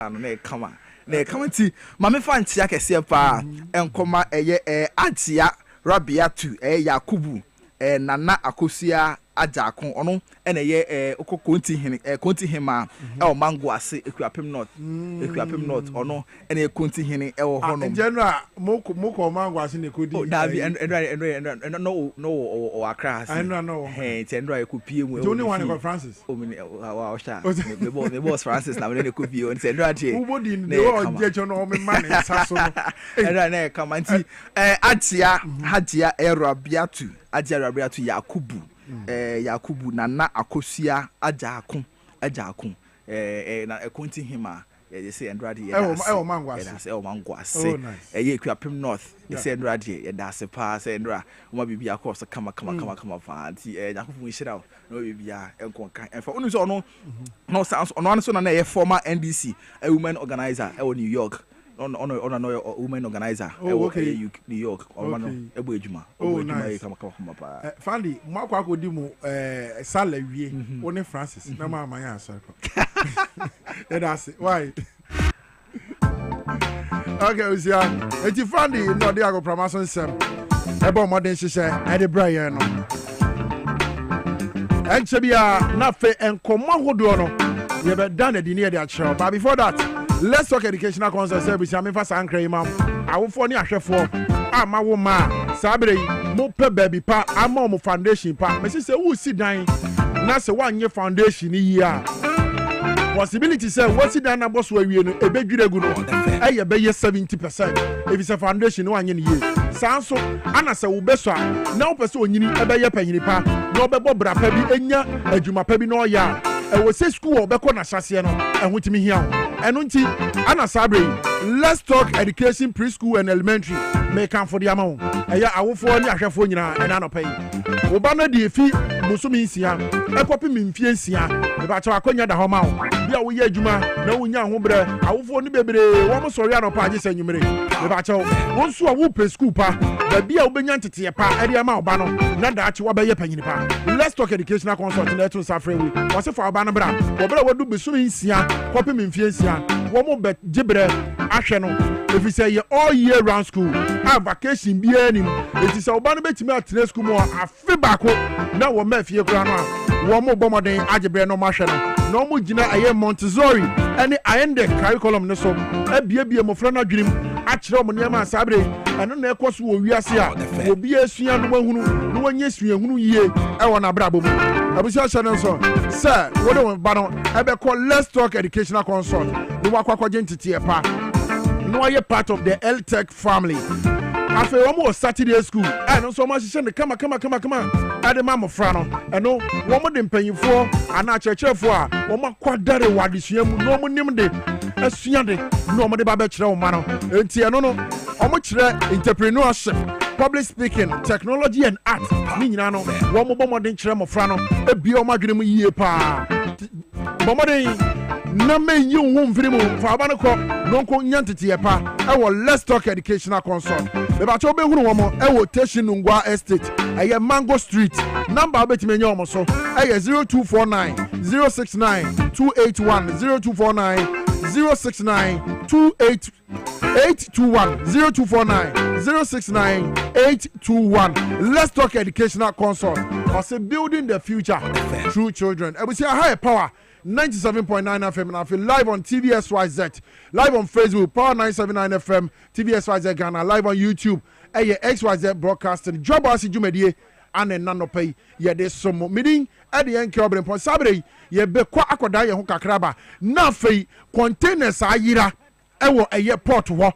no na kama na kama ti ma me fa ntia kese pa enkoma atia Rabiatu Yakubu Nana Akosia Ajakon ono ene ye okokonti hema Mango Ase Ekuapem North ono ene konti hene hono in general moko Mango Ase ne kodi no o Accra I know tendro ekopie mu only one go Francis wa sha me boss Francis na me ne kopie on tendro ade ubodi ne o jecho no me man saso no na kama nti atia hadia Rabiatu Yakubu Yakubu Nana Akosia Ajakon na ekonti hima they say Andrade Mango Ase Ekuapem North they say Andrade da se pa say Andra uma bibia course kama fa nti Yakubu nhira no bibia enkonka enfa onu so no no sounds ono so na former NDC a women organizer New York on women organizer New York ebo ejuma kama pa Fandy mwako akodi mu sala wie one Francis na ma amanya asako that's it why okay usia eti Fandy no dey go promotion sem ebo modern hihye e dey bra yen no enche bia na fe enkomo hodo no ye be dan the near the actual but before that let's talk educational concern service am fa sankra imam awofo ni ahwefo ama wo ma sabre mo pe baby pa ama mo foundation pa me say wo si dan na se wanye foundation yi a possibility say wo si dan na boss wa wie no ebedwiregu no eye be ye 70% if it's a foundation no wanye ne ye sanso ana se wo beso a na wo pese onyini ebe ye panyini pa na obebo bra pa bi enya adwuma pa bi no ya we say school obeko na hyase no ehutimi hia eno nti ana sabre let's talk education preschool and elementary make am for the amount eya awofo ni ahwefo nyina ena no pay wo ba na di efi musumi nsia ekopi mimfie nsia e ba cha akonya da homa wo bia wo ye adwuma na wo nya ho bre awofo ni bebre wo mo sori anopa age sanyumere e ba cha wo nso a wo pe school pa da bia wo benya ntete pa e dia ma wo ba no na da achi wo ba ye panyini pa let's talk educational consult na to safre we wo se fa wo ba no bra wo bra wo du besumi nsia kopi mimfie nsia wo mo be gibre ahwe no if you say all year round school have vacation bi anim it is oba no betimi atene school mo afi bako na wo ma fie kura no wo mo bomoden agebre no mahwe no mo gina aye Montessori any ayende curriculum ne so abiebie mo fra na dwenim a kire mo niam asabre eno na ekoso wo wiase a obi asua no mahunu no wanye suahunu yie e wo na brabo mu abusia channel so sir wo de ba no ebe call let's talk educational consult no wakwa gentiti pa no are part of the LTech family. After almost Saturday school, and so much she come at the mamma frano, and no woman didn't pay you for an archer for woman quadare wadisium, no one named it as Siande, no more babachro mano, and Tiano, how much entrepreneurship, public speaking, technology and art, Minano, one more than Tremo Frano, a biomagrimu ye pa. Bomade. Na me you won film for abanako non ko nyantete pa e wo let's talk educational consult be ba cho be hunu wo mo e wo Teshinungwa estate e Mango street number betime nya wo so e 0249 069 281 0249 069 28821 0249 069 821 let's talk educational consult or building the future through children e we say high power 97.9 FM and I feel live on TVSYZ, live on Facebook, Power 979 FM, TVSYZ Ghana, live on YouTube, XYZ broadcasting, Dwabo Ase Jumedie, and then nano pay, yeah, there's some meeting at the end, Obrempong Sabre, ye be kwa akoda ye hukakraba, na fe containers ayira, ewo eye port wo,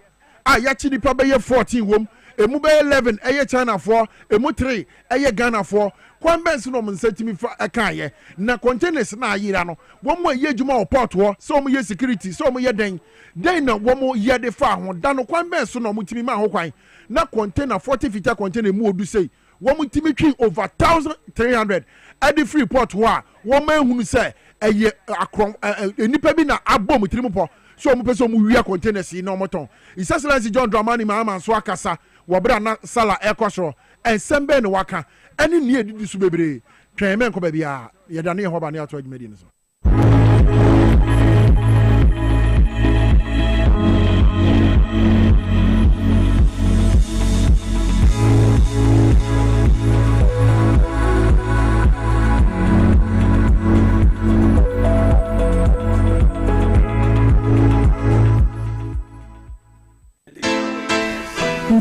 ayachi di pa be ye 14 wom, emu be 11, eye China 4, emu 3, eye Ghana 4, kwambensi no mnsatimi fa akaye na containers na ayira no wo mo ye djuma o port wo so mo ye security so mo ye den na wo mo ye de fa ho da no kwambensi no mutimi ma ho kwan na container 40 feet container mu odu sei wo mutimi twi over 1300 at the free port wo wo ma ehunu se eye akron enipa bi na abom tiri po so mo pese mo wia containers na mo ton Excellency John Dramani Mahama so akasa wo bra na sala ekosoro ensembe no waka any near did su bebre twen men ko ba bia ye dane ho ba ne ato adwumadi ne so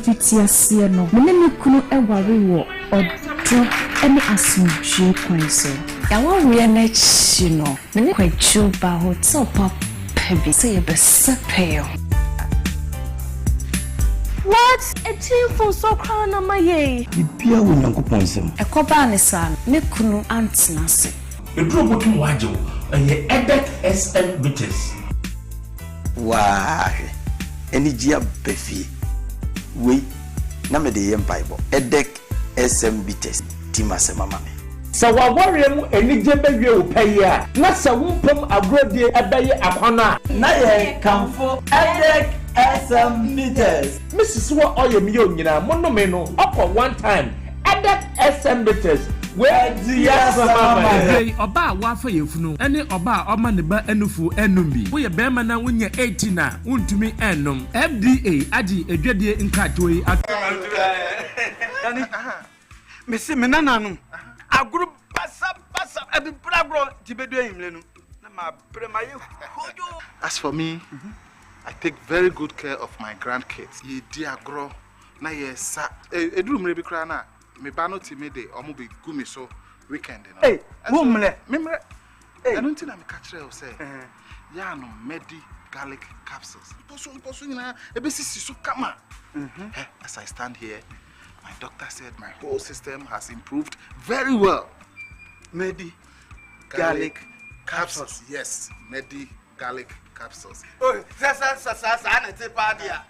bi tiasie no me ne kunu eware wo odo ene asomdwe kwan so yawo we na chi no me ne kwachu ba hotel pop bi say be sepeo. What? A team for so crown on my ye. Bibia wo nyankopon sem. E koba ne san me kunu antina se. E dro botum wajo e edek SM bitters. Wah. Eni gia befi. We na me de yem Bible. Edek SM bitters. Timase mama me. Sa wa worry mu eni je bewie wo paye a na sa wumpam agrodie ebeye akwana Na ye kamfo edek SM bitters. Mrs. Wa oyemiyo nyina monome no okọ one time edek SM bitters. Where do you Hey, oba wa fa yefunu ene oba oma ne ba enufu enumbi wo ye bema na wonya 18 na untumi enum FDA agi edwadie nkatoi yani mesi menananu aguru basa abi bragro tibedu emle no na ma premaye hojo. As for me, I take very good care of my grandkids. Ye di agro na ye sa eduru mre bi kra na me ba no ti me de omo be gumi so weekend no. Hey, mumle memre. I don't think I'm catch o say. Ya no medi garlic capsules. Poso nyina e be sisi so kama. As I stand here, my doctor said my whole system has improved very well. medi garlic capsules. Yes, medi garlic capsules. Oh, sa na te pa dia.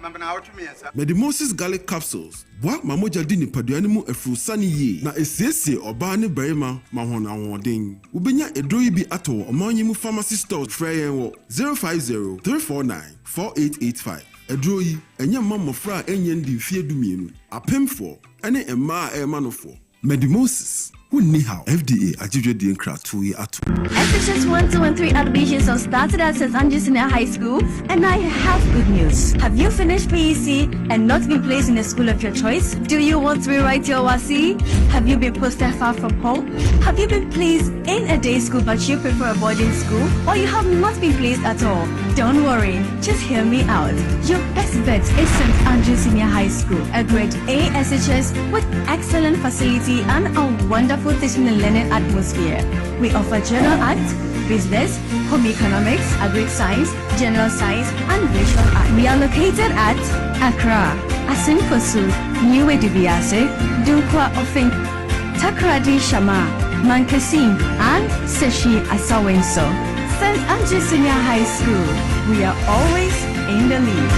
Mambana otu mi ensa. Medimosis garlic capsules. Boa mamoja di nipaduane mu efurusani ye na esiesie oba ne barima ma hon awodin. Ubenya edro yi bi ato omanyi mu pharmacy stores frey wo 050 349 4885. Edro yi enye mamofra enye ndi fie dumienu. Apemfo ene emma emanofo. Medimosis. FDA Ajijwe Nkratui Atu. SHS 1213 admissions have started at St. Andrews Senior High School, and I have good news. Have you finished PEC and not been placed in the school of your choice? Do you want to rewrite your WASI? Have you been posted far from home? Have you been placed in a day school but you prefer a boarding school? Or you have not been placed at all? Don't worry, just hear me out. Your best bet is St. Andrews Senior High School, a grade A SHS with excellent facility and a wonderful teaching and learning atmosphere. We offer general art, business, home economics, agri science, general science, and visual art. We are located at Accra, Asinfosu, New Dwabo Ase, Dunkwa Offing, Takrady Shama, Mankasim, and Seshi Asawenso. St. Andrews Senior High School. We are always in the lead.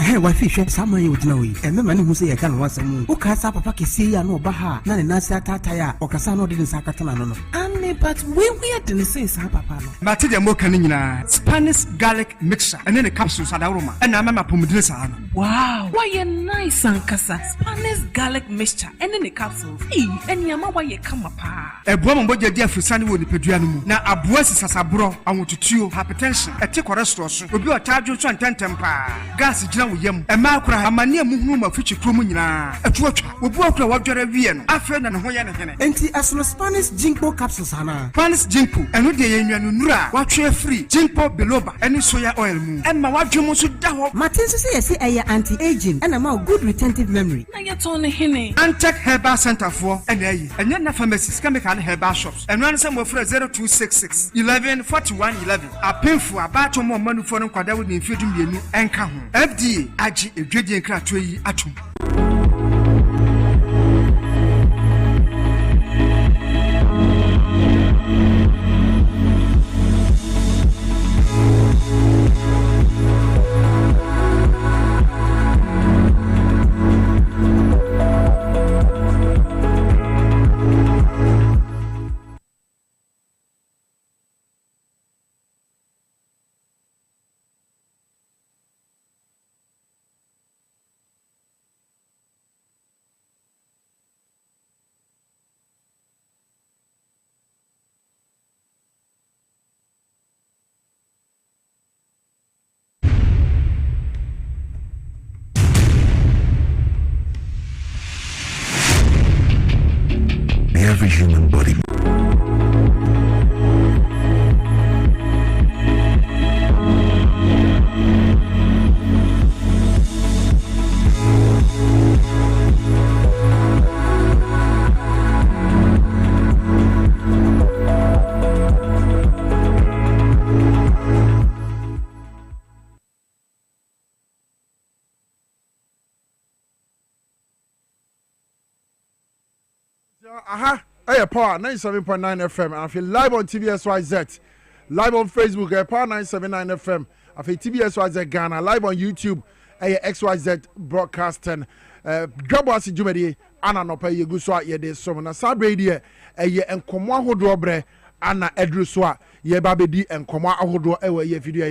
Hey, why fish? Some you would know it. And the man who say I can once a moon. Who cast up a packet, see, and no baha, none in Nasa Tataya, or Casano didn't Sakatana. And but we are the same Papa. Matija Mokanina Spanish garlic mixture and then the capsules at aroma and I'm a pomodressa. Wow, why a nice Sankasa Spanish garlic mixture and then the capsules. And Yama, why you come apart? A woman boy dear for Sunny would be Pedriano. Now a boss is a bro, I want to chew hypertension, a tick or restaurant will be a charge of 10 temper. Gas is young. A macra, a mania movement of future crumina, a torch, we broke a water Vian, after and Hoyan. Anti as no Spanish Jinko capsules, Hana. Spanish Jinko, and no day in Nura, watch free, Jinko beloba, and soya oil moon. And my wife, you must daho. Martin say anti-aging and a good retentive memory. Now you're on Henny. Antec Herbal Center for and then pharmacies can make herbal shops and run some for 0266 11 41 11. A painful about more money for them with the infidel and come. FDA. Aji edwedi nkratoi atum. Every human body Aha, hey, Power 97.9 FM, and I feel live on TVSYZ, live on Facebook, Power 979 FM, I feel TVSYZ Ghana, live on YouTube, XYZ Broadcasting, Dwabo Ase Jumedi, Anna no pay Guswa, ye de so na Sabrady, and Komwa Hodobre, Anna Edruswa, ye babedi, and Komwa Ahodo, ye video.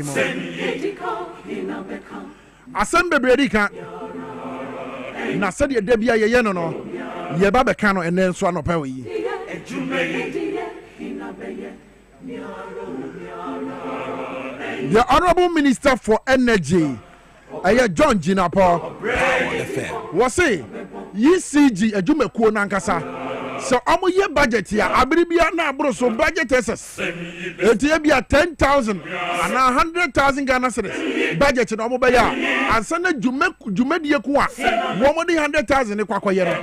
Assemble Bredika, na said ye debia ye no. Ye baba kano and then swan of power. The Honorable Minister for Energy, John Jinapo, was say, ECG, a Jumeko Nankasa. So, I'm a year budget here. I believe you are now, bro. So, budget is it will be 10,000 and 100,000 Ghana cedis. Budget in Omobaya and send a Jumedia Kwa 100,000 in Kwakoyero.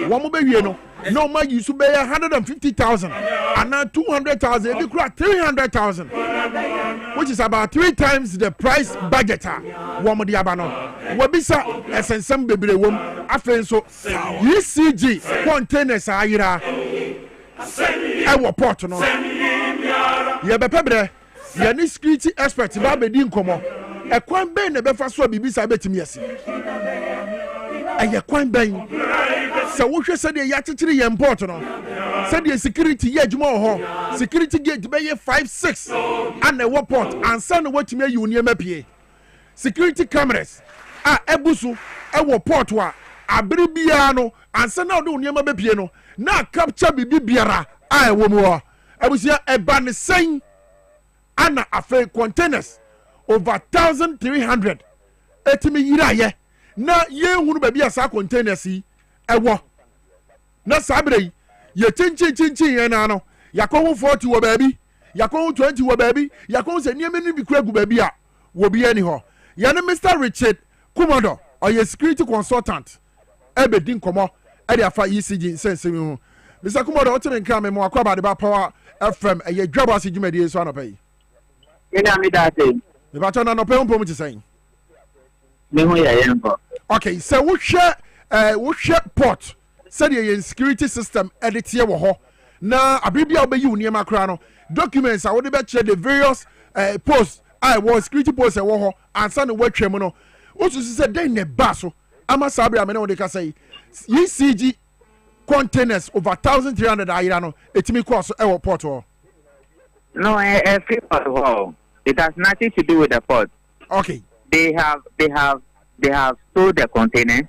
Womobayeno. No, my used to pay 150,000 and now 200,000. You crack 300,000, which is about 3 times the price budget. Womodiabano. Wabisa, SNSM baby wom. I feel so. ECG containers are here. I port no. You be pebre. You need security experts. Baby din komo. A kwan ben ne befa so bibisa betimi ase. Aye kwan ben. So what you said you actually import no. Said the security ye adwuma ho. Security gate be 5-6 and the port and send what me you near mapie. Security cameras ebusu port wa abiri bia no and send now do near mapie no. Na capture bibi biara wo mo. Ebusia eba ne sen ana afa containers over 1,300. Etimi yira ye. Na ye hunu ba bia sa containers yi ewo. Na sabre ye chinchin ye na no yakon 40 wo baabi yakon 20 wo baabi yakon se niam ni bi kuragu baabi a wo bi ani ho ye ne Mr. Richard Kumodo or ye security consultant ebedin komo e dey afa ECG sense mi ho Mr. Kumodo o tire nkan me mo akwa ba de ba Power FM ye Dwabo Ase Jumedi so anopai ina mi da say me ba to na no pe mpom ti sen me ho ye nko okay so wo hwe port said your security system edit here wo ho na abibia obeyi unie makra no documents I would be check the various posts I was security posts e wo ho ansa no watwem no osu said den ne baso ama sabria me no de ka say ECG containers over 1,300 ayira no etimi course e wo port ho no free port. It has nothing to do with the port. Okay, they have stored the containers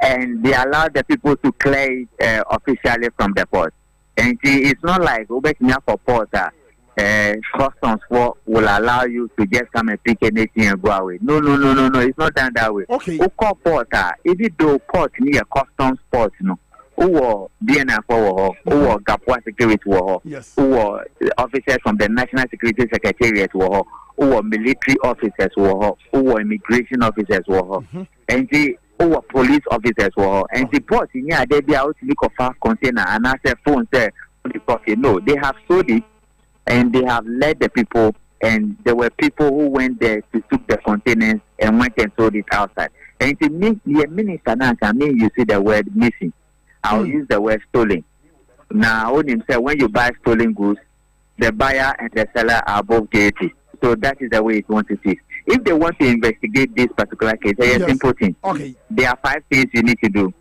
and they allow the people to clear it officially from the port. And see, it's not like Ubeknya for port. Customs will allow you to just come and pick anything and go away. No. It's not done that way. Okay. Uko port, even though port near customs port, no. Uwo DNF or Gapwa Security war. Yes. Uwo officers from the National Security Secretariat war. Uwo military officers war. Uwo immigration officers war. And see. Or police officers were and the port in here they be out to look of container and I said phone say no, they have sold it and they have led the people and there were people who went there to took the containers and went and sold it outside. And it means the minister now can mean you see the word missing. I'll use the word stolen. Now on him say when you buy stolen goods, the buyer and the seller are both guilty. So that is the way it wants it is. If they want to investigate this particular case, it's simple thing. Okay. There are 5 things you need to do.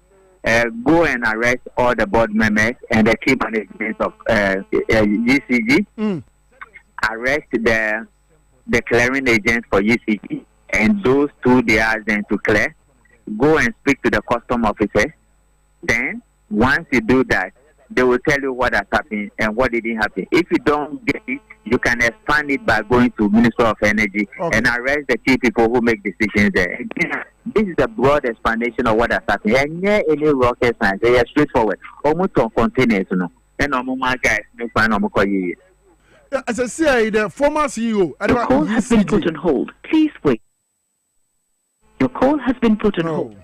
Go and arrest all the board members and the key management of UCG. Arrest the clearing agent for UCG. And those 2 they ask them to clear. Go and speak to the custom officer. Then, once you do that, they will tell you what has happened and what didn't happen. If you don't get it, you can expand it by going to Ministry of Energy and arrest the key people who make decisions there. Again, this is a broad explanation of what has happened. And yeah, any rocket science, they are straightforward. Almost on containers, you know. And my guys, no find no. As I say, the former CEO. Your call has been put on hold. Please wait. Your call has been put on hold.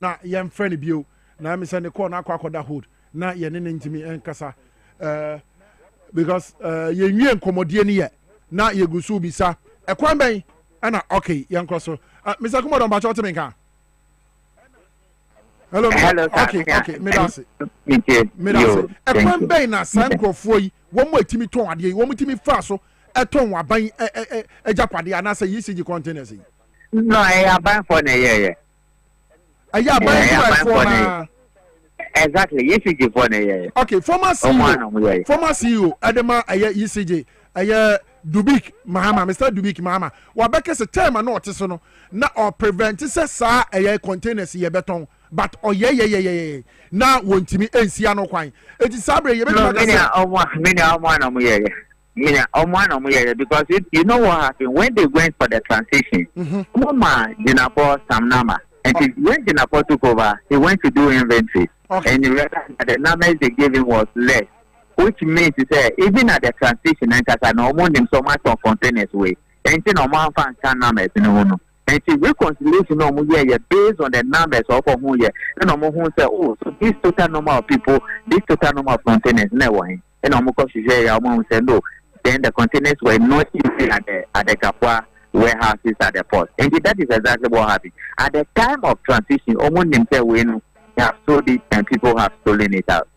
Na yam friend bio. Na me send the call na kwa da hold. Na ye ne ntimi enkasa. Because ye nwie nkomodie ne ye na ye gusu bisa ekwan ben ana okay ye nkroso Mr. Kumodo mba chote menka Hello. Okay. Me that's it. E kwan ben na san krofo yi, wo mo etimi ton ade yi, wo mo timi fa so e ton waban ejapade anasa ECG containers yi. No, I aban for na yeah. For na. Exactly, ECG for na yeah. Okay, former CEO Adema ECG Dubik Mahama, Mr. Dubik Mahama. Wabeke se term na ote so no na or prevent se sa containers ye beton but ye na wontimi ensia no kwan. Eti sabre ye beton because you know what happened when they went for the transition. Mama Jinapo Samnama and when Jinapo took over, he went to do inventory and he realized that the numbers they gave him was less. Which means to say, even at the transition, and as an almost so much of containers way, and no man fan can numbers in the and see reconciliation based on the numbers of who and who say, oh, so this total number of people, this total number of containers, never, and almost say no. Then the containers were not even at the Kapwa warehouses at the port, and that is exactly what happened at the time of transition. Almost themselves when they have sold it and people have stolen it out.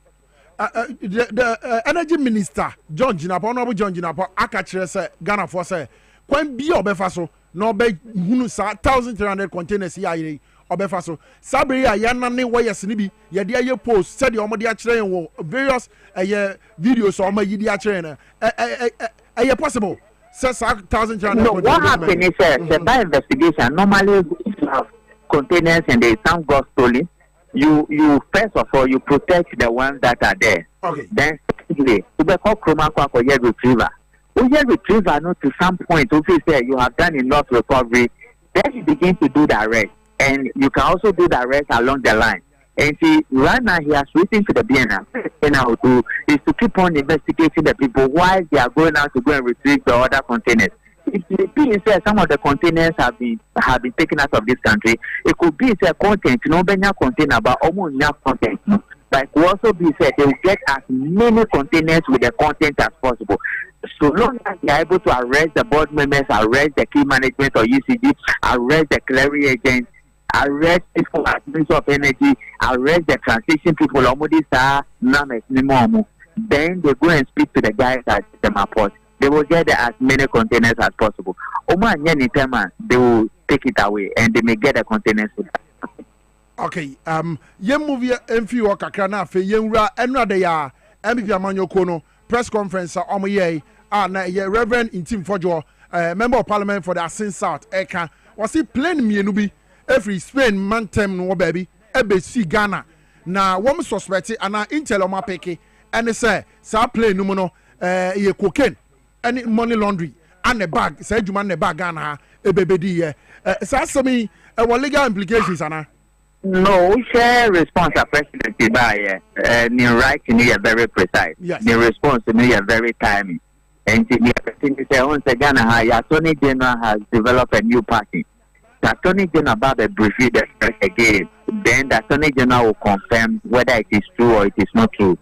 The energy minister John Jinapo, Honorable John Jinapo, akachire say Ghana for say kwan bi obefa so no be hunu sa 1300 containers ya ire obefa so sabre ya na ne wires ni bi ye de aye post said the omode akire wo various videos o ma yidi akire na possible say 1300. No, what happened is by investigation normally if you have containers and there is some got stolen. You first of all you protect the ones that are there. Okay. Then secondly, you call chroma for your retriever. Your retriever not to some point if you say you have done enough recovery, then you begin to do the rest. And you can also do the rest along the line. And see, right now he has written to the BNR and how to is to keep on investigating the people while they are going out to go and retrieve the other containers. It could be said some of the containers have been taken out of this country. It could be said content, no benya container, but almost no content. But it could also be said they will get as many containers with the content as possible. So long as they are able to arrest the board members, arrest the key management or UCG, arrest the clearing agents, arrest people at Ministry of Energy, arrest the transition people, then they go and speak to the guys at the Maport. They will get as many containers as possible. They will take it away and they may get the containers. Okay, yen movie MFI or Kakrana fe yenra enra de ya MVP Amanyo Kono press conference omoye na Reverend Intim Fojo member of parliament for the Asin South Eka was he plain mienu bi every Spain mantem no baby ebesi Ghana na wom suspect ana intel oma peke and say sa plane no no ye cocaine any money laundry and a bag say juma ne bag Ghana ebebedi ye sa semi legal implications ana. No, share response a president by writing you are very precise. Yes. The response to me are very timely. And the thing is once Ghana Attorney General has developed a new party. The Attorney General about a briefing the again. Then the Attorney General will confirm whether it is true or it is not true.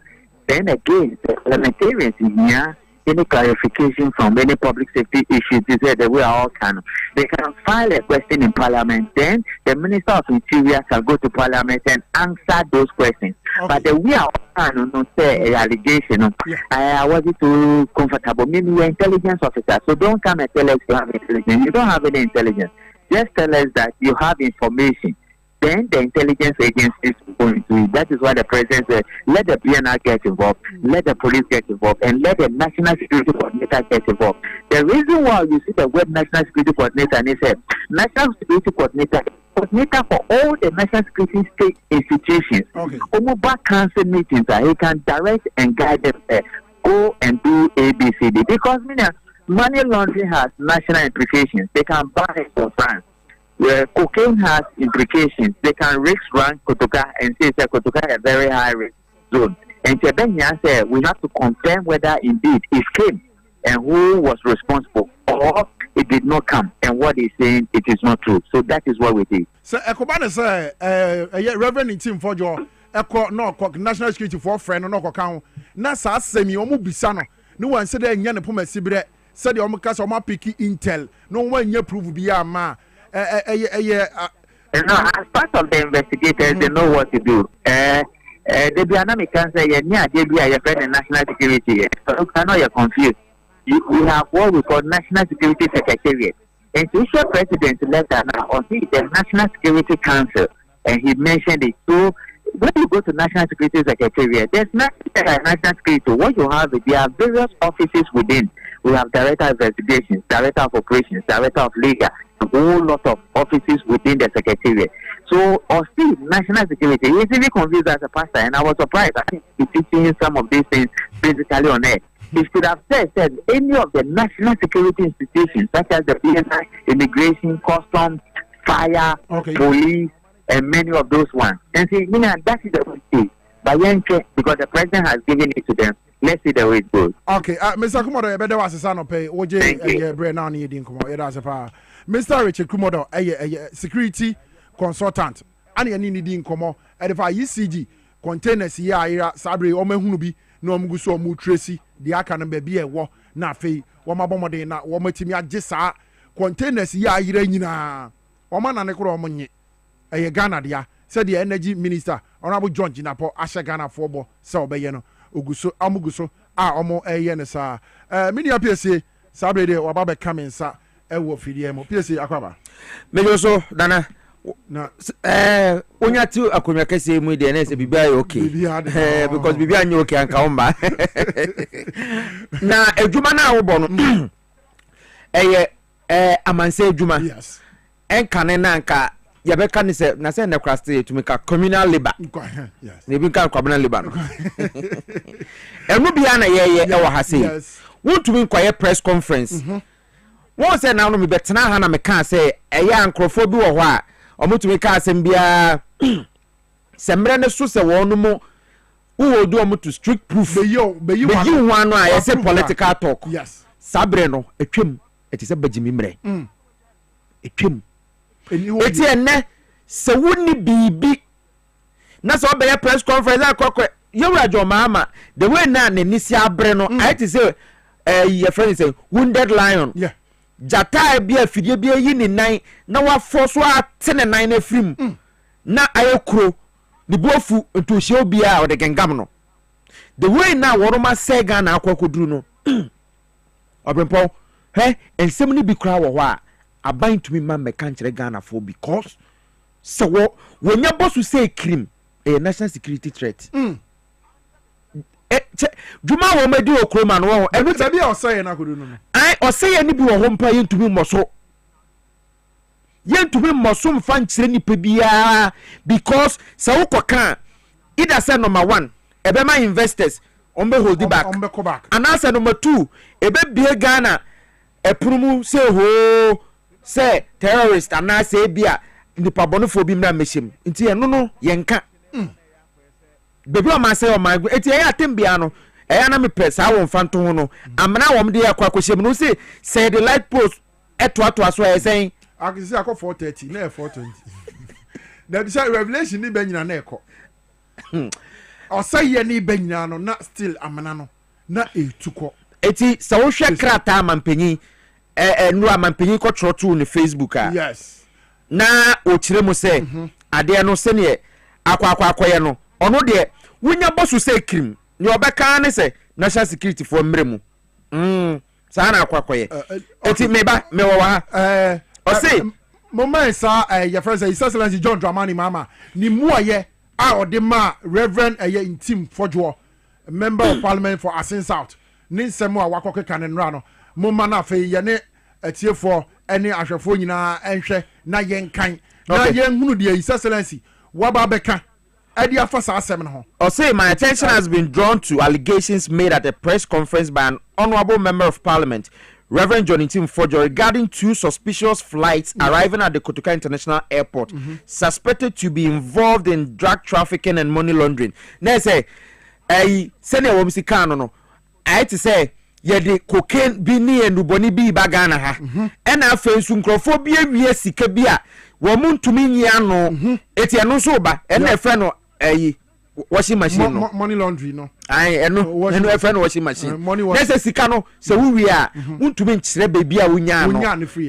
Then again, the parliamentarians in here, any clarification from any public safety issues, they will all can. They can file a question in Parliament. Then the Minister of Interior shall go to Parliament and answer those questions. Okay. But the we are not say allegation. I wasn't too comfortable. Maybe you're intelligence officer, so don't come and tell us you have intelligence. You don't have any intelligence. Just tell us that you have information. Then the intelligence agencies go into it. That is why the president said, let the BNR get involved, let the police get involved, and let the National Security Coordinator get involved. The reason why you see the word National Security Coordinator, and they said, National Security Coordinator for all the national security state institutions. Okay. Back council meetings, he can direct and guide them, go and do ABCD. Because money laundering has national implications. They can ban it from France. Where cocaine has implications, they can risk rank Kotoka and say that Kotoka is a very high risk zone. And Chebenya said we have to confirm whether indeed it came and who was responsible, or it did not come. And what he's saying, it is not true. So that is what we did. So, Ekobane say, Reverend Intim Fojo, National Security for friend or no account. Nasa semi omu bisano. No one said that Yan Puma Sibre said the Omacas or Mapiki Intel. No one ye prove beyond ma. You know, as part of the investigators, they know what to do. The dynamic can say, yeah, they be a friend national security. So you cannot get confused. We have what we call National Security Secretariat. And the president left that now on the National Security Council, and he mentioned it. So when you go to National Security Secretariat, there's nothing like National Security. What you have is there are various offices within. We have Director of Investigations, Director of Operations, Director of Legal, a whole lot of offices within the Secretariat. So, or still, National Security, he's really confused as a pastor, and I was surprised. I think he's teaching some of these things basically on air. He should have said any of the national security institutions, such as the BNI, Immigration, Customs, Fire, Police, and many of those ones. And see, that is the way. But because the president has given it to them, let's see the way it goes. Okay, Mr. Kumodo, you better was a son of pay. OJ, Brain now needing Mr. Richard Kumodo, a security consultant. And you need in Como, and if I ECG containers here, Sabri, Omehubi, no Muguso Mu Tracy, the Akan baby a war, na fe, Wamabomade, na Womatimia Jessa, containers here, Irena, Oman and Necromoni, a Ghana, dia, said the energy minister, Honorable John Jinapo, Asha Ghana Fobo, Saubayano, Uguso, Amuguso, Omo, Yenesa, many appears say, Sabre, or Baba coming, sir, Ewo Fidiamo, PSC Aquaba. Mejoso, Dana. No, when two akunya kese mu de na se bibia okay because bibia anya okay anka omba na adwuma na wo bo no amanse adwuma yes enka ne na anka ye be ka ne se na se na kraste to make communal labor yes ne bi ka communal labor no enu bia na ye e wo ha sei won to me kwaye press conference won se na no me betena ha na me ka se ankrofo bi wo ho a omutumi ka asembia semre ne so se wonu mo wo do omutu strict proof be you one no I say political talk yes sabre no etwem etise bagimi mre etwem eti enne se woni bibi na so be press conference akokwe yewra jomama the way na nisi abre no I to say your friend say wounded lion yeah jata bia fidie bia yi ni nan na wa forso atene nan na frim na ayekro ni bofu ntohie obia o de gengam no the way na woroma sega na akwakoduru no Obrempong ensem ni bi kra wo ho a aban tumi ma meka nkere Ghana for because so wonya bosu say krim a national security threat Juma wo medi okroma no wo enu tabi o say na kodu no ai o say ni bi wo ho mpa yentumi mmoso mfa nkire ni pebia because sa wo koka either say number 1 ebe ma investors on be hold back and answer number 2 ebe bie Ghana epurumu say ho say terrorist and na say bia nipa bonofo bi mra mechim nti eno no yenka baby o ma say o my eti e atembia no e na me press a won fanto ho no amna wo mde yakwa kwhyem no say the light post eto aso e say akisi akọ 430 na 420 na bi say revelation ni banyina na ekọ o say ye ni banyina no na still amna no na etuko eti sa wo hwe krata amampanyi nu amampanyi ko trotu ni Facebook a yes na o kire mu say ade no se ne akwaye no ono de wunya bosu say krim ni obeka ne say national security for mremu sa na akwaye eti meba mewo wa o say moment sa your friend say His Excellency John Dramani Mama ni muaye a odema Reverend Intim Fojo member of Parliament for Asin South ni nsemo a wakoke kanenra no mumma na fe ye ne atiefo ene ahwefo nyina enhwe na yenkan na yenhunu de His Excellency waba beka say my attention has been drawn to allegations made at a press conference by an honorable member of Parliament, Reverend John Intim Fojo, regarding 2 suspicious flights arriving at the Kotoka International Airport, suspected to be involved in drug trafficking and money laundering. Now say, senior womsi kano no, I to say, the cocaine bini and uboni bi bagana ha, and I feel sunchrophobia via sikabia, womun to me yano, etiano soba, and a friend. Washing machine money laundry no eno e friend washing machine nese sika no se we are untumi nkyere baby a wunya no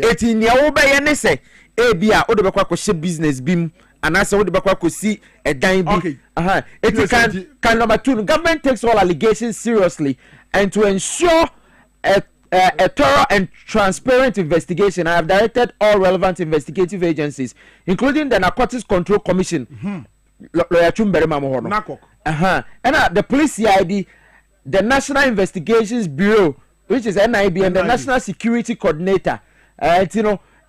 eti nia wo be ye ne se ebia o de be kwa business bim and I said the see a dime. Okay. It can number 2. The government takes all allegations seriously and to ensure a thorough and transparent investigation. I have directed all relevant investigative agencies, including the Narcotics Control Commission, Lawyer Chumbere Mamohono. And the police CID, the National Investigations Bureau, which is NIB, and the National Security Coordinator.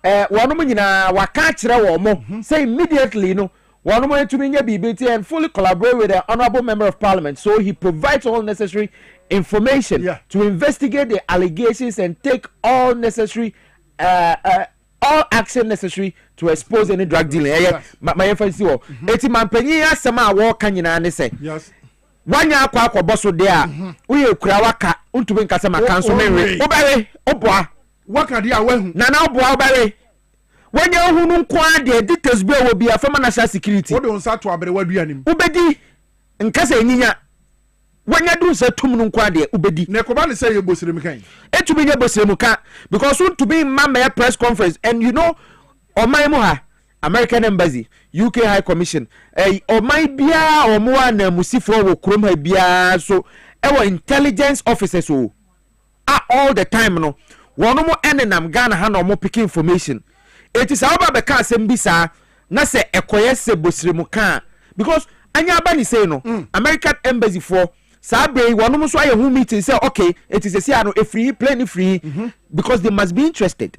One woman waka kyerɛ wɔn say immediately one woman to me BBT and fully collaborate with the honorable member of parliament, so he provides all necessary information to investigate the allegations and take all necessary all action necessary to expose any drug dealing. My emphasis was eti mampanyi asɛm a wɔka nyinaa ne sɛ wanya akɔ boso de a woyɛ kura waka ntumi nkasa maka nso menwe wobɛwe oboa waka dia wahu na oboa wobɛwe wanya ohunu nko de details bi wo bia fama national security wo de onsa to abere waduanim ubedi nkasa enyinya wanya dun se tum no nko de ubedi na ko ba ne say ye bosirem kan etumi nye bosirem kan because to be mama press conference and oman mu ha American Embassy, UK High Commission, oman bia omo na musifo wo krom ha bia so our intelligence officers all the time no wono mo enenam Ghana ha no mo pick information. It is our beka asem bi sa na se ekoye se bosirem kan because anya ba ni say no American Embassy for Sabre wono mo so aye hu meeting say okay it is a say no free plane free because they must be interested.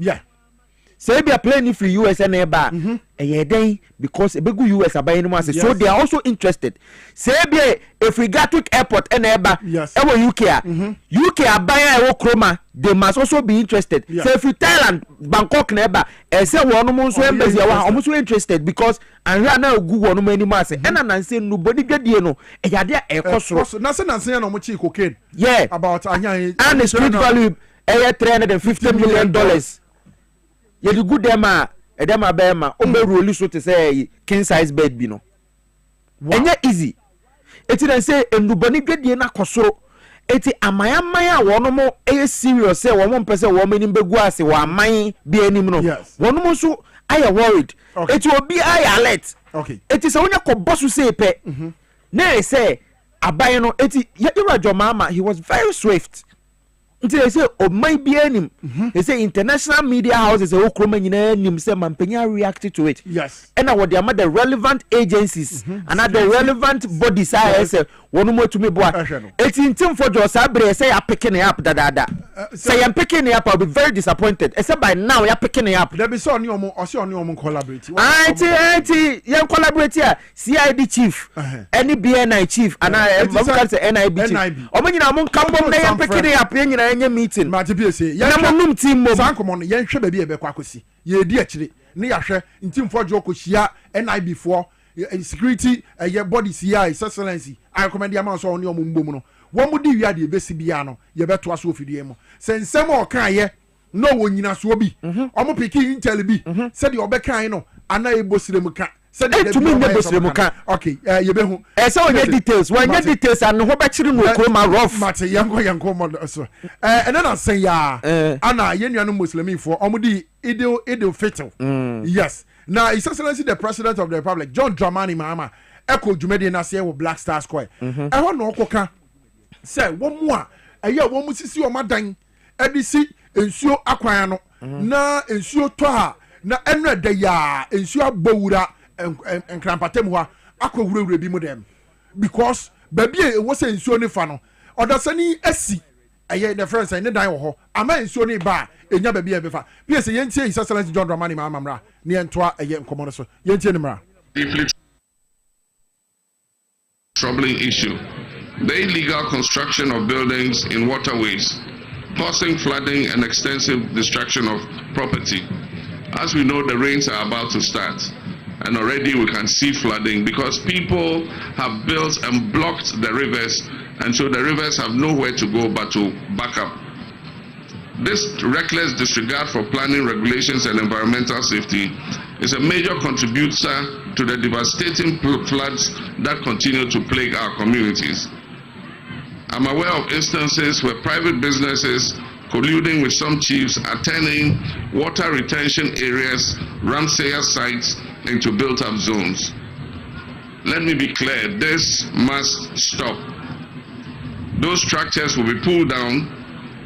Say be a plane free US and eba because ebegu US abaye no say so they are also interested. Say be if we got to airport and eba ewo UK abaye ewo kroma they must also be interested. So if you Thailand Bangkok na eba say wono mo so embassy wa omo so interested because and here na ogu wono mo anima say and na say nobody dwadie no eyade ekosoro na say no mo chi cocaine about anya and the street value $350 million. You do good dema edema bema oberuli so to say king size bed bi no enye easy eti den say endubani dwedie na kosoro eti amaya wono mo serious say wo mo mpese wo mani begu ase wo aman bi anim no wono mo so aye worried eti obi aye alert eti say onya ko boss say pe na say aban no eti yira jomama he was very swift. They say my BNM. They say international media houses say say mampenya reacted to it. And now what they are the relevant agencies and other relevant bodies I say one more to me boy. It's in team for Joe Sabre say I'm picking it up say I'm picking it up, I'll be very disappointed. Except by now you're picking it up. There be so new collaborate. IT young collaborate here. CID chief, any BNI chief, and I say NIB chief. Or when you know come picking it up meeting Matibese ya team mo sankomo no ye hwe ba bi e be kwakosi ye di akire ne ya hwe ntim for jo ko hia NIB for security ye body CI excellency I recommend am so oni omo mbom no wo mu di wi ade be si bia no ye be to aso ofidie mo sensem o kan ye no wo nyina so bi omo piki intel bi se de obekan no ana e bosirem ka to me never okay you be who so on details when your details and ho ba chiri no kroma rough mate yanko mo so and then I say ya ana ye nuanu muslim for omudi idil fatal yes now his excellency the president of the republic John Dramani Mahama echo dwumede na se wo Black Star Square e ho no okoka say wo mu a eye wo mu sisi o madan edisi ensuo akwan no na ensuo to ha na enra da ya ensuo abowura enkrampatem ho akowurawura bi mu dem because baby e wo se nsuo ne fa no odasani asi eye the friends ne dan wo ho ama nsuo ne ba enya baby e be fa PS yentie his excellency John Dramani Mahama ne entoa eye nkomo no so yentie ne mra troubling issue, the illegal construction of buildings in waterways causing flooding and extensive destruction of property. As we know, the rains are about to start. And already we can see flooding because people have built and blocked the rivers, and so the rivers have nowhere to go but to back up. This reckless disregard for planning regulations and environmental safety is a major contributor to the devastating floods that continue to plague our communities. I'm aware of instances where private businesses colluding with some chiefs, are turning water retention areas, Ramsaya sites into built-up zones. Let me be clear, this must stop. Those structures will be pulled down.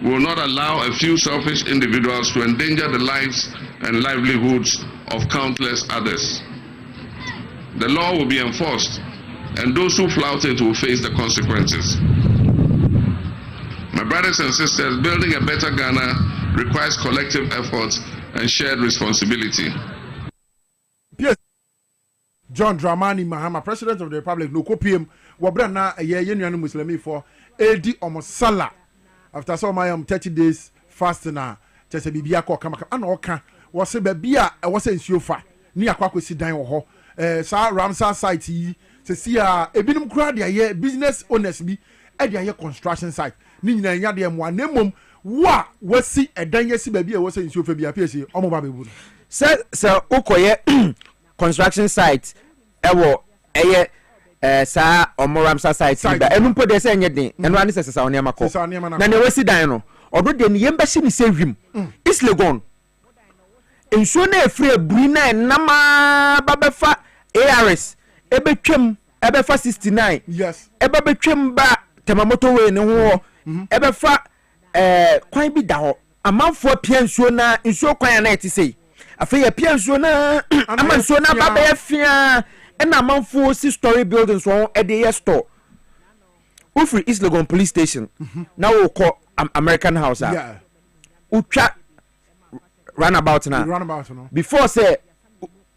We will not allow a few selfish individuals to endanger the lives and livelihoods of countless others. The law will be enforced, and those who flout it will face the consequences. My brothers and sisters, building a better Ghana requires collective effort and shared responsibility. Yes. John Dramani Mahama, President of the Republic, no copium, Wabrana, a year union Muslimi for AD Omosala. After some 30 days fasting, just a Bibiako Kamaka, and Oka was a babia, I was in Sofa, near Kwaku Sidan or Sir Ramsar site, to see a binum crowd, a business owners be at the construction site. Nina Yadiam one name, what was see a danyasi baby was in Sofa BPC, Omobabi. Sir Okoye construction site, Ewo, sa Omoramsa site, and put the same thing, and one is a Sauniamako. Then we see Dino, or the embassy is save him. It's Legon. In Sone free Brina and Nama Babefa ARS, Ebechem, Ebefa 69. Yes, Ebechem ba Tamamoto way in war, Ebefa, quite be down. A month for Piansona in so quiet night to say. A fair Piansona, a man so now Babefia. And a month for 6-story buildings on at the store. Ufri East Legon police station. Now we'll call American House. Yeah. Ucha runabout now. Runabout now. Before say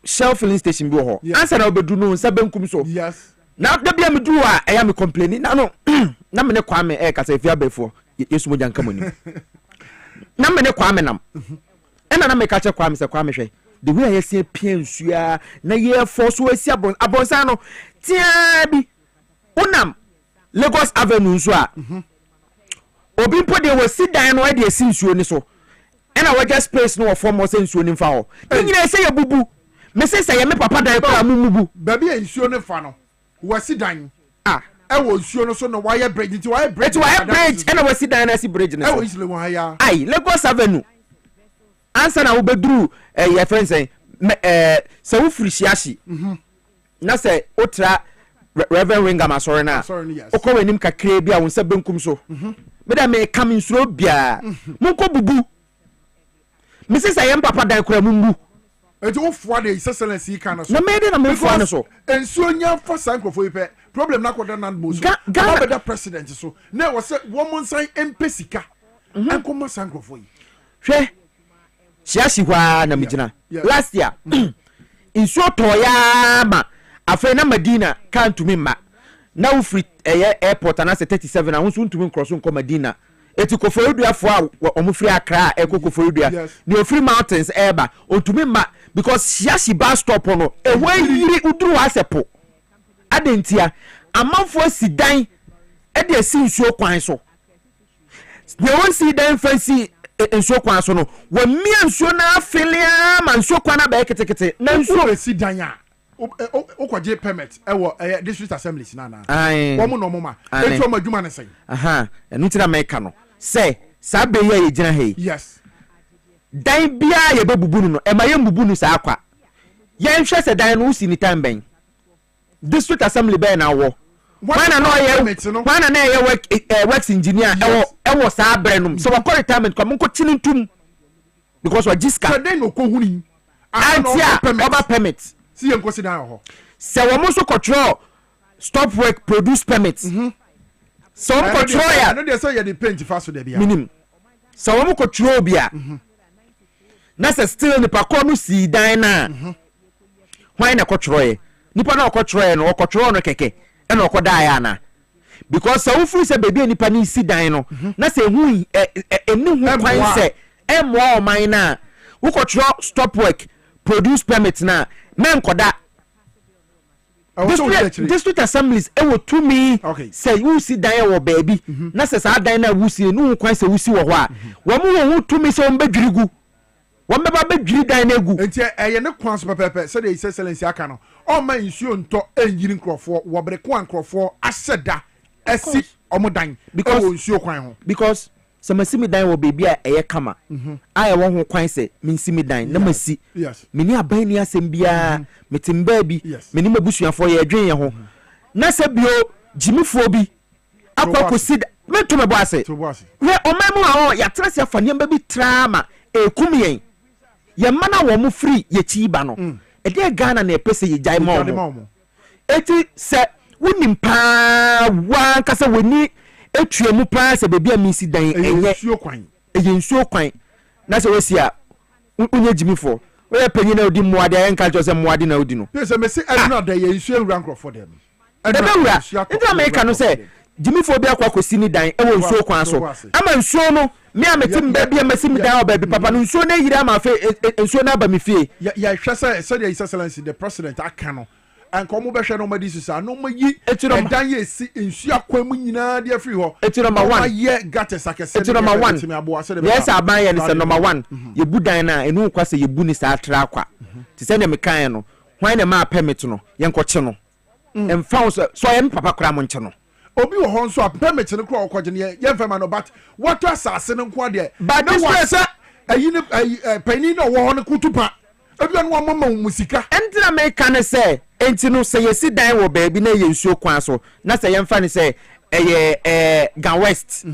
Shell filling station be ho. Answer now be do no seven kumso. Yes. Now the be am do I am complaining. Now no. Na me ne kwame kasa if you before. Yesu mo janka moni. Na me ne kwame nam. And na me ka che kwame se kwame hwe. The way I see piensua na ye force we si abonsa no tia bi unam Lagos Avenue so a Obrempong de we sit down no e de si nsuo ni so and I just space no for more nsuo ni fa ho nyina say ye bubu me say ye me papa dan kwa mubu baby nsuo ni fa no we sit down e wo nsuo no so no wire bridge nti wire bridge and we sit down na si bridge ni so e wo isle won ya ai Lagos Avenue answer na obedru your friend say so we free shiashi na say otra Reverend Wingam asori na okọ wenim kakra bia won se benkum so me da me come insuro bia monko bubu me say yem papa dan kura mumbu eti wo fo de excellence kan na so na me de na me fo na so ensuo nya fa sankofo ipe problem na koda na mo so ga be president so na wo se wo mon san empesika enko sankofo yi hwe Shiashi wa na mijina last year in so toya ma afa na Medina kan to me ma na wo free airport na 37 na won to me cross on Medina eti ko forudua fo a omo free Accra ko forudua ni free mountains eba on to me ma because Shiashi bus stop no e wa yiri uduru asepo adentia amanfo sidan e de sinsuo kwan so we won see dan fancy enso kwa so no wa mi enso na afilia ma enso kwa na ba ketekete na enso si danya okwaje permit e wo district assemblies na wo mo no mo ma enso ma dwuma ne sen enu tira meka no say sabe ye gina he yes dan bia ye bebubu no e ma ye mbubu no sa akwa ye nhwe se dan no usi ni time ben district assembly ben na wo Wana no ye works engineer ewo sa abrenum so we call retirement kwa munko tinintum because we jiska so then no ko huni antia over permit si yen ko sidan ho se we mo so control stop work produce permits so we control ya no dey say you dey paint faso dey bia minim so we mo control bia na se still ni pa ko no si dan na why na control ye nipa na control ye no control no keke and okoda ya na because so free say baby nipa ni si dan no na say hu eni hu kwan say emwa o man na wo control stop work produce permit na men koda district assemblies e wo to me say you si dan wo baby na say sa dan na wo si enu hu kwan say wo si wo ho a wo mu wo to me say wo mbedwirigu wo mbeba bedwiri dan na egu enti eye ne kwan so pepepe say dey excellence aka no o man nsuo nto enjiri nkrofo wo breko nkrofo aseda asi omodan because nsuo kwan ho because sɛ masi me dan wɔ baabi a ɛyɛ kama a ɛwɔ ho kwan sɛ mensi me dan na masi meni aban ni asɛm biara mete mbaa bi meni mabusuafoɔ yɛ adwen yɛ ho na sɛ bio gyimifoɔ bi akɔ kɔsi meto mɛbɔ ase hwɛ ɔman mu a yɛatena sɛ afa nneɛma bi traa ma ɛkum yɛn yɛma na wɔ mo firi yɛkyi ba no ɛdeɛ Ghana na ɛpɛ sɛ yɛgyae ma ɔmo ɛti sɛ wonim paa wankasa w'ani etue mu paa sɛ baabi a misi dan ɛyɛ nsuo kwan na sɛ wɔsi a wonye gyimifo wɔyɛ panyin na odi mmoade a yɛnka kyerɛ sɛ mmoade na odi no pese mesi ɛno na da yɛ nsuo ewura nkrɔfo dɛm ɛbɛwura nti America no sɛ gyimifo bi akɔ akɔsi ni dan ɛwɔ nsuo kwan so ama nsuo no me a meti mbaabi a mesi mi dan wɔ baabi papa no nsuo na yiri ama afei nsuo na aba mi fie yɛhwɛ sɛ His Excellency the President aka no anka mo bɛhwɛ no ma di susa no ma yi ɛdan yɛ si nsu akwan mu nyinaa de afiri hɔ eti number 1 yɛ gutters akɛse eti number 1 yes aban yɛ ne sɛ number 1 yɛbu dan na enu kwa sɛ yɛbu ni saa tra akwa te sɛ ne mekan no hwan na ma permit no yɛnkɔkye no ɛmfa so yɛ papa kora mo nkye no obi wɔ hɔ nso a permit no kora ɔkɔgye ne yɛmfa ma no but what asase no nko adeɛ but this way sɛ ayi ne panin na wɔ hɔ no kutupa ebi anu amama musika ɛntina meka ne sɛ enti no sɛ yɛsi dan wɔ baabi na yɛ nsuo kwan so na sɛ yɛmfa ne sɛ ɛyɛ Gout West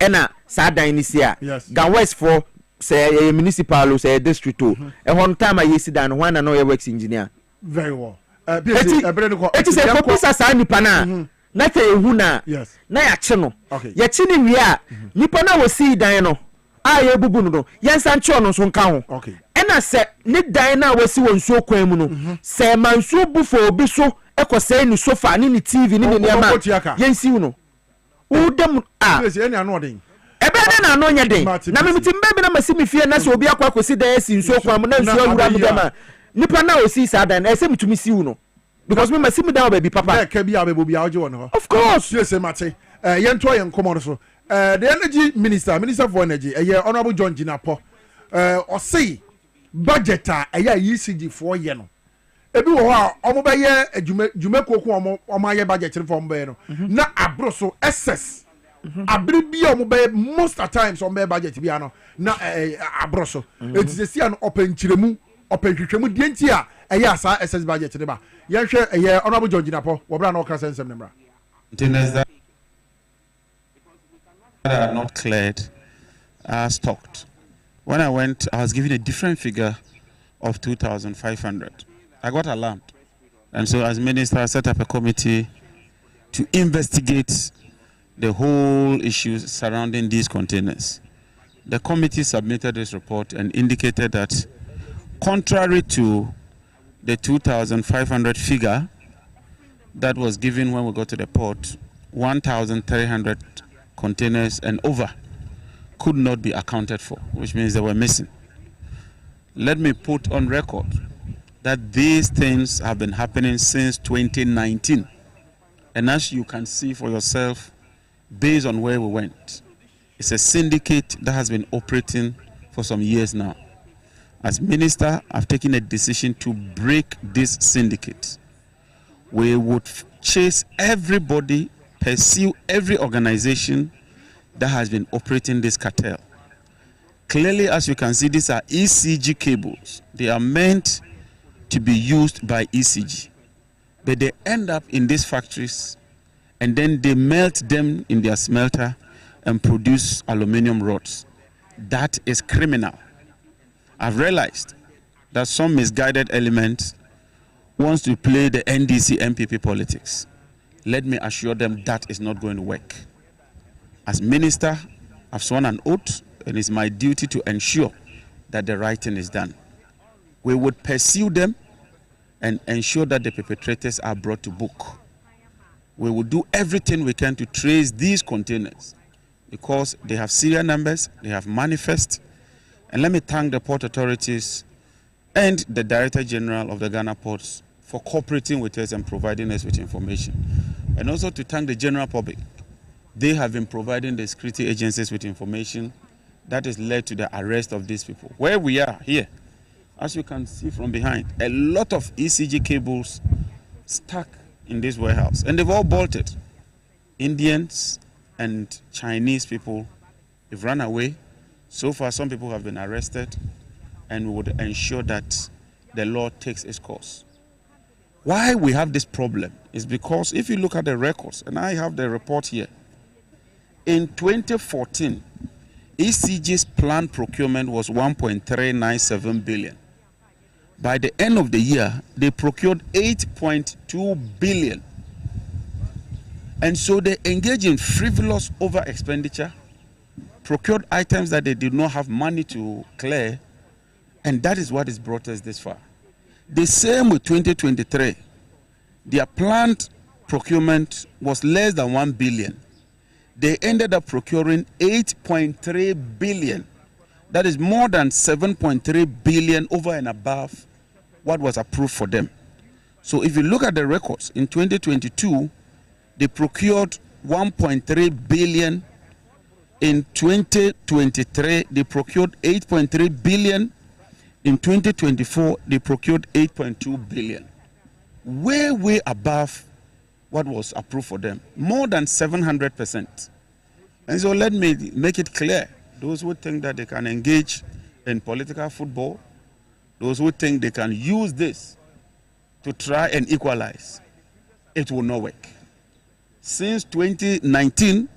ɛna saa dan ne si a Gout West for sɛ ɛyɛ municipal o sɛ district o ɛhɔ no time a yɛsi dan no hwan na no yɛ works engineer very well eti sɛ kopisa saa nipa na na sɛ ehu na yɛakye no yɛkye ne wie a nipa na wɔsi dan no a yɛbubu no yɛnsa nkyɛw no nso nka ho ɛna sɛ ne dan na wɔsi wɔ nsuo kwan mu no sɛ mansuo bufo obi so ɛkɔsɛe ne sofa ne ne TV ne ne nneɛma yɛnsiw no wodam a ɛbɛyɛ na ano nyɛ den na memete mbɛ bi na masi me fie na sɛ obi akɔ akɔsi dan asi nsuo kwan mu na nsuo awura mu dɛm a nipa na osi saa dan ɛsɛ metumi siw no because me masi me dan wɔ baabi papa ka bi a bɛbɔ bi a wogye wɔ no of course yes mate yɛntoa yɛn nkɔmmɔ no so the energy minister for energy honorable John Jinapo ɔsei budget a ECG for yɛ no ebi wɔ hɔ a ɔmo bɛyɛ dwuma koko ɔmo ayɛ budget no for ɔmo bɛyɛ no na abro so excess abiri bi a ɔmo bɛyɛ most at times ɔmo bɛyɛ budget bi ano na abro so eti sɛ sia no ɔpɛnkyerɛmu ɔpɛntwitwɛmu die nti a ɛyɛ asa excess budget ne ba yɛhwɛ honorable John Jinapo wɔbra na ɔka sɛnsɛm ne mmra that are not cleared are stocked. When I went, I was given a different figure of 2,500. I got alarmed. And so as minister, I set up a committee to investigate the whole issues surrounding these containers. The committee submitted this report and indicated that contrary to the 2,500 figure that was given when we got to the port, 1,300 containers and over could not be accounted for, which means they were missing. Let me put on record that these things have been happening since 2019. And as you can see for yourself, based on where we went, it's a syndicate that has been operating for some years now. As minister, I've taken a decision to break this syndicate. We would chase everybody, pursue every organization that has been operating this cartel. Clearly, as you can see, these are ECG cables. They are meant to be used by ECG, but they end up in these factories and then they melt them in their smelter and produce aluminum rods. That is criminal. I've realized that some misguided element wants to play the NDC MPP politics. Let me assure them that is not going to work. As minister, I've sworn an oath, and it's my duty to ensure that the right thing is done. We would pursue them and ensure that the perpetrators are brought to book. We will do everything we can to trace these containers because they have serial numbers, they have manifest. And let me thank the port authorities and the Director General of the Ghana Ports for cooperating with us and providing us with information. And also to thank the general public. They have been providing the security agencies with information that has led to the arrest of these people. Where we are here, as you can see from behind, a lot of ECG cables stuck in this warehouse, and they've all bolted. Indians and Chinese people They've run away. So far, some people have been arrested, and we would ensure that the law takes its course. Why we have this problem is because if you look at the records, and I have the report here, in 2014, ECG's planned procurement was 1.397 billion. By the end of the year, they procured 8.2 billion. And so they engaged in frivolous over expenditure, procured items that they did not have money to clear, and that is what has brought us this far. The same with 2023. Their planned procurement was less than 1 billion. They ended up procuring 8.3 billion. That is more than 7.3 billion over and above what was approved for them. So if you look at the records, in 2022, they procured 1.3 billion. In 2023, they procured 8.3 billion. In 2024, they procured 8.2 billion. Way above what was approved for them. More than 700%. And so let me make it clear. Those who think that they can engage in political football, those who think they can use this to try and equalize, it will not work. Since 2019,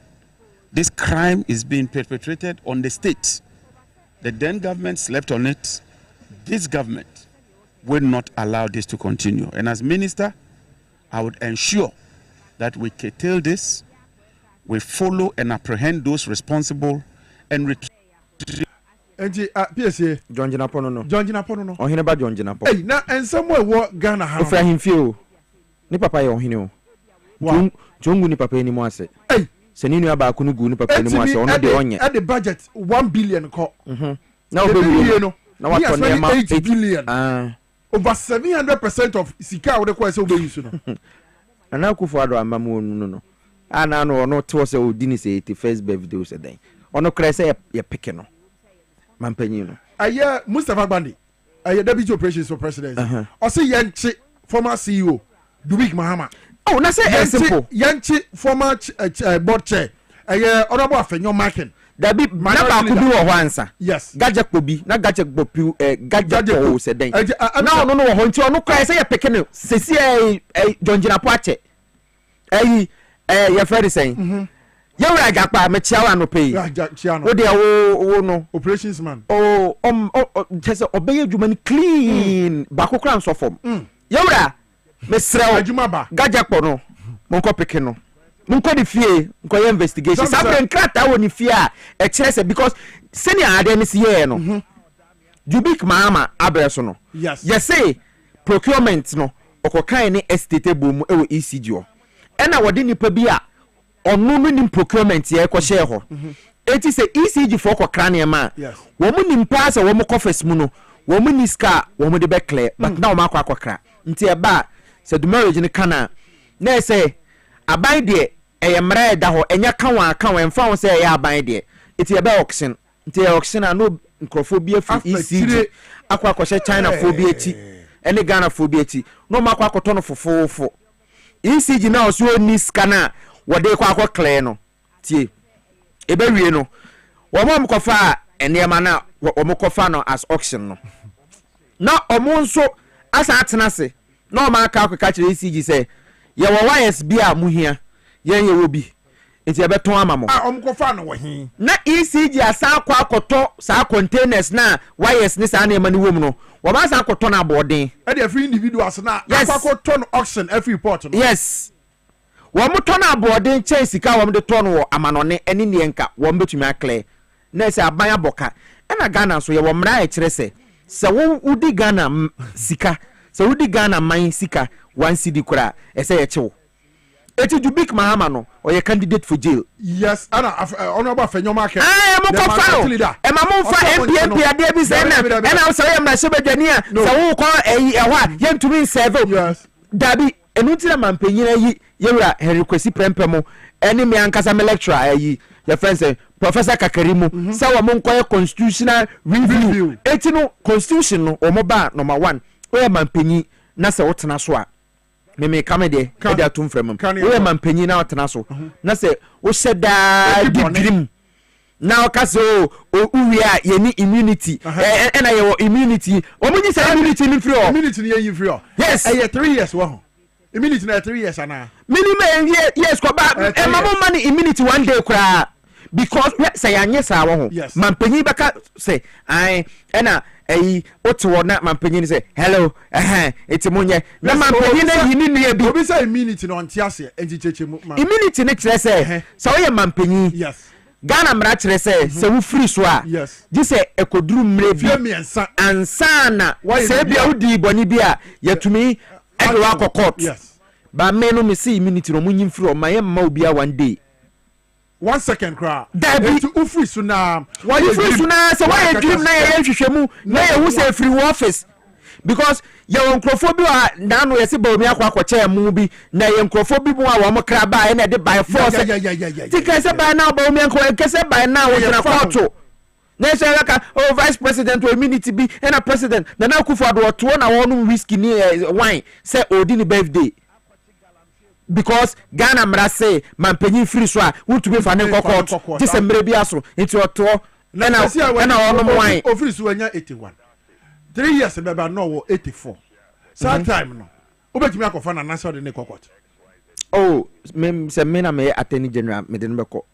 this crime is being perpetrated on the state. The then government slept on it. This government will not allow this to continue. And as minister, I would ensure that we curtail this, we follow and apprehend those responsible, and PSA John Jinapono no. John Jinapono no. Ohine ba John Jinapono. Hey, na and somewhere what Ghana ha. Ofra himfio. Ni papa ye ohine o. Jongu ni papa ni mo ase. Hey, se ni nua ba ku nugu ni papa ni mo ase ono de onye. At the budget 1 billion ko. Na obewie no. Na what for nema 8 billion. Over 700% of sika wo de ko ase obeyi no. Ana kufu ado amamu no. Ana no no to say odini say 81st birthday o se den. Ono kra say ye pick no. Mampanyi no. Aye Mustafa Bandi. Aye deputy operations for president. O say yanchi former CEO Dubik Mahama. Oh, na say simple. Yanchi former board chair. Aye honorable Afenyo Markin. Dabi na ba ku bi wo ho ansa. Yes. Gajekpo bi na gajekpo pi gajekpo o se den. Na ono no wo ho nti ono kra say ye pick no. Sesi John Jinapo ache. Ayi ye fere sen. You were a gapa, Machiawa no pay. Chiano. Oh, dear, no operations man. Oh, just obey you man clean. Bako crown so form. You were Miss Jumaba, Gajapono, Monko Pekino. Monko the fear, Nko investigation. Something cracked out when fear a chess because senior Ademis here no. Dubik Mama Abersono. Yes. Yes, say procurement no, Okokaini estate boom ECGO. And I wouldn't pabia. Onu ni procurement ye ko share ho eti se ECG for ko krane ma wo mu ni mpaasa wo mu coffers mu no wo mu ni ska wo mu de be clear but na wo ma kwa kra nti e ba se the marriage ni kana na say aban de e mra da ho enya kan wa emfa wo say e aban de eti e ba auction nti e auction no microphobia fi ECG akwa share China phobia eti ene Ghana phobia eti no ma kwa to no fofofo ECG na so ni ska na wode kwa akwa clear no tie ebe wie no wo mo mkofa enema na wo mkofa no as auction no na omo nso asa atenase na o ma aka akwa kire ECG say ye wo wires bi a muhia ye wo bi enti ebe ton amamo ah omkofa no wo hin na ECG asa akwa akoto sa containers na wires ni sa na ema ni wo mu no wo ma asa akoto na boarding e dey free individuals na akwa akoto no auction every report no yes. Womu tona abode nche sika womu de tono wo amanone eni ne nka womu betumi akle na se aban aboka ena Ghana so ye wo mra e kire se wo udi Ghana sika se udi Ghana man sika 1 cedi kura ese ye chewo eti Dubik Mahama no o ye candidate for jail. Yes ana honorable Afenyo Market mo ko fa e ma mo fa MPP ade bi se na so ye mra shebedani a se wo ko e ho a ye ntumi serve yes dabi enutira mampanyina yi yewura Henry Prempemo eni me ankasa me lecturer yi your friend say Professor Kakarimu say wo monkoye constitutional review eti no constitution no o mo ba number 1 we mampanyi na se wotena so a me kame de e da tum frem we mampanyi na wotena so na se wo sheda digrim now kaso we are ye immunity and I immunity omunyi say immunity ni free immunity ni yin free yes 3 years wo immunity na 3 years ana minimum yes ko ba e mama money immunity one day kra because say anye sa wo ho mampanyi beka say ai ena oto na mampanyi say hello eti munye na mampanyi na yini ne bi obi say immunity no ntia se enchicheche mu immunity ne kire say so ye mampanyi yes Ghana mra kire say se wo free so a ji say ekoduru mre bi ansana say bia udi boni bi a yatumi ewa kokot yes ba me no me see immunity no munyi free o maye ma obi a one day 1 second cry to ufri suna why so why dream na ye hwehwemu na ye hu say free office because ye onkrofobia na no ye se ba omi akwakoche mu bi na ye onkrofobia bu a wo mo kra ba na de by force tika se ba na ba omi akwakoche se ba na wo na court na se ka vice president o immunity bi na president na Akufo Addo to na wonu whiskey ni wine say odi ni birthday because Ghana mra say mampanyi free so a wutube fa ne kokot ti se mre bi aso enti oto na ono wine ofiri so anya 81 3 years beba no wo 84 some time no obetimi akofa na national de ne kokot oh me se me na me attorney general me de no beko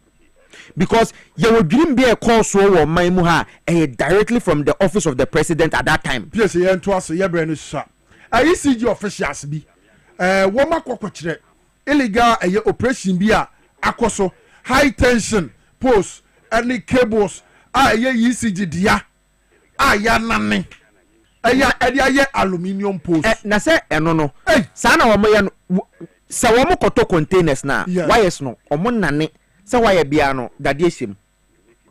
because you were dream be a call so wo man mu ha directly from the office of the president at that time yes ye nto aso ye bre no sha ICG officials bi wo makokokire illegal operation bi a akoso high tension posts and cables ECG dia ya nane aya aluminium posts na say eno no sa na wo ye sa wo koto containers na wires no omo nane sa wire bia no dade ehim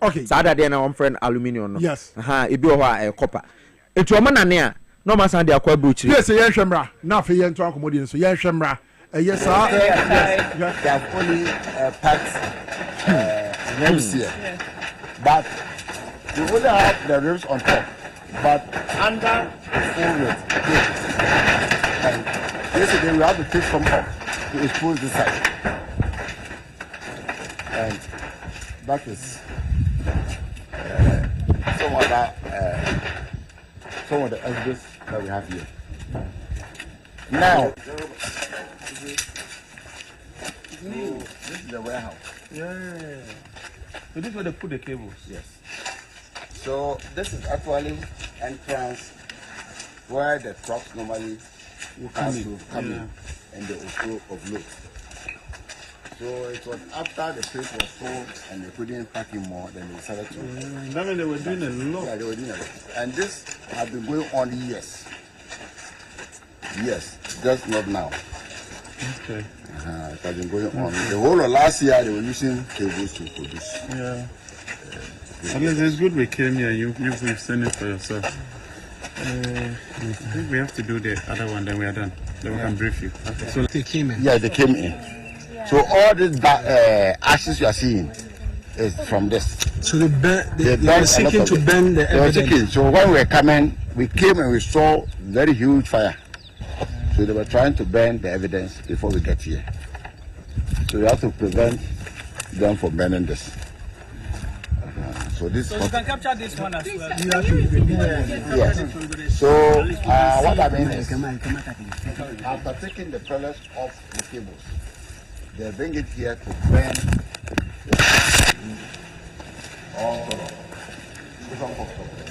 okay sa dade na wo friend aluminium no yes ebi ho a copper etu omo nane a no ma san de akwa bruchiri yes ye hwemra na afa ye nto akomodi so ye hwemra yes sir yes they have only parts ribs here but we only have the ribs on top but under the full rib and yesterday we have to take some off to expose this side and that is some of the exhibits that we have here now. This is the warehouse. Yeah. So this is where they put the cables. Yes. So this is actually entrance where the trucks normally come in and they also offload. So it was after the place was sold and they couldn't pack in more, then they decided to. That means they were doing a lot. Yeah, they were doing a lot. And this has been going on years. Yes, just not now. Okay. It has been going on. The whole of last year, they were using cables to produce. Yeah. I mean, it's good we came here. You've seen it for yourself. I think we have to do the other one, then we are done. Then we can brief you. Okay. So they came in. Yeah, they came in. So all these ashes you are seeing is from this. So they were seeking to burn the evidence. They were seeking. So when we were coming, we came and we saw very huge fire. So they were trying to burn the evidence before we get here. So we have to prevent them from burning this. So you can capture this one as well. Yes. So what I mean is, after taking the pellets off the cables, they bring it here to burn all different parts of it.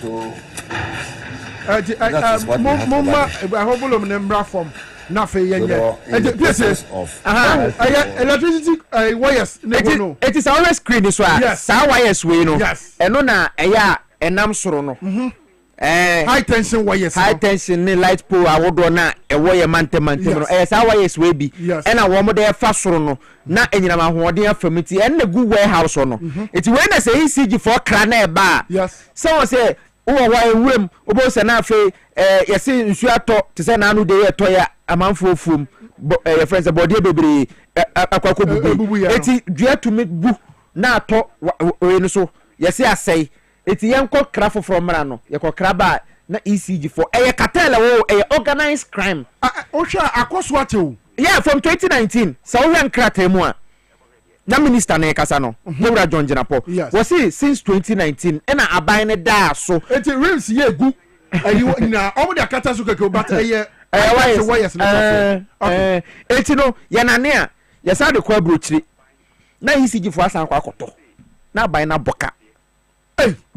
So mama ahobolo membra from na fe yenye pieces of electricity wires no it is always screen so sa wires we no eno na eya enam soro no high tension wires high tension ni light pole awodo na ewo ye mantem no sa wires we bi ena wo mo de fa soro no na enyina ma hoɔden afamiti ena gu warehouse no it we na say ECG for kra na eba so say wo wa ewurem obo se na afi yesi nsu ato te se na anu de yeto ya amanfo ofum your friends body bebre akwakọ bubu eti dua to me bu na ato we no so yesi asai eti yenko kra foforo mra no yekọ kra ba na ECG for cartel organized crime. Yeah, from 2019. So we krata mu a na minister na kasa no. Dewra John Jenapo. Was he since 2019 and aban ne da so. It rims ye gu. Na omo de akata so keke but no yanane a yesa de kwa brochiri na ECG for asan kwa akoto na aban na boka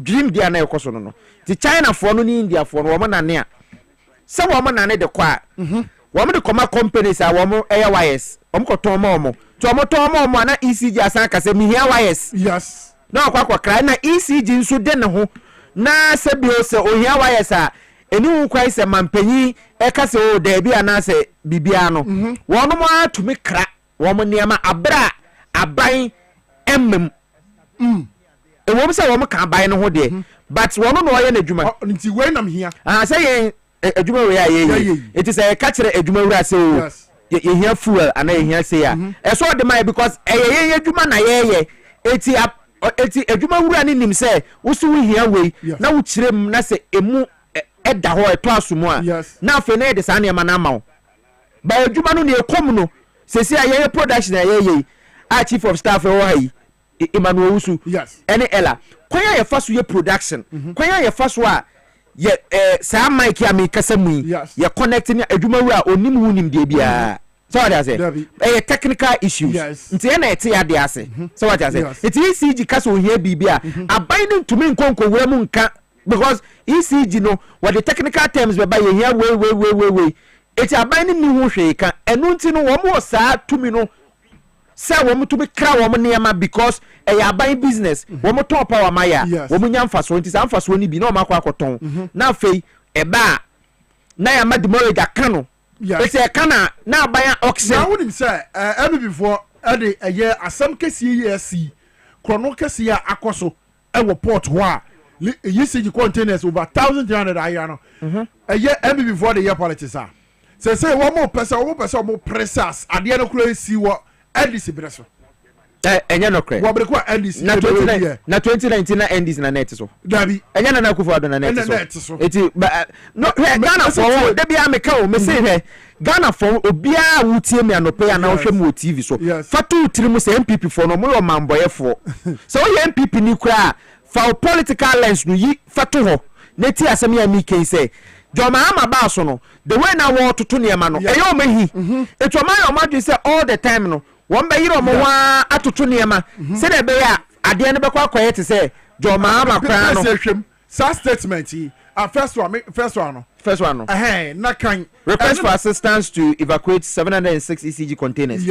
dream dia na ekoso no the China for no ni India for no wo na ne a se wo mo na ne de kwa wo mo de koma companies a wo mo YS wo mo koton mo to mo ton mo na ECG asan ka se mi hia YS yes na akwa kra na ECG nso de ne ho na se bio se o hia YS a eni wu kwai se mampanyi e ka se o da bi ana se bibia no wo no mo atumi kra wo mo niama abra aban emmem e wo se wo mo ka aban no ho de but wo no wo ye na adwuma nti we nam hia say ye adwuma we ye it is a ka kire adwuma wura se o ye hia fuel ana ye hia se ya e so de mai because ye adwuma na ye eti adwuma wura ni nim se wo so wo hia we na wo kirem na se emu eda ho eto asomu a na afa na de sa na ma na ma ba adwuma no ne ekom no sesi aye production aye a chief of staff e wo hayi Emmanuel Usu any ella kwanya ye faso ye production kwanya ye faso a ye sa mic ya me kasa mu ye connecting adwuma wura onim hu nim de bia so what I say technical issues nti na ete ya de ase so what I say it ECG kasa ohia bibia abiding to me nkonko wura mu nka because ECG no what the technical terms be by ye here we it abiding ni hu hwe ka enu nti no wo mo sa tumi no say wo mo to be kra wo mo niam because aban business wo mo top power maya wo mo nyam faso nti sa faso ni bi na o makwa akoton na fei eba na ya madimorage akano it's a kana na aban oxygen na wonim say ebe before ade eye asam kesi ESC krono kesi a akoso e wo port ho a ECG containers over 1300 ayano eye ebe before the year politics are say one more person more pressers ade no kro esi wo NDC breso enya no kre wo brekwa NDC na 2019 na NDC na net so dabi enya na akufo ado na net so eti no Ghana for de bia me ka o me say he Ghana for obia wutie me anope ya na ohwe mu TV so fatu tirimu say MPP for no mo yo mamboye for so ye MPP ni kra for political lens no yi fatu ho neti asem ya mi ken say Joma ama ba so no the way na wo toto ne ma no eyo mahi etoma yo madwe say all the time no won be yiro mo wa atoto ne ma se de be ya ade ne be kwa kwaye te say Joma ama kra no sa statement first one no na kan request for assistance to evacuate 706 ECG containers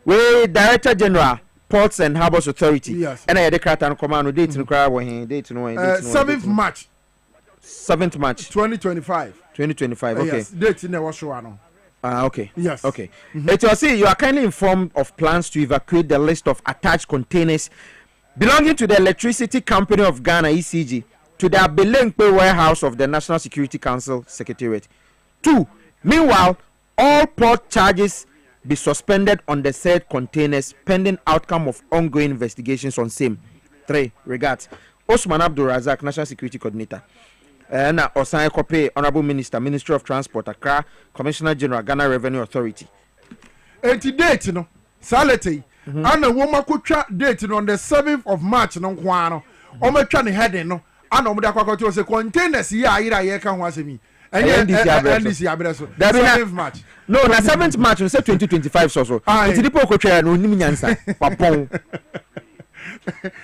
we Director General Ports and Harbors Authority and I declare an command date no kra wo he date no 7th March 7th March 2025 okay yes date in was one okay yes okay it was say you are kindly informed of plans to evacuate the list of attached containers belonging to the Electricity Company of Ghana ECG to the Abelenkpe warehouse of the National Security Council Secretariat. 2 meanwhile all port charges be suspended on the said containers pending outcome of ongoing investigations on same. 3 regards Osman Abdul Razak, National Security Coordinator. Na Osan Ekope, Honorable Minister, Ministry of Transport, Accra, Commissioner General, Ghana Revenue Authority. And date no, sality. And a woman could chat date on the 7th of March no kwano. Ome twa ne heading no. And omo da kwakwato say containers here ira ye kan wase mi. NDC abreso. 7th March. No, na 7th March no say 2025 so. Enti dipo ko twa no nim nyansa. Papon.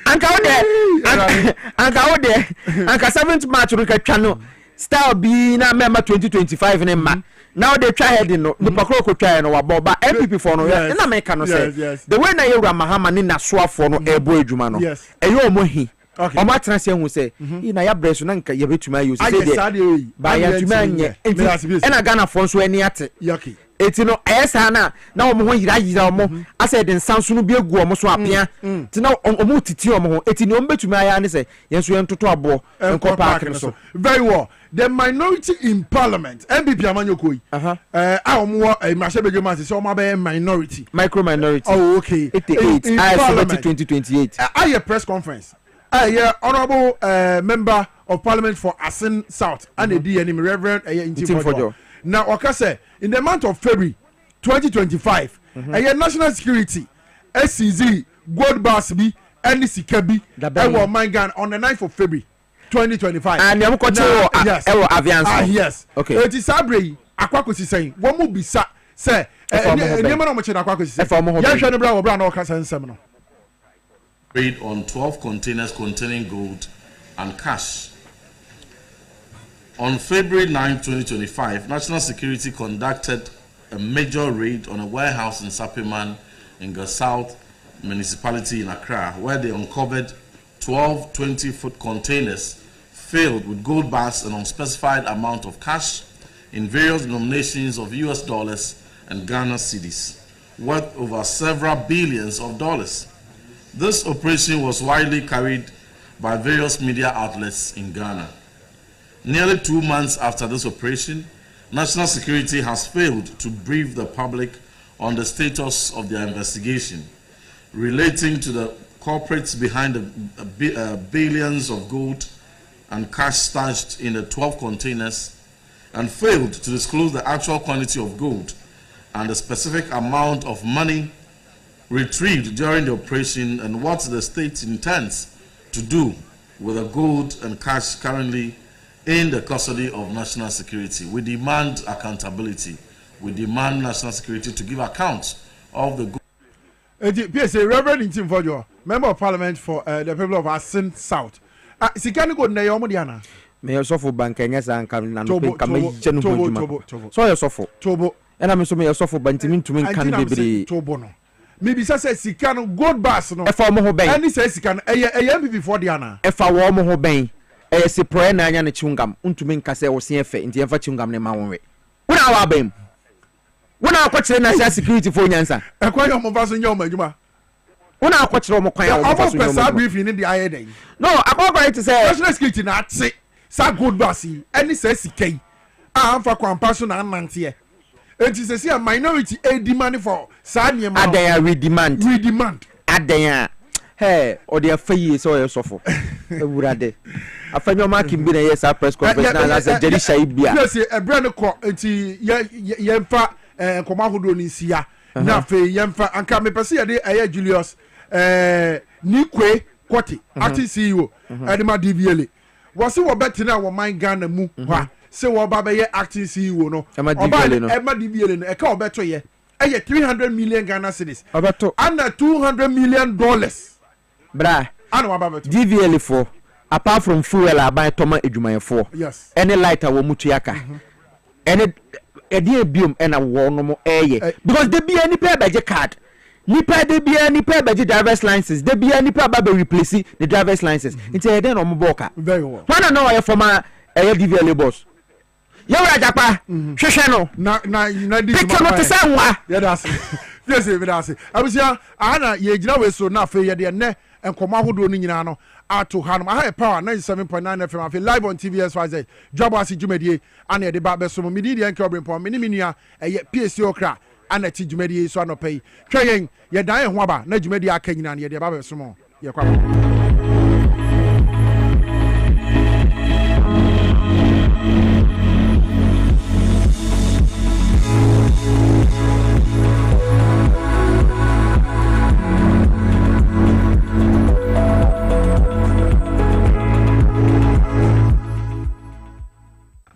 Anka ode 7th March no ka twa no style bi na member 2025 ne ma now they try heading no the pakro ko twa no wabo ba MPP for no na me ka no say the way na yewra mahama ni na soa for no ebo adwuma no eyo omohi o ma tran se hu say na ya breso na nka yebetuma ayo say dey ba ya tuma anye na Ghana for so ani ate eti no esa na omo ho yira omo asa de nsanso no bi egu omo so apia ti na omo titi omo ho eti no omo betuma ya ne say yenso yentoto abo enko park so very well the minority in parliament MPP amanyoko yi omo masebege man say omo be minority micro minority oh okay 88 I 2028 a press conference honorable member of Parliament for Asin South and the DNM Reverend Intim. Now, okay, in the month of February 2025, national security, SCZ, Gold Ase, and Sikabi, that were my gun on the 9th of February 2025. And you have yes, yes. Okay. It is Sabri, Aquacosi saying, what will be say, raid on 12 containers containing gold and cash. On February 9, 2025, National Security conducted a major raid on a warehouse in Sapiman in the South Municipality in Accra, where they uncovered 12 20-foot containers filled with gold bars and unspecified amount of cash in various denominations of US dollars and Ghana cedis, worth over several billions of dollars. This operation was widely carried by various media outlets in Ghana. Nearly 2 months after this operation, National Security has failed to brief the public on the status of their investigation relating to the culprits behind the billions of gold and cash stashed in the 12 containers, and failed to disclose the actual quantity of gold and the specific amount of money retrieved during the operation, and what the state intends to do with the gold and cash currently in the custody of National Security. We demand accountability. We demand National Security to give account of the gold. PSA, Reverend Intim Fojo, Member of Parliament for the people of Asin South. Sikani go na yomo diana. Me yosofo bank enya san kan na no pe kama jenu hojuma. So yosofo. Tobo. Ena me so me yosofo bantimi ntumi kan bebre. Tobo no. Maybe say sikano gold bars no. E fa mo ho ben. Ani say sikano MPP for diana. E fa wo mo ho ben. E se pro na anya ne chungam ntumi nka say wo se efe nti emfa chungam ne ma wonwe. Wona wa bem. Wona akwachire national security for nyansa. E kwa yo mo fa so nya o majuma. Wona akwachire mo kwan ya wo fa so nya. Almost briefing in the aye den. No, akwa to say national security na ate sa gold bars any say sikai. Amfa kwampa so na nante. It is a minority a demand for Sanya. Adaya we demand. Adaya. Hey, or the affair so yosofo. Urade. Afanya making be yes press conference na as a Jerry Shaibia. Yes, a brand ko enti yemfa koma hodo ni sia. Na fe yemfa anka me pese ye de Julius Nikwe Kwoti ati CEO Edema DVL. Wasi wo betina wo man Ghana mu ha. Say what Baba ye acting CEO no. Emma DBL no. Eka obeto ye. 300 million Ghana cedis. Obeto. Under $200 million. Bra. Ano wababeto. DVL for apart from fuel abai toma edwumaye for. Yes. Any lighter wo mutu yaka. Any edi biom ena wo no mo eye. Because they be any pay beje card. Nipa de be any pay beje driver's license. They be any pay ba replace the driver's license. Into e den no mo boka. Very well. When no e for my DVL boss. Yawra japa hwehwe no na di pick no tesa nwa ya das yes e das abusia ana ye gina we so na afa ye de ne enkomo ahodo no nyina no ato ha no ha power 97.9 FM afa live on TVS Dwabo Ase dwumadie ana ye de ba beso mo midi de enke Obrempong me ni menua eye PSC okra ana ti dwumadie so anopai hweyen ye dan ho aba na dwumadie aka nyina ne ye de ba beso mo ye kwa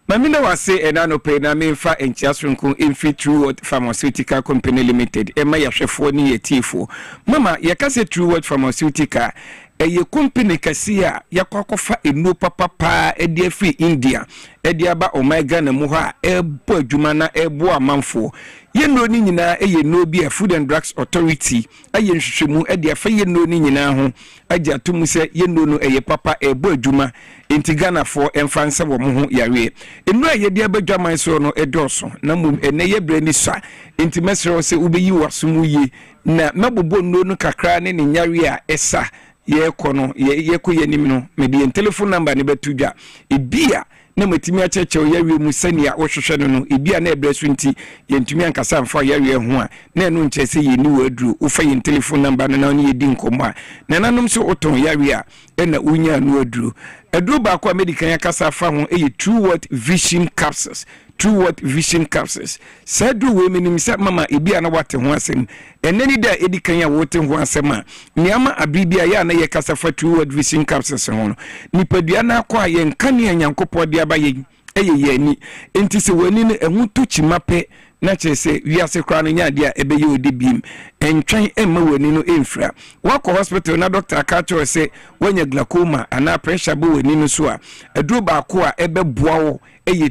Mamina was say enano pay na memfa enchiasronko emfi True Pharmaceutical Company Limited ema yahwefo ni yetifo mama yakase True Pharmaceutical eye company kasia yakwakofa enu papa edi afi India edi aba omega na mu ha ebo adwuma na ebo amanfo yeno ni nyina eye no bi a Food and Drugs Authority aye nhwehwemu edi afa yeno ni nyina ho agya tomu se yeno no eye papa ebo adwuma intigana for emfansa wo mo ho yare enu aye de abadwaman so no edoso na mum ene ye brani sa intimesero se ubeyi wasomu yi na mabobo no kakra ne ne nyare a esa ye kono ye ko yenim no me de telephone number ne betudwa ebia na matimi acheche yawe mu sania wo hwehwe no ebia na ebresu nti yentumi ankasa mfa yawe ho a na enu nchese ye ni wadru wo fa ye telephone number no na ye di nkomo a na nanom so oton yawe a na unya no wadru aduro ba ko medical ya kasa fa ho True What Vision Capsules. True What Vision Capsules. Sadru we menim se mama ebi ana wate ho asem. Enani da edikan ya wote ho asem a niama abribia ya na ye kasa fa True What Vision Capsules ho no. Nipadua na akwa ye nkane anyankopɔ de aba ye ye ani. Enti se wani no ehu to chimape na chese wiase kra no nya de a ebe ye odi bim. Entwen emma wani no emfra. Wako hospital na doctor akacho se wanya glaucoma ana pressure bo wani no so a aduro ba ko a ebe boa wo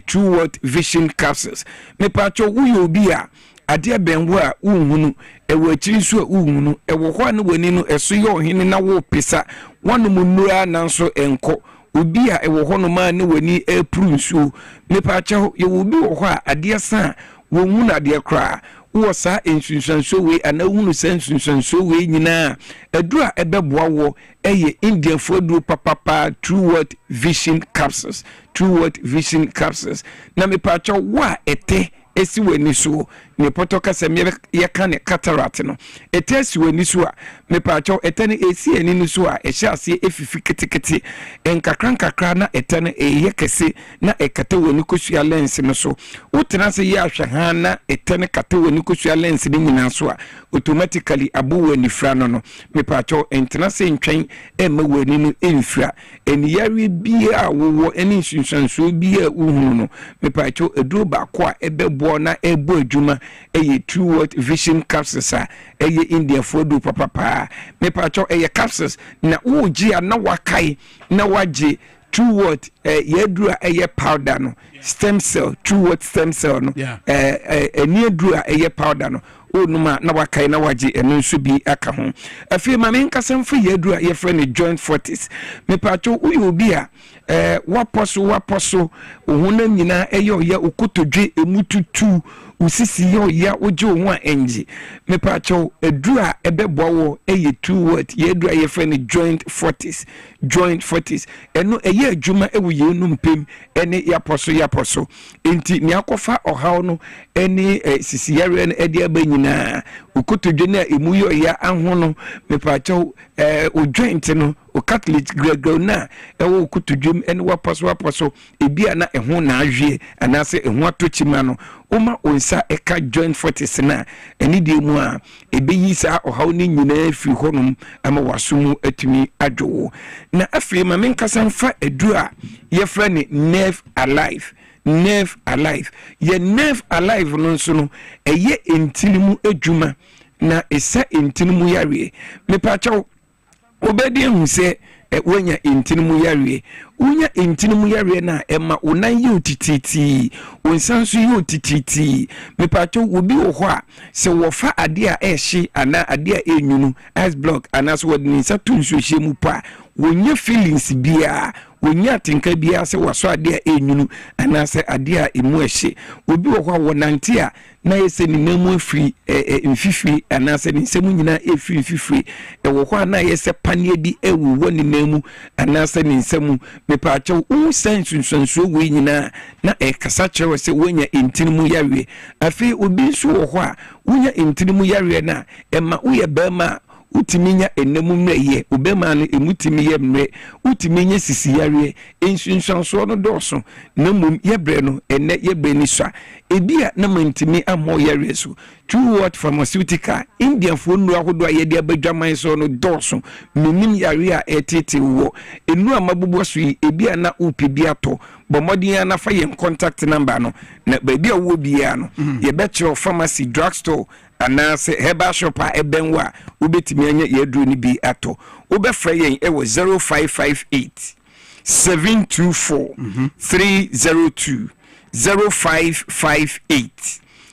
True What Vision Capsules. Me pacho uyo obi a ade benwo a unhunu ewo akiri so a unhunu ewo ho na wani no eso ye ohene na wo pesa wonu munura nanso enko obi a ewo ho no ma ne wani epru nsuo me pacho ye obi wo ho a ade sa wo hunu ade kra wo sa ensunsunso we ana hunu sensunsunso we nyina adura ebeboa wo Indian food papa True What Vision Capsules. True What Vision Capsules. Na me pacho wa ete esi weni so ne potoka se me yaka ne cataract no ete esi weni so a me pacho ete ne esi eni no so a ehya ase efifi ketekete enkakra na ete ne eyekese na ekata weni kosua lens no so utena se ya hwa ha na ete ne kata weni kosua lens ne nyina so a automatically abu weni fra no me pacho entena se ntwen ema weni no enfra eni yare bia wo eni sunsunso bia uhunu no me pacho eduro ba kwa ebe na ebo adwuma True What Vision Capsules a India food papa me pacho capsules na uji na wakai na waji True What yedura powder no stem cell True What stem cell no eni edura powder no onuma na wakai na waji eno nso bi aka ho afi ma me nkasem fo yedura ye friend joint fortis me pacho uyo obi a waposo ohuna nyina ya okotodwe emututu usisi ya oje ho enji me pacho edura ebeboa wo True What yedura ye friend joint fortis eno adwuma ewu ye no mpem ene yaposo enti ni akofa ohaw no ene sisi yare no ede aba nyina okotodwe na emu ya ahono me pacho o joint no o Catholic grego na ewo okotodwem ene waposo ebia na eho na ahwe anase eho atochima no oma onsa eka joint fortis na eni de mu a ebeyi sa ohaw ni nyina afi honum ama wasomu atumi adwo na afi ma menkasa mfa edu a ye fra ni Nerve Alive ye Nerve Alive no nso no eye entinimu adwuma na esa entinimu yare me pacho obedi hu se wanya intinimu yare unya intinimu yare na ema unan yotititi unsansu yotititi me pacho obi wo ho a se wo fa ade a ehye ana ade a enyunu ice block ana so wodini sa tunsu hye mu pa wonya feelings bia wonya tinka bia se waso ade a enyunu ana se ade a emu ehye obi wo ho a wonante a na yese ni namu afiri mfifiri ana se ni semu nyina efiri mfifiri wo ho a na yese panie di ewu woni namu ana se ni semu me pacho u sensunsunso we nyina na kasa chewe se wonya intinimu yawe afi obi so wo ho a wonya intinimu yawe na ema uye bema utiminya enemu mreye obema no emutimi ye mre utiminya sisi yare ensunsunso no doso na mum yebre no ene yebre ni swa ebia na mantimi amho yare so True What pharmaceutical Indian fo nu ahodo ayede abadwaman so no doso menim yare a etete wo enu amabubo so ebia na upibi ato bomodin na fa ye contact number no na baabi a wo bia no ye betro pharmacy drugstore anase herbal shop a ebenwa ubetimi anya yedru ni bi ato ubefra yen ewo 0558 724 302 0558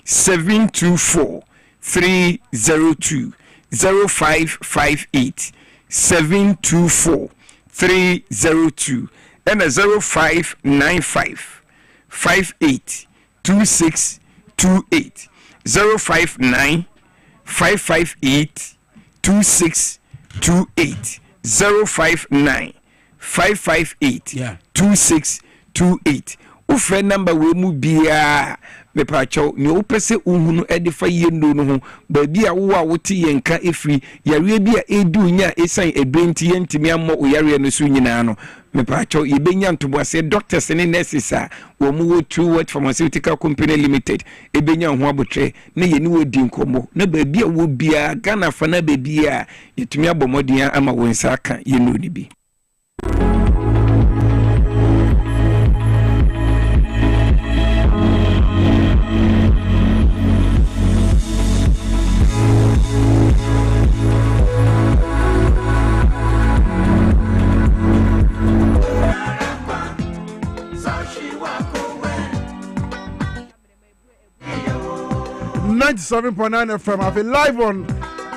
724 302 0558 724 302 and 0595 58 2628 059 558 2628 059 558 2628 ufre number we mu bia me pacho ni opese uhunu edifa yendo no ho ba bia wo a wote yenka efri yare bia edu nya esan edwenti yentimi ammo oyare no so nyina no mepacho yebenya ntoboase doctors ne nurses a wo mu wo True Word Pharmaceutical Company Limited ebenya ho abotre na ye ni wodi nkomo na ba bia wo bia Ghana fa na ba bia yetumi abomodian ama wo nsa aka ye no ni bi. .9 FM. I've been live on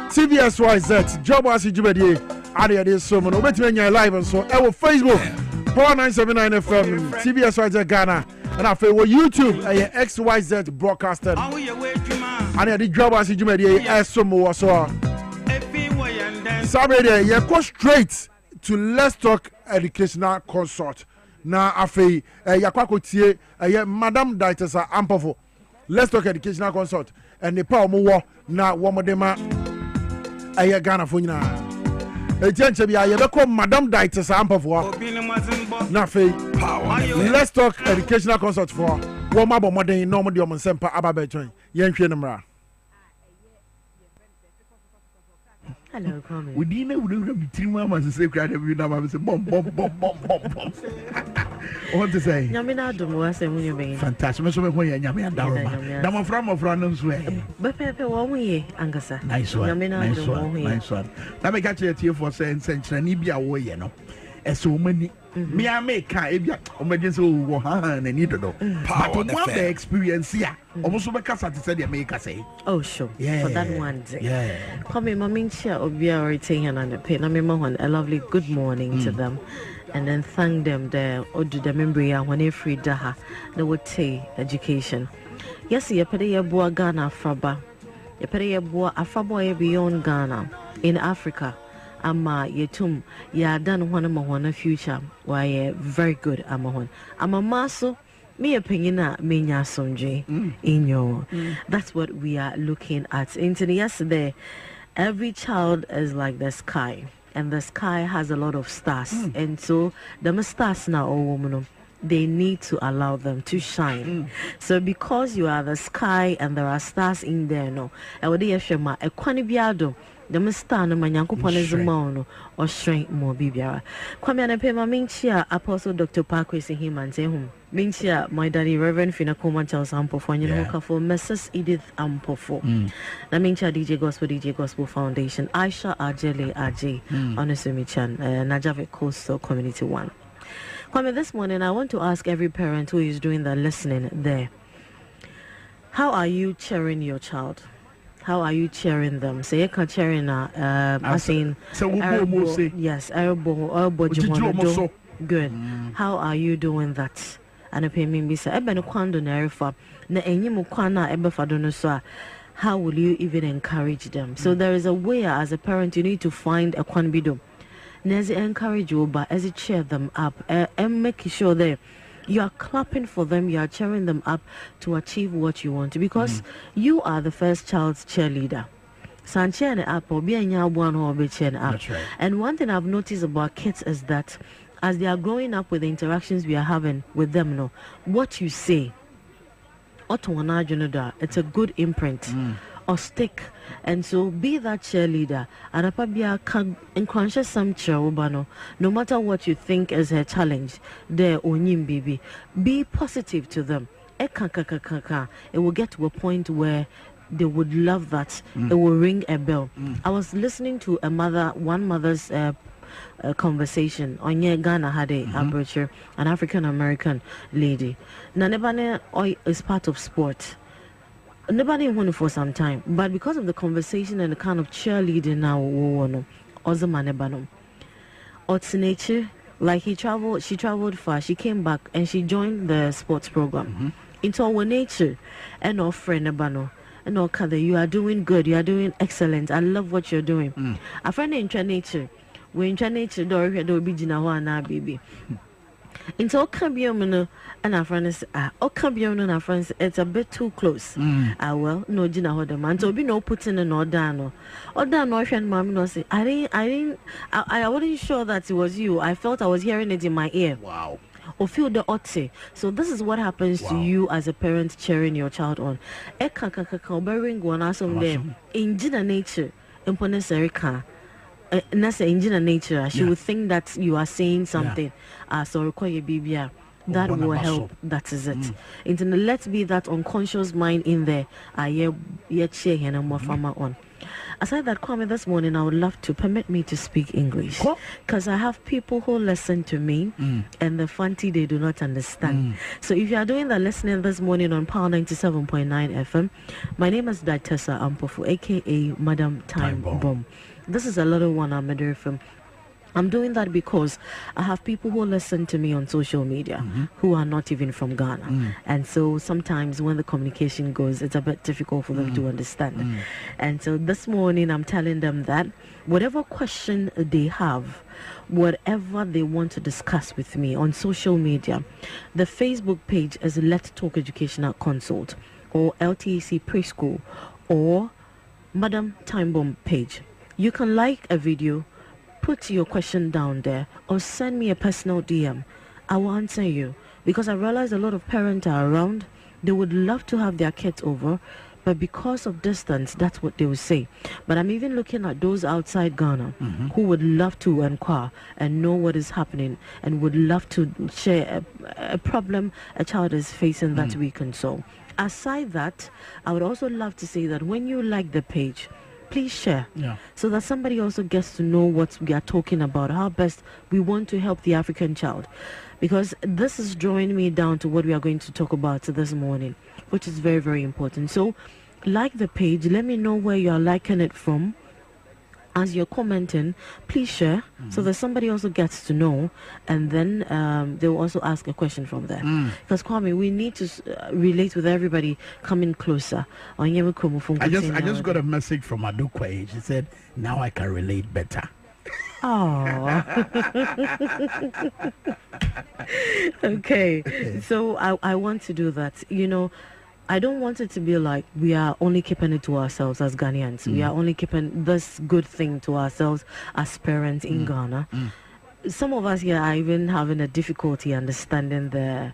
TVSYZ. Dwabo Ase Jumedie. Ade this so man. Obetime live on so our Facebook. Power 979 FM. TVSYZ Ghana. And I feel YouTube. XYZ broadcasting. Ade the Dwabo Ase Jumedie. Esomo so. Saturday, you go straight to Let's Talk Educational Consult. Na afi yakwakotie Madam Daitesa Ampofo. Let's Talk Educational Consult and the power more na womodema aye Ghana for nyina ejenche bia ye beko Madam Daitesa Ampofo na fe Let's Talk Educational Consult for woma bo modern no mo de om sempa ababe twen yenhwe ne mra. Hello, Kwame. We didn't be 3 months say cry every now I say bomb. What to say? Nyamina Dwabo Ase munyo be. Fantastic. Me so me ho ya nyame adaro. Da mo fra no so e. Bepepe wo ho ye angasa. Nice one. Nyamina Dwabo nice one. Na me ka tie for say nsenkyerani bia wo ye no. Eso mani. Me a make e bia emergency wo ha na ni dodo. But one the experience here. Almost be kasa to say the make say. Oh sure. Yeah. For that one day. Yeah. Come in maminchia obia retain and pay na me mahon a lovely good morning to them. And then thank them there or do the memory when they free daha they would say education. Yes, you pay your boy Ghana Fraba. You pay your boy Afraba beyond Ghana in Africa. Ama yetum ya done one of future why very good amahon. Ama maso me opinion na menya sonje in your that's what we are looking at. Into yesterday, every child is like the sky. And the sky has a lot of stars. And so the stars now, woman, they need to allow them to shine. So because you are the sky and there are stars in there, no, I would shema a quanibiado. The star no manyankopon ezuma or shrink more bibiara. Kwame na pema minchia Apostle Dr. Parkway see him and say home. Minchia my daddy Reverend Fina Coleman Charles Ampofo and you for Mrs. Edith Ampofo. Na minchia DJ Gospel Foundation Aisha Ajele Aje Onesumichan Najave Coastal Community 1. Kwame, this morning I want to ask every parent who is doing the listening there. How are you cheering your child? How are you cheering them? Say, you can cheering I saying, yes, elbow, good. How are you doing that? And I pay me, Missa, Eben Quando Nerifa, na Enyim Kwana Ebefadonosa. How will you even encourage them? So there is a way as a parent you need to find a quanbido. Nezi encourage you, but as you cheer them up and make sure that you are clapping for them, you are cheering them up to achieve what you want, because you are the first child's cheerleader. And one thing I've noticed about kids is that as they are growing up with the interactions we are having with them, no, what you say, it's a good imprint or stick. And so be that cheerleader and unconscious some cheerubano, no matter what you think is her challenge, there onyim baby, be positive to them. It will get to a point where they would love that. It will ring a bell. I was listening to one mother's conversation on Ghana had a aperture, an African American lady. Nanebane is part of sport. Nobody wanted for some time, but because of the conversation and the kind of cheerleading now, Ots nature, like she traveled far, she came back and she joined the sports program. Into our nature, and our friend Abano, and all Kada, you are doing good, you are doing excellent. I love what you're doing. A friend in nature, we in nature, do be baby. Into Okambium and our friends, Okambium and our friends, it's a bit too close. Well, no, Gina Hodam, and to be no putting an Ordano. Ordano, and Mammy no say, I wasn't sure that it was you. I felt I was hearing it in my ear. Wow. Or feel the otse. So this is what happens to you as a parent cheering your child on. In Gina nature, in Serika. In nature, she would think that you are saying something. So require baby. That will help. That is it. Let's be that unconscious mind in there. On. Aside that, Kwame, this morning I would love to permit me to speak English because I have people who listen to me and the fancy they do not understand. So if you are doing the listening this morning on Power 97.9 FM, my name is Daitessa Ampofu, aka Madam Time Bomb. This is a little one I'm a from. I'm doing that because I have people who listen to me on social media who are not even from Ghana. And so sometimes when the communication goes, it's a bit difficult for them to understand. And so this morning I'm telling them that whatever question they have, whatever they want to discuss with me on social media, the Facebook page is Let's Talk Educational Consult or LTEC Preschool or Madam Time Bomb page. You can like a video, put your question down there, or send me a personal DM. I will answer you because I realize a lot of parents are around. They would love to have their kids over, but because of distance, that's what they will say. But I'm even looking at those outside Ghana who would love to inquire and know what is happening and would love to share a problem a child is facing that we can solve. Aside that, I would also love to say that when you like the page, please share so that somebody also gets to know what we are talking about, how best we want to help the African child. Because this is drawing me down to what we are going to talk about this morning, which is very, very important. So like the page, let me know where you are liking it from. As you're commenting, please share so that somebody also gets to know, and then they will also ask a question from there. Because Kwame, we need to relate with everybody coming closer. I just got a message from Adukwe. She said, now I can relate better. Oh. Okay. So I want to do that. You know, I don't want it to be like we are only keeping it to ourselves as Ghanaians. We are only keeping this good thing to ourselves as parents in Ghana. Some of us here are even having a difficulty understanding the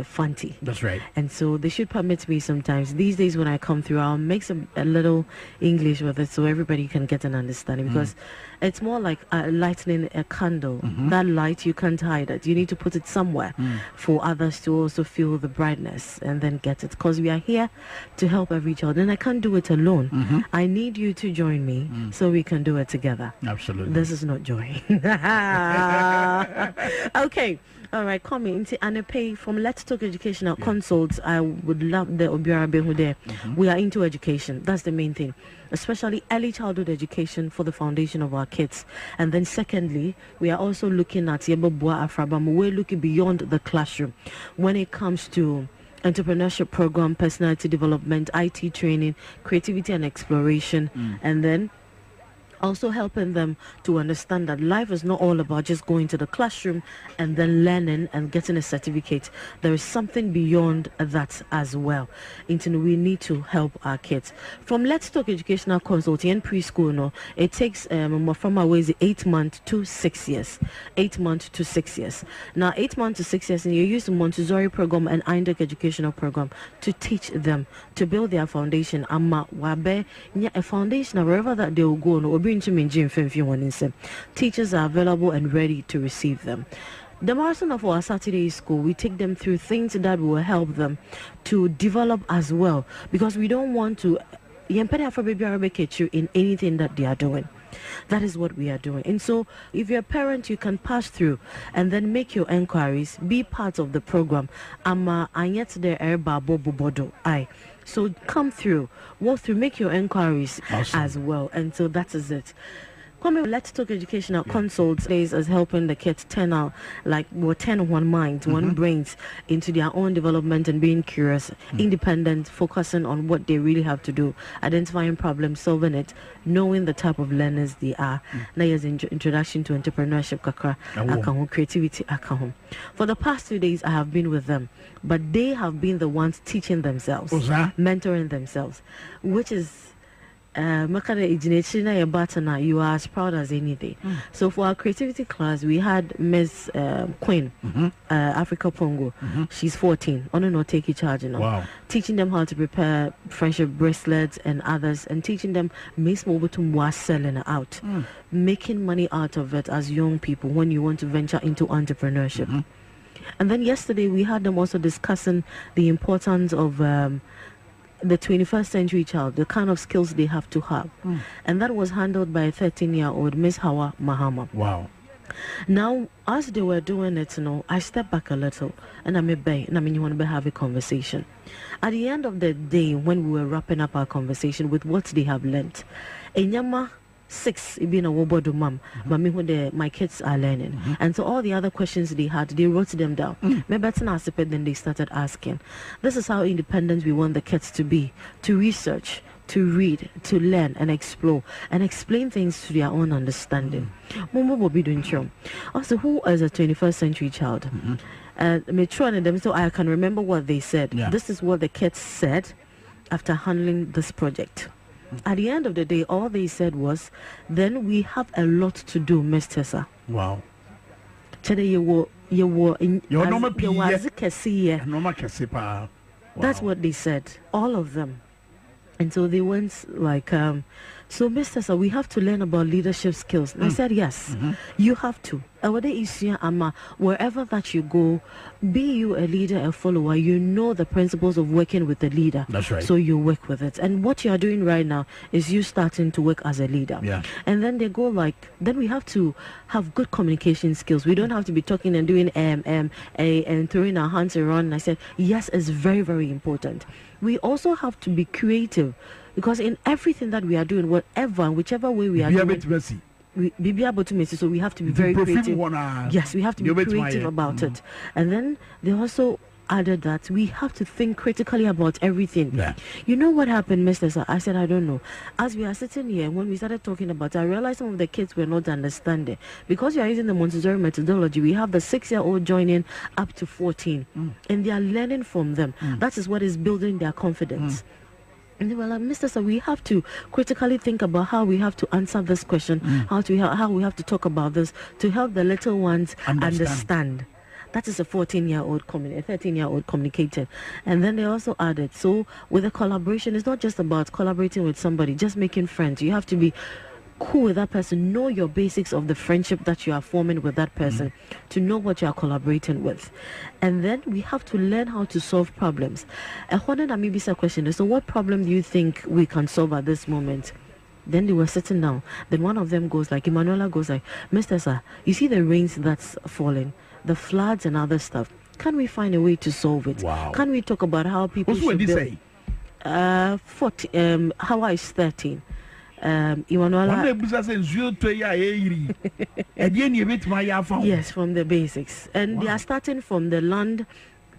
Fanti. That's right. And so they should permit me sometimes. These days when I come through, I'll mix a little English with it so everybody can get an understanding, because it's more like lighting a candle. That light, you can't hide it. You need to put it somewhere for others to also feel the brightness and then get it, because we are here to help every child, and I can't do it alone. I need you to join me so we can do it together. Absolutely. This is not joy. Okay. All right, come into and pay from Let's Talk Educational Consults. I would love the Obiara Behu there. We are into education. That's the main thing, especially early childhood education for the foundation of our kids. And then secondly, we are also looking at Yebobwa Afrabam. We're looking beyond the classroom when it comes to entrepreneurship program, personality development, IT training, creativity and exploration, and then also helping them to understand that life is not all about just going to the classroom and then learning and getting a certificate. There is something beyond that as well. We need to help our kids. From Let's Talk Educational Consulting and preschool, no, it takes from our ways 8 months to 6 years. 8 months to 6 years. Now, 8 months to 6 years, and you use the Montessori program and INDEC educational program to teach them to build their foundation. A foundation wherever that they will go, no, teachers are available and ready to receive them. The marathon of our Saturday school, we take them through things that will help them to develop as well, because we don't want to in anything that they are doing. That is what we are doing. And so if you're a parent, you can pass through and then make your inquiries, be part of the program. So come through, walk through, make your inquiries as well. And so that is it. Let's Talk Educational Consults days as helping the kids turn out turn one mind, one brains into their own development and being curious, independent, focusing on what they really have to do, identifying problems, solving it, knowing the type of learners they are. Now is introduction to entrepreneurship, creativity. For the past 2 days, I have been with them, but they have been the ones teaching themselves, mentoring themselves, which is you are as proud as anything. So for our creativity class, we had Miss Queen, Africa Pongo. She's 14. On no take charge, teaching them how to prepare friendship bracelets and others, and teaching them Miss Mobile to selling out, making money out of it as young people when you want to venture into entrepreneurship. And then yesterday we had them also discussing the importance of the 21st century child, the kind of skills they have to have. And that was handled by a 13-year-old Miss Hawa Mahama. Wow. Now, as they were doing it, I stepped back a little and you want to have a conversation. At the end of the day, when we were wrapping up our conversation with what they have learnt, Enyama 6 being a wobodo mom, my kids are learning, and so all the other questions they had, they wrote them down. Then they started asking. This is how independent we want the kids to be, to research, to read, to learn and explore and explain things to their own understanding. Also, who is a 21st century child? So I can remember what they said. This is what the kids said after handling this project. At the end of the day, all they said was, then we have a lot to do, Miss Tessa. Wow. That's what they said, all of them. And so they went like, so Miss Tessa, we have to learn about leadership skills. And I said, yes, you have to. Wherever that you go, be you a leader, a follower, you know the principles of working with a leader. That's right. So you work with it. And what you are doing right now is you starting to work as a leader. Yeah. And then they go like, then we have to have good communication skills. We don't have to be talking and doing and throwing our hands around. And I said, yes, it's very, very important. We also have to be creative, because in everything that we are doing, whichever way we are doing, be able to make it. So we have to be very creative. Yes, we have to be creative about it. And then they also added that we have to think critically about everything. You know what happened, Mr. I said, I don't know. As we are sitting here, when we started talking about it, I realized some of the kids were not understanding. Because you are using the Montessori methodology, we have the 6-year-old joining up to 14, and they are learning from them. That is what is building their confidence. And they were like, Mr. Sir, we have to critically think about how we have to answer this question, how we have to talk about this to help the little ones understand. That is a 14-year-old, 13-year-old communicating. And then they also added, so with a collaboration, it's not just about collaborating with somebody, just making friends. You have to be cool with that person, know your basics of the friendship that you are forming with that person, to know what you are collaborating with. And then we have to learn how to solve problems. A question is, so what problem do you think we can solve at this moment? Then they were sitting down. Then one of them goes like, Emanuela goes like, Mr. Sir, you see the rains that's falling, the floods and other stuff. Can we find a way to solve it? Wow. Can we talk about how people should build? 40, Hawaii is 13. Yes, from the basics. And they are starting from the land,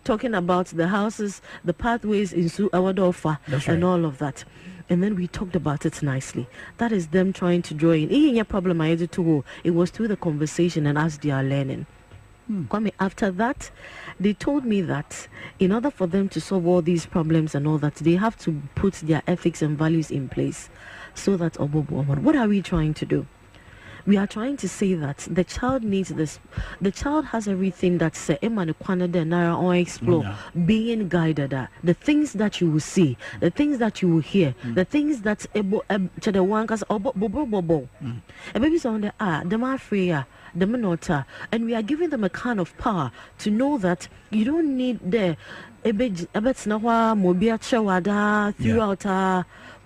talking about the houses, the pathways in Awadofa, and all of that. And then we talked about it nicely. That is them trying to draw in. It was through the conversation and as they are learning. After that, they told me that in order for them to solve all these problems and all that, they have to put their ethics and values in place. So that, what are we trying to do? We are trying to say that the child needs this. The child has everything that's explore, being guided. The things that you will see, the things that you will hear, the things that and we are giving them a kind of power to know that you don't need the throughout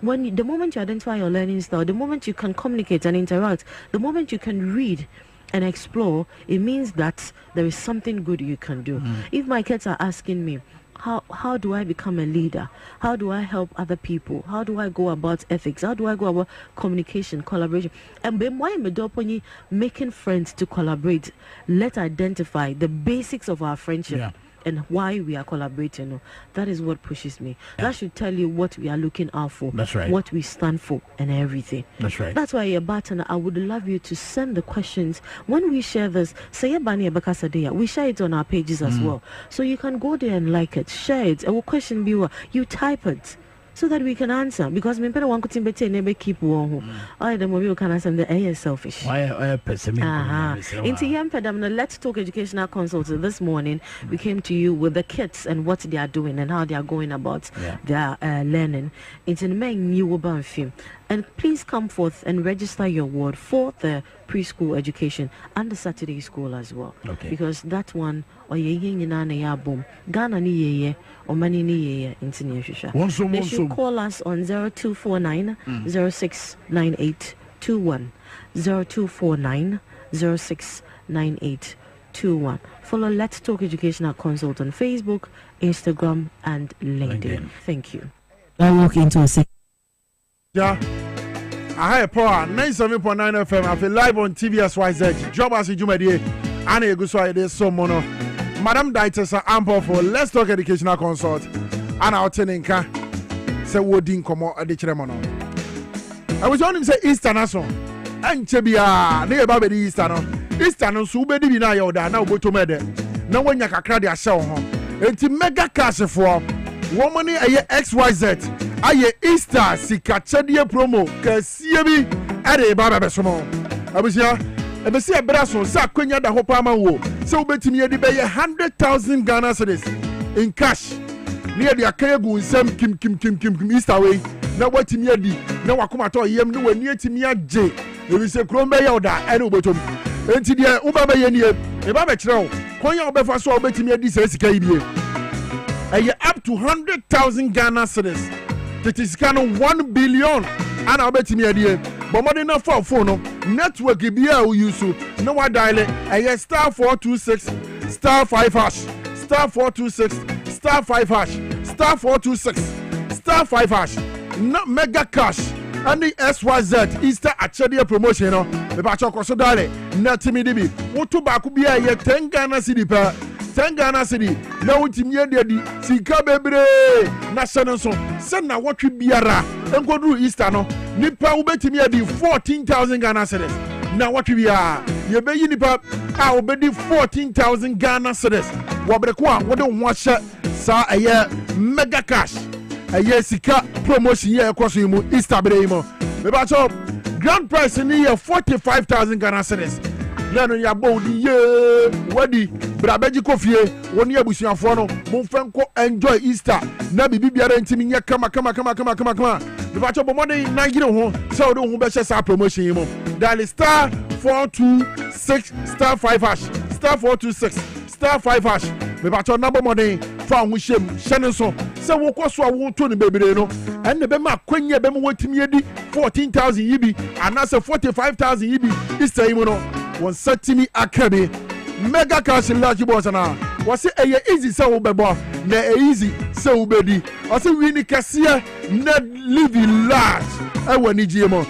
the moment you identify your learning style, the moment you can communicate and interact, the moment you can read and explore, it means that there is something good you can do. If my kids are asking me, how do I become a leader? How do I help other people? How do I go about ethics? How do I go about communication, collaboration? And why am making friends to collaborate? Let's identify the basics of our friendship. And why we are collaborating. That is what pushes me. That should tell you what we are looking out for. That's right. What we stand for and everything. That's right. That's why, Barton, I would love you to send the questions. When we share this, say we share it on our pages as well. So you can go there and like it, share it. Our question be you type it. So that we can answer, because me one could never keep warm. I the movie can answer the air selfish. Why pessimistic? Into Yampedam, Let's Talk Educational Consultant this morning. We came to you with the kids and what they are doing and how they are going about their learning. It's in main new urban film. And please come forth and register your ward for the preschool education and the Saturday school as well. Okay. Because that one, or ye boom, Ghana ni ye, or money ni ye, they should call us on 0249 069821. 0249 069821. Follow Let's Talk Educational Consult on Facebook, Instagram, and LinkedIn. Thank you. I walk into a second. Yeah. I have power 97.9 FM. I feel live on TVSYZ. Job as a Jumadi. And a good side is so mono. Madam Dieters are ample for Let's Talk Educational Consult. And our teninka say wooding come out at the Cheremono. I was on him say Eastern National. And Chebia, near Baby Eastern. Eastern Subedi Vina Yoda, now go to Mede. No one yaka show home. It's mega cash for woman a XYZ. Aye Easter sika chedie promo kasiebi ade baba besomo abusia ebesi ebraso sa kwenya da hopa ma wo se obetimi edi be 100,000 Ghana cedis in cash near the akegu nsem kim Easter way na watimi edi na wakoma to yem ne wani atimi age ebise krombe ye oda ene obetom enti de ubaba ye nie e baba kire konya obefa so obetimi edi se sika ibie aye up to 100,000 Ghana cedis. It is kind of 1 billion. And I'll bet me idea. But more than enough for phone. Network BIA will use you. No one dial it. A star 426 star 5 hash. Star 426 star 5 hash. Star 426 star 5 hash. Not mega cash. And the SYZ Easter Achadia promotion. The Bacho Coso Dale. Not me DB. What to back be a 10 Ghana city per. 10 Ghana city. Now it's immediately. Sika bebre. National song. Send na what we biara. And go through Easter no. Nipa ubeti me di 14,000 Ghana cedis. Now what we are. You be nipa. I obedi 14,000 Ghana cedis. Wabrekwa. What don't watch sa a year mega cash. A year sika promotion year across you Easter bremo. Maybe so grand price in the year 45,000 Ghana cedis. Leno ya bodi ye wadi brabeji kofie woni abusuafo no momfenko enjoy Easter na bibiara ntimi nya kama the bacho bomode Nigeria ho so do ho be share promotion yi mo dial star 426 star 5 hash star 426 star 5 hash the bacho number money fa ho shem shene so se wo koso wo to ne bebere no enne be ma kwanya be mo watimi edi 14,000 yibi anase 45,000 yibi Easter yi mo no one setting akabe mega cash large boss na was say easy say ubebo na easy say ubedi o say we ni kase na live large e wani jiemo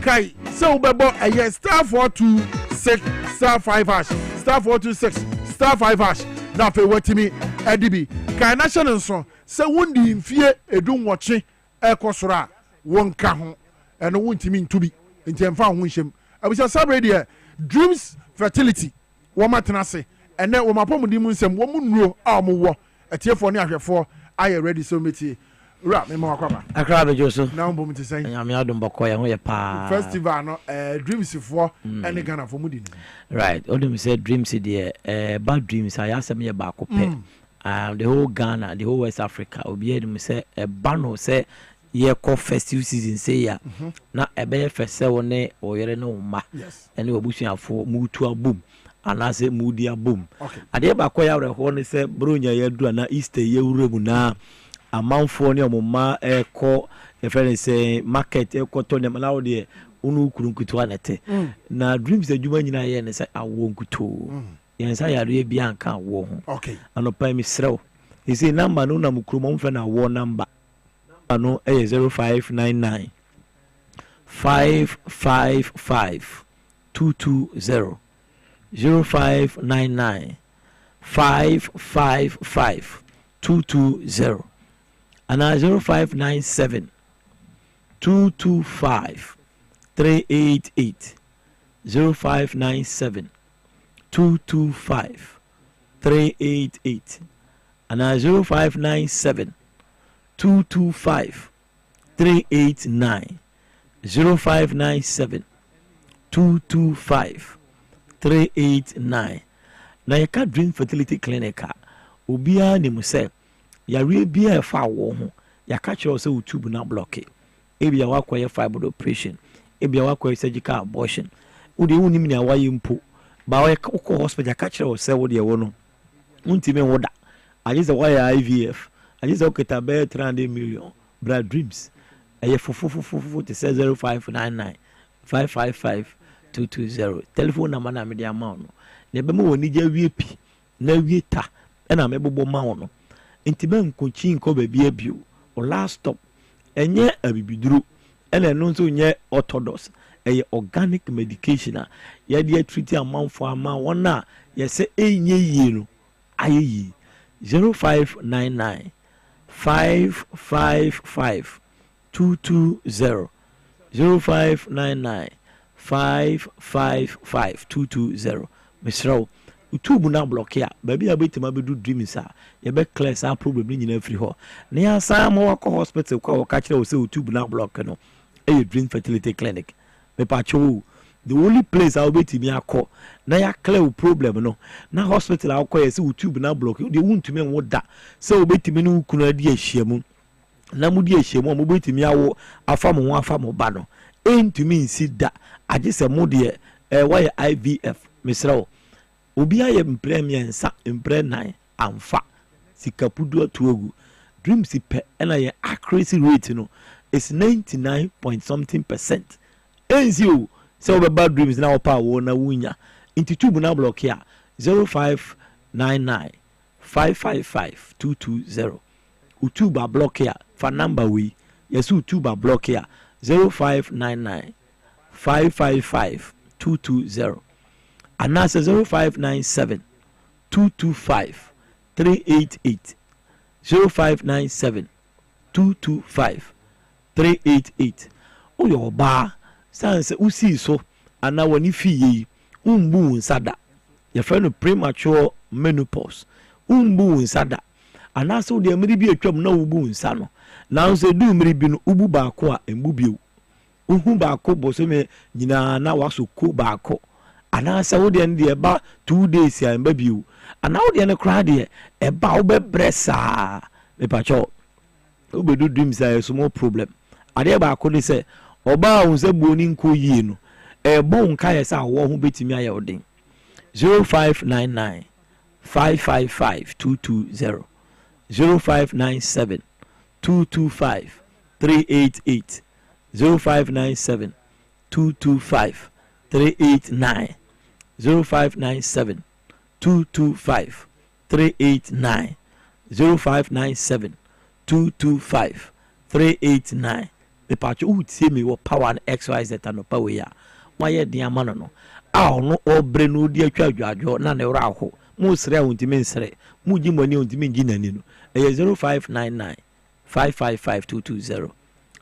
kai say ubebo star 426 star 5 hash star 426 star 5 hash na fe watimi edibi kai national so say wundi mfie edun woche ekosora wonka ho eno wuntimi ntubi ntemfa ho nshem abisa sabre dia Dreams Fertility woma tenase ene woma pomudi mu nsem wo munuro a mo wo etiefo ne ahwefo aye ready so meti ra me ma kwaba akra be joso na wo bom tisen nyame adom bokọ ye ho ye pa festival no Dreams fo ene Ghana fo mudi right odum say Dreams de bad dreams ayasem ye ba ko pe the whole Ghana the whole West Africa obi edum say bano say ye ko festive season say ya na ebe fese woni oyere no ma ene obusuafo mutu abum anase mudi abum ade ba ko ya reho ne se bronya ya dura na Easter ye wuremu na amanfo ne omma eko e fere say market eko to ne na wo de unu kurunkutu anete na Dreams adwuma nyina ye ne say awo nkuto yensa yare bia nka wo ho anopa mi srew he say number no na mukromo mfa na war number no 0599 555 220 0599 555 220 and 0597 225 388 0597 225 388 and 0597 225 389 0597 225 389. Na yaka dream fertility clinic obia ni mu se yare bia e fa wo ho yaka kire se YouTube na block ebia wakoye fibroid operation ebia wakoye surgical abortion udi woni mi na waye mpo ba wa ko hospital yaka kire se wo de wo no untime woda ajize waye IVF ajize oketa be 300 million bra dreams eye fufu to 0599 555 220 telephone number na me de amount no ne be mo woni ja wie pi na wie ta e na me bobo ma wo no ntime nkochi nko ba bia bio o last stop enye abibiduro ene no nso nye orthodox eye organic medication a ya de treat amanfo ama wona ye se enye yie no ayeyi 0599 555 220 0599 555 220 Mr. YouTube na block ya baby abetima bedu dreams a ye be clear sa problem ni nyina free ho na ya sa ma wako hospital kwa waka kire wo se YouTube na block no e dream fertility clinic me pa cho the only place I obetimi akọ na ya clear problem no na hospital akọ ye se YouTube na block de wuntumi wo da se obetimi no kunu adi ahyiamu na mudi ahyiamu mo obetimi awo afa mo ho afa mo ba no entumi nsi da agese mo de why IVF Mr. Obi aye mpremiensa mprenai amfa sikapudu atuogu dreams pe na ye accuracy rate no is 99 point something%. Enzio se obeba dreams na opa wo na wunya into tube na block ya 0599 555 220 utuba block ya for number we yes utuba block ya 0599 555 220 and now 0597 225 388 0597 225 388 oh your bar sans usi so and now when you fee umbu sada your friend premature menopause umbu sada and now so the mri bi atwam na ubu nsano now say do mri bi no ubu ba ko a embu bi uhu ba ko bo so me nyina na waso ko ba ko ana sa wo de ne ba 2 days ya mba biu ana wo de ne kra de e ba wo be bresa me pa cho wo be do dreams a small problem ade ba ko ni se oba wo se boni nko yi no e bo nka ye sa wo ho betimi aye odin 0599 555 220 0597 225 388 0597 225 389 0597 225 389 0597 225 389 the patch utie me wo power and XYZ and power ya waye dia mano no a ono obre no di atwa adwadwo na ne wra ho mu sre a untimi nsre mu gimoni untimi ginani no 0599 555 220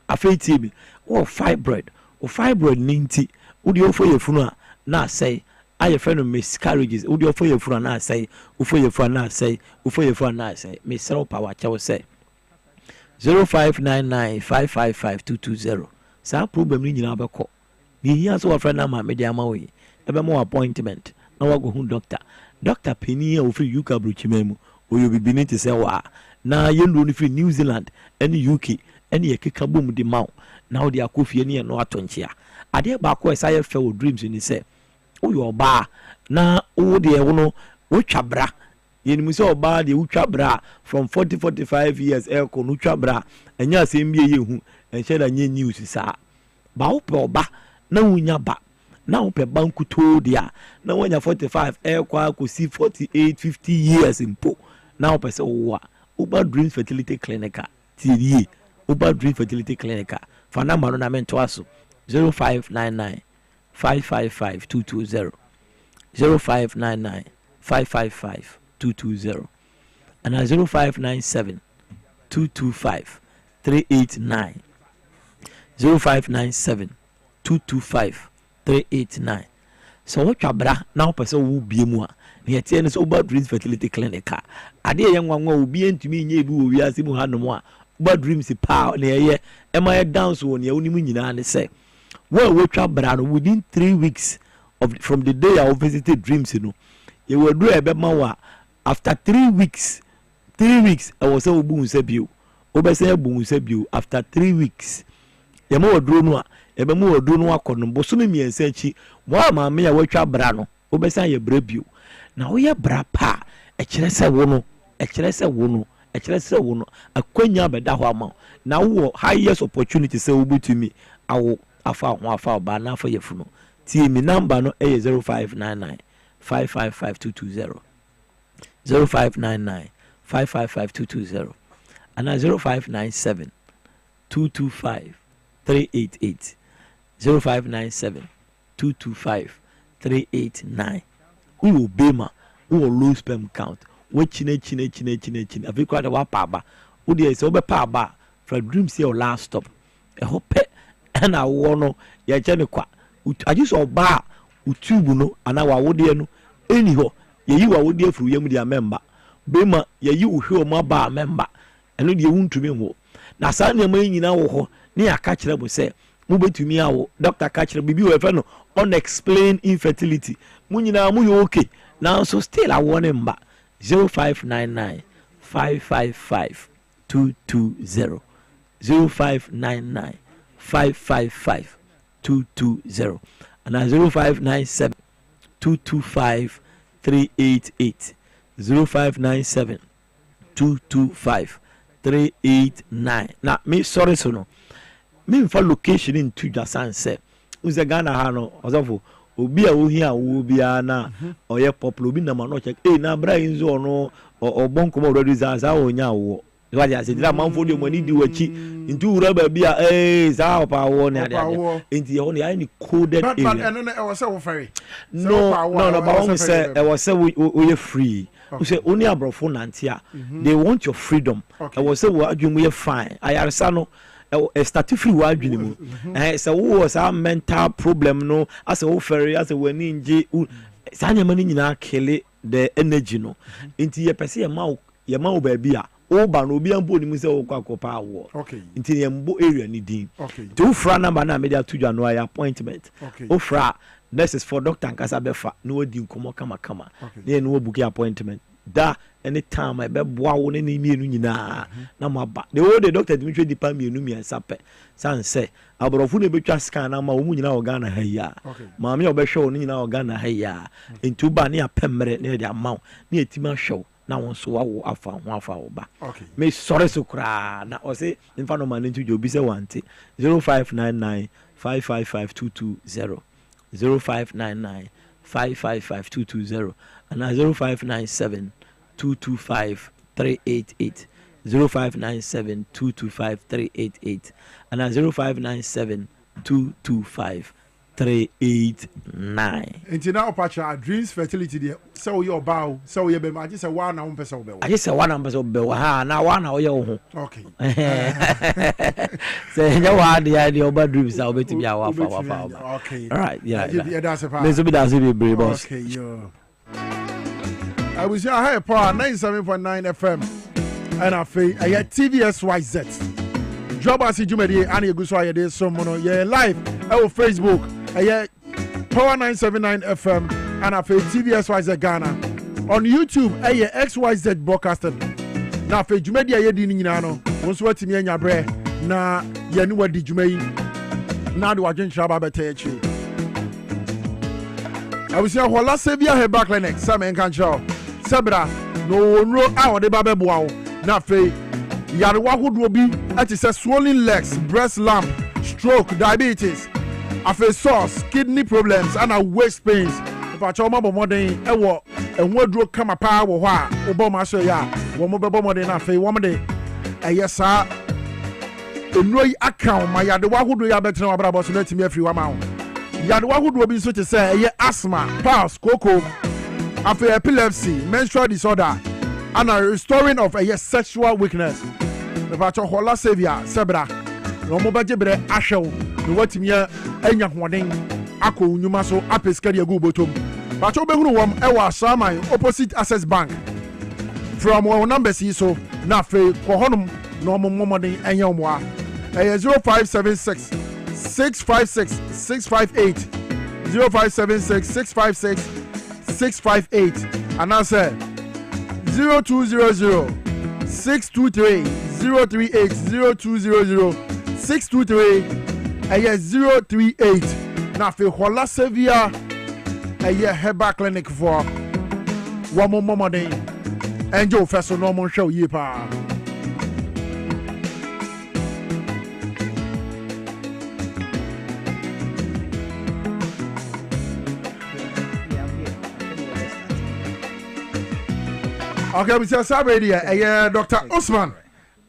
afeti bi o fibroid ninti udi ofo yefunu a na say aye friend miscarriages udi ofo yefunu na say ofo yefunu na say ofo yefunu na say me sero power chawo say 0599 555 220 sa problem ni nyina beko ni hia so friend na ma media ma we ebe mo appointment na wago hu doctor peni a ofri UK bruchimemu oyo bibini te say wa na yelu ni fi New Zealand and UK and ye keka bom di maw na wo di akofie ne no atonchia ade ba ko esa ye fe wo dreams ni say wo yo ba na wo de wo no wo twabra ye ni muso ba de wo twabra from 45 years ko no twabra enya asem bie ye hu enche da nye news sa ba wo pe oba na wunya ba na wo pe banku to dia na wonya 45 kwa ko si 48 50 years impo na wo pe se wo Uber Dreams Fertility Clinic TV Uber Dreams Fertility Clinic for number no na to aso 0599 555 220 0599 555 220 and 0597 225 389 0597 225 389. So what bra now person will be more near tennis Uber Dreams Fertility Clinic. A dear young one will be into me near who we are seeing more Uber Dreams power near ye am I down so on your only meaning and say well we bra within 3 weeks from the day I visited Dreams you will do a bit more after 3 weeks I was so boom sebu obese boom sebu after 3 weeks yamo drone ebe mo do no akono bosome miensa chi wa ma me ya watwa bra no obesa ye bra bio na wo ye bra pa e kire se wo no akwanya beda ho ama na wo highest opportunity se wo butumi awo afa ba na afa yefuno tie mi number no e 0599 555220 0599 555220 and 0597 225 388 0597 225 389. We will bema, we will low sperm count. We chine. Afi kwa da wa pa ba. We dey say obe pa ba. For dreams your last stop. E hope and I wono ya che ne kwa. Aji so ba utubu no ana wa wo de no eni ho. Ye yi wa wo de furu yam dia member. Bema ye yi wo hwe o ma ba member. Eno de wuntumi ho. Na sa ne ma nyina wo ho. Ni aka kire bo say mubetumi awo doctor ka kire bibi we fe no unexplained infertility munyina mu yo okay now so still I want him back 0599 555 220 0599 555 220 and 0597 225 388 0597 225 389. Now me sorry so no me for location in Tujasan say uze Ghana ha no ozofo obi a ohi a wo bia na oye popular obi na ma no check na bra inzo no obonko mo already za onya wo wa ja se dira manfo de mani di wachi ntu ura ba bia za opa wo ne ade enti ye ho ne any coded area but eno e was say wo ferry no but one say e was say we free we say only abrofo nantia they want your freedom e was say we adwum we fine ayarsa no a start free wa adwene mu so wo was a mental problem no as a ferry as a wani nje sanya mani nyina kele the energy no enti ye pese ye ma wo ba bia o ba no obi ambo ni mu se wo kwakopa awo enti ye mbo area ni din to fra number na media to January appointment o fra this is for Dr. Nkasa befa no wadi nkomo kama then no book appointment da anytime I be boa wo ne mienu nyina na maba the whole the doctor Dimitri Dipa mienu mi ansape san say abrofu ne betwa scan na ma wo nyina organa ha ya ma me obehwe wo nyina organa ha ya entu ba ne apemre ne de amaw ne etima hwew na won so wo afa wo ba me sorry so kra na o say infa no man ntu obi say wante 0599 555 220 0599 555 220 and 0597 225 388 0597 225 388 and 0597 225 389. Enti na opacha Dreams Fertility there so your bow so you be I just say one na person be. I just say one na person be ha na one na oye ho. Okay. Say you want the idea about dreams I bet be awafa. Okay. All right, yeah. Yeah, that's a part. Let's be that's be brave boss. Okay, yo. I was here high power 97.9 FM and I feel I TVSYZ. Dwabo Ase Jumedi and you go so I dey so mono yeah live on Facebook. I Power 979 FM and I feel TVSYZ Ghana on YouTube. I XYZ broadcasting. Na fe Jumedi aye di nyina no. Wonso watimi anya bre na ye ni wadi Jumei. Na de wadwen traba beta echi. I was here hola Sevia herbal clinic. Sam enkancho. Sebra no nro a ode ba beboa wo. Na fe yarewa hodo bi ati say swollen legs, breast lump, stroke, diabetes, afe source, kidney problems and waist pains. If I choma bo modern e wo enwaduro kama pa wo ho a obo ma so ya wɔn bɛbɔ mɔden na afei wɔn de ɛyɛ saa nnuro yi aka ma yadewa ahodoɔ yi abɛtena wabrabɔ so na tumi afiri wama ho yadewa ahodoɔ bi nso te sɛ ɛyɛ asthma pulse koko afei epilepsy menstrual disorder and a restoring of ɛyɛ sexual weakness mepakyɛ hɔla savia sɛbra na wɔn bɛgye berɛ ahwɛw na wɔatumi anya hoɔden akɔ nnwuma so apɛ sika de agu botom pakyɛ wobɛhunu wɔm ɛwɔ asaman opposite access bank from wɔn numbers yi so na afei kɔ hɔnom na wɔn mmɔmɔden ɛnyɛ wɔn a 0576 656 658 0576 656 658 and answer 0200 623 038 0200 623 038 na fe hola severe herbal clinic for one more morning and Joe Fesso no more show ye pa. Okay, we say sorry there. Dr. Osman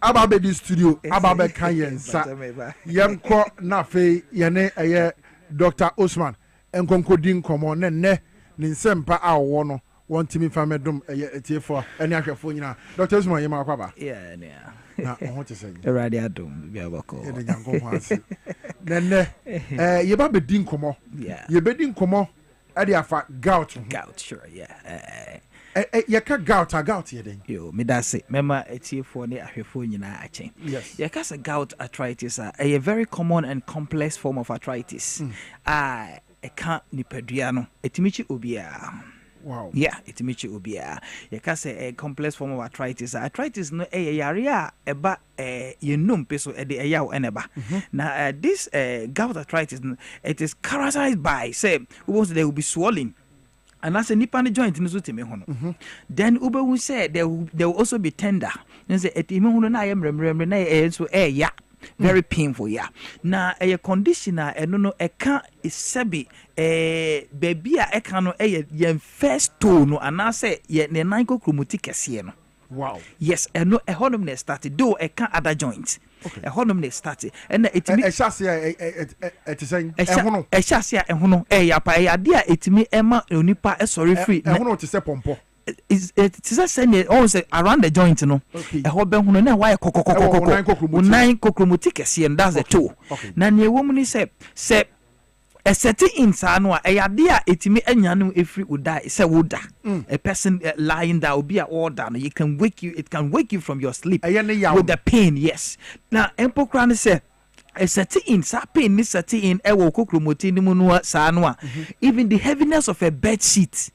Ababe di studio Ababe Kanyensa. Yemko na fe yene Dr. Osman enkonko din komo ne nsempa a wo no wontimi fa medum etiefo ene ahwefo nyina. Dr. Osman yema kwaba. Yeah, na ho te say. Erade adom bia bako. Ye de nyanko ho ase. Ne yeba be din komo. Yeah. Ye be din komo e de afa gout. Gout, sure, yeah. Yeka gout ye den. Yo, me da say mema etiefo ne ahwefo nyina achen. Yes. Yeka say gout arthritis a very common and complex form of arthritis. Eka nipadua no etimichi obia. Wow. Yeah, etimichi obia. Yeka say a complex form of arthritis. Arthritis no yare a eba yenum peso e de eyaw eneba. Now this gout arthritis it is characterized by say there will be swelling. And as a nipa joint in the hono. Then Uber will say there will also be tender. And say at Imon I am remembering so ya very painful ya. Now a conditioner and no a can is sebi baby a cano a first tone and I say yet the nine chromatic asieno. Wow. Yes, and no a honum started do a can other joints. Okay. A honum started and it a chassis a saying a chassis and hono yapa a dear it me Emma unipa sorry free. I want to say pompo. It is a send also around the joint no. A hobe hono na why nine chromatic and that's the two. Na ne woman say a setting in Sanwa, a idea it me anyanu if you would die, say would a person lying down will be a order. It can wake you from your sleep with the pain, yes. Now Empocran said a setting in sa pain is setting in ewo kokromoti ni munua sanwa. Even the heaviness of a bed sheet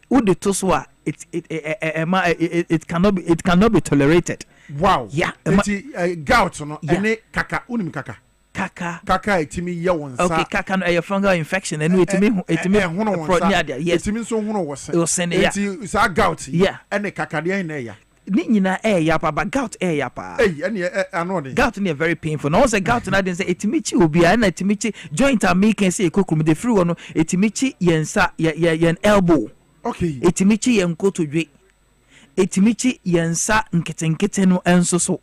would the toswa it cannot be tolerated. Wow. Yeah. Gout no ene kaka unim kaka. Kaka etimi ye won sa. Okay, kaka no a fungal infection and etimi yes. Etimi so hono wo se. Eti sa gout. Yeah. Ene kaka de na ya. Ni nyina yapa but gout yapa. Ene anode. Gout ne very painful. No say gout na den say etimichi obia na etimichi joint am make say ekokum the free one no etimichi yensa yen elbow. Okay. Etimichi yen kotodwe. Etimichi yensa nketenkete no enso so.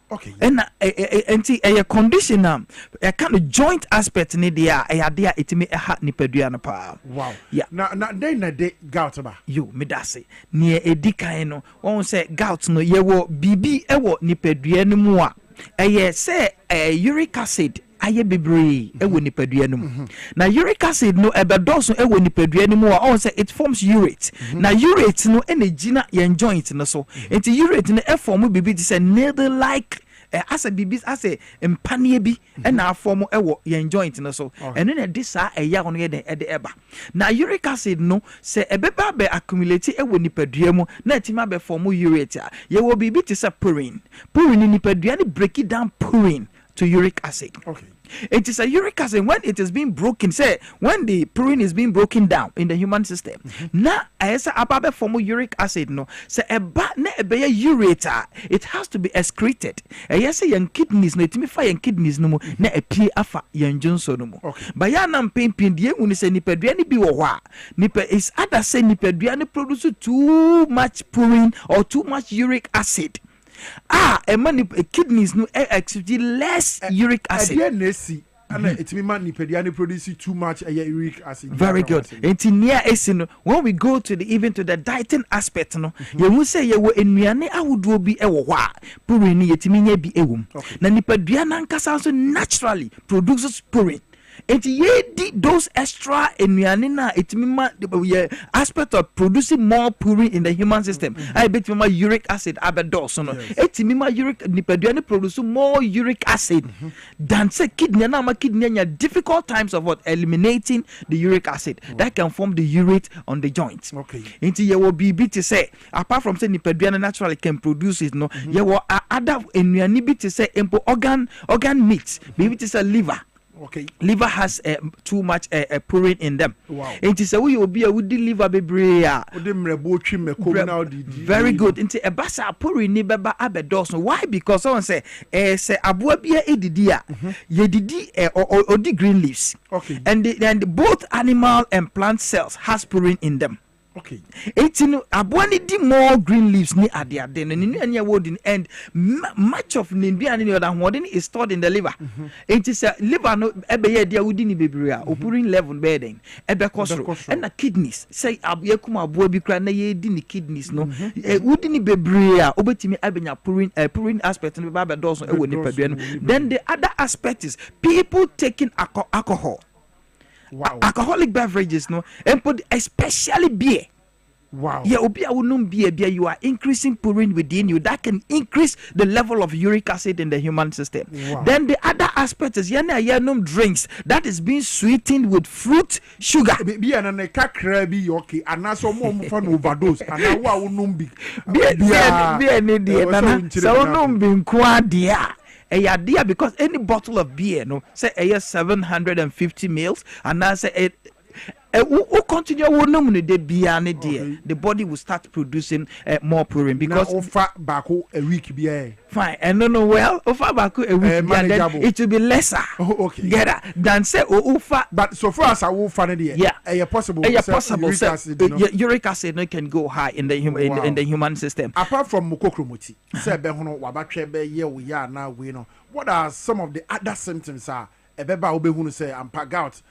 Okay. And a condition a kind of joint aspect ni dia a dia itimi a hat nipadua na pa. Wow. Yeah. Na den na de gout ba. You me da say near edikan no won say gout no ye wo bibi e wo nipadua no mu a say uric acid aye bebre e wo nipadua no mu. Na uric acid no ebedoso e wo nipadua no mu a say it forms urate. Na urate no enegina yen joint no so. Enti urate no e form bibi dis a needle like as a bibis as a empanie bi na form ewo yen joint no so. Eno na dis a eya no ye de eba. Na uric acid no say ebeba be accumulate e wo nipadua mu na etima be form urate a ye wo bibi ti say purine. Purine nipadua ni break it down purine to uric acid. Okay. It is a uric acid when it is being broken. Say when the purine is being broken down in the human system. Na esa ababe form uric acid no. Say eba na ebe ureta. It has to be excreted. Yes, yan kidneys no. It me fa yan kidneys no mo na epie afa yan jonso no mo. But ya na mpempin die uni se nipadua ni bi wo hɔ a. Nipa is other say nipadua ni produce too much purine or too much uric acid. Kidneys no exude less uric acid. It means produce too much uric acid. Very good. When we go to the dieting aspect, no, you will say you were in Miane. I would be a wa purine. Yetiminya be ewum. Na nipadua nankasa so naturally produces purine. Those extra enuanina aspect of producing more purine in the human system. I bet my uric acid abedos no. Uric nipaduane produce more uric acid than say kidney na kidney difficult times of what eliminating the uric acid that can form the urate on the joint. Okay. You will be to say apart from say nipaduane naturally can produce it no. You will other enuani to say organ meat. Maybe to say liver. Okay. Liver has too much purine in them. Wow. It is a way you be a woody liver bebre. Very good. Into a basa purine ni beba abedos. Why? Because someone say abua bia edidia. Ye didi or the green leaves. Okay. And both animal and plant cells has purine in them. Okay. Abuani di more green leaves ni adia den and much of Nindia and the other one is stored in the liver. It is a liver no ebe dia wudi ni bebre a purine level bedding ebe kosro and the kidneys say abiyekuma abuo bi kra na ye di ni kidneys no wudi ni bebre a obetimi abenya purine aspect no be doso e wo nipa bia no. Then the other aspect is people taking alcohol. Wow. Alcoholic beverages, no, and put especially beer. Wow. Yeah, beer, you are increasing purine within you. That can increase the level of uric acid in the human system. Wow. Then the other aspect is drinks that is being sweetened with fruit sugar. Beer and a cracky, okay, and now some more fun overdose. And now beer because any bottle of beer, no, say 750 mils, and now say we continue the body will start producing more purine because a week beer. Fine, and no well, back a week then it will be lesser. Okay. Get that than say but so far as I will find it, yeah, possible. Uric acid can go high in the in the human system. Apart from mukokromoti, say behono wabatwe ye we are now we know. What are some of the other symptoms are ebeba obehunu say ampa gout?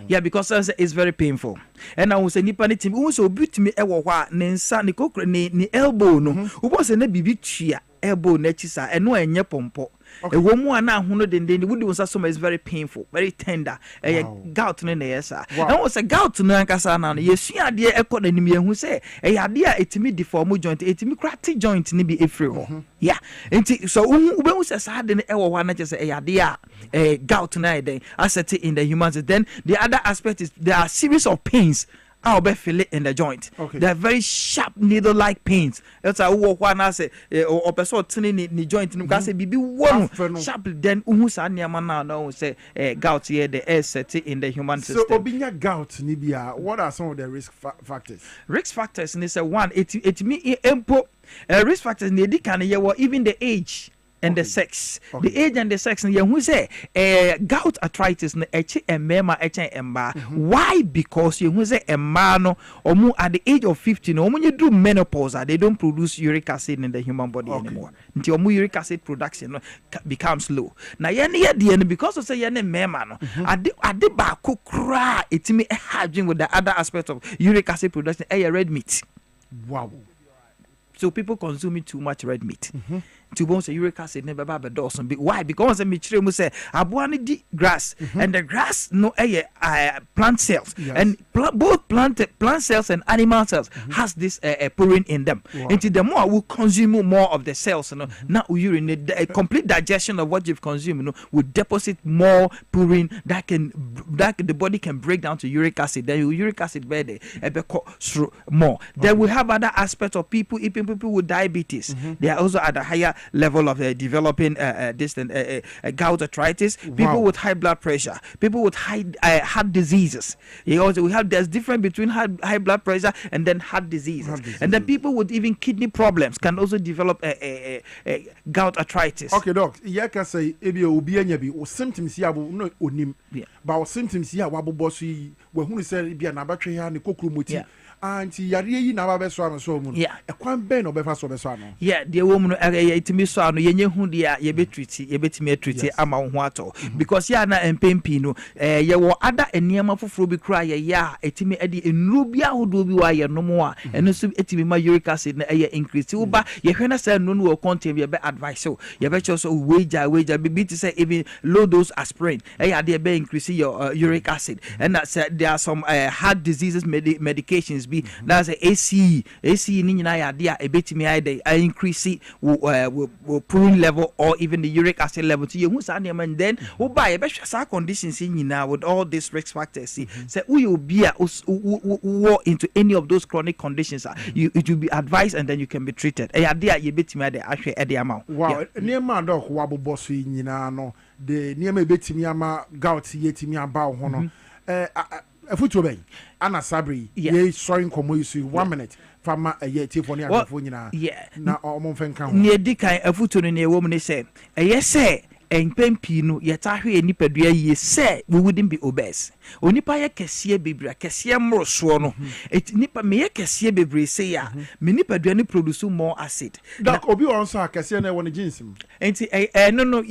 Yeah, because it's very painful. And I was a nippani team who so beat me a wa nensa ni elbow no. Who was a bibi chia elbow netisa and no enye pompo. A woman now who know the wood was is very painful, very tender. A gout no yesa. And was a gout no ankasa na yes ya de echo the nimi who say a idea it me deform joint it me cracky joint ni be efree. Yeah. So when we say sad in ewo wa na just a idea a gout na then asset in the humans. Then the other aspect is there are series of pains. I'll be feel it in the joint. Okay. They're very sharp needle-like pains. That's how one I say or person turning the joint. You can say bibi one sharp. Then umusa niamana now say gout here the air set in the human system. So obinya gout nibia. What are some of the risk factors? Risk factors ni say one. It me empo risk factors ni di can even the age. And the sex, the age and the sex, and who say gout arthritis na mema emba. Why? Because you say a man or more at the age of 50, no, when you do menopause, they don't produce uric acid in the human body anymore. Until uric acid production becomes low. Now because of say mema no, I did back cry. It me having with the other aspect of uric acid production. Red meat. Wow. So people consuming too much red meat. To bones uric acid never baba dozen. Why? Because the mitre say abuani di grass and the grass no plant cells and both plant cells and animal cells has this purine in them. Into the more we consume more of the cells, now urine the complete digestion of what you've consumed, will deposit more purine that the body can break down to uric acid. Then uric acid bed more. Then we have other aspects of people with diabetes. They are also at a higher level of developing gout arthritis, people with high blood pressure, people with high heart diseases. There's difference between high blood pressure and then heart diseases. And then people with even kidney problems can also develop gout arthritis. Okay, doc. Yeah, can say symptoms here no onim. But symptoms here wabobosi we hu say bia na batwe here ne kokromoti. Anti yare yi na ba beso ano so mu. Yeah. E kwan ben no befa so beso ano. Yeah, the woman itimi so ano yenye hu dia ye betimi treat ama ho ato because ya na empempi no ye wo ada eniema foforo bi kra ye ya etimi ade enuru bia hodo bi wa ye no mo a eno so etimi ma uric acid na ye increase wo ba ye hwena say no no content ye be advice so ye be cho so wager bibi to say even low dose aspirin ade be increase your uric acid and that there are some heart diseases medications that's a ACE ni nyina ya dia ebetimi ide increase will prune level or even the uric acid level to you sa name and then wo buy e be hwasa conditions nyina with all these risk factors see say we will be into any of those chronic conditions it will be advised and then you can be treated e ya dia ye betimi ide ahwe e de ama wow niema doc waboboso nyina no the niema ebetimi ama gout yetimi aba ho no afuto ben ana sabri ye sorry komo you 1 minute fama ye tifo ni agafo nyina na omo fenka ho ne dikan afuto no ne wo mu ne se say empempi no yetahwe nipadua ye say we wouldn't be obese onipa ye kese bebra kese mroso no nipa me ye kese bebre say ya me nipadua ni produce more acid doc obi on sa kese na won jeans enti no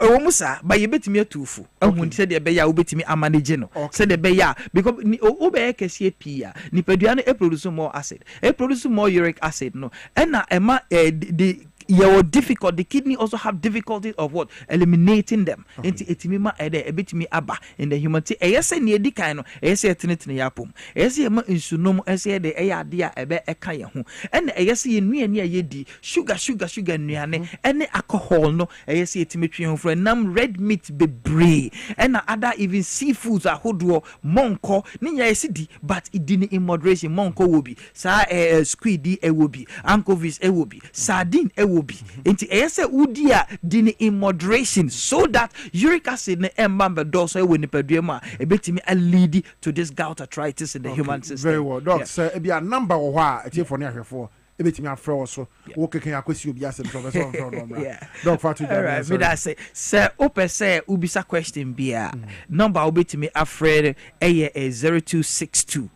wo musa ba ye betimi atufu ahun se de be ya wo betimi amanage no se de be ya because o be kese pia nipadua no produce more acid produce more uric acid no na ema your difficult the kidney also have difficulty of what eliminating them into etimima ebetimi aba in the human say ne edi kan no say tenetene yapom say ma insunum say de ade a ebe eka ye ho and say nuane a yedi sugar nuane ene alcohol no say etimetwe ho for nam red meat bebre and other even seafoods ahodo monko ne nya di but idini in moderation monko wo bi sa squid e wo bi anchovies e wo bi sardine e into udia dini in moderation so that uric acid ne emba doso we nipadua ma ebetimi lead to this gout arthritis in the human system. Very well, doc. Sir, e be a number of wa etifo ne ahwefo ebetimi afre so wo keken akwesi obi asem professor doc fatu right me that say open say ubisa question bia number obetimi afre 0262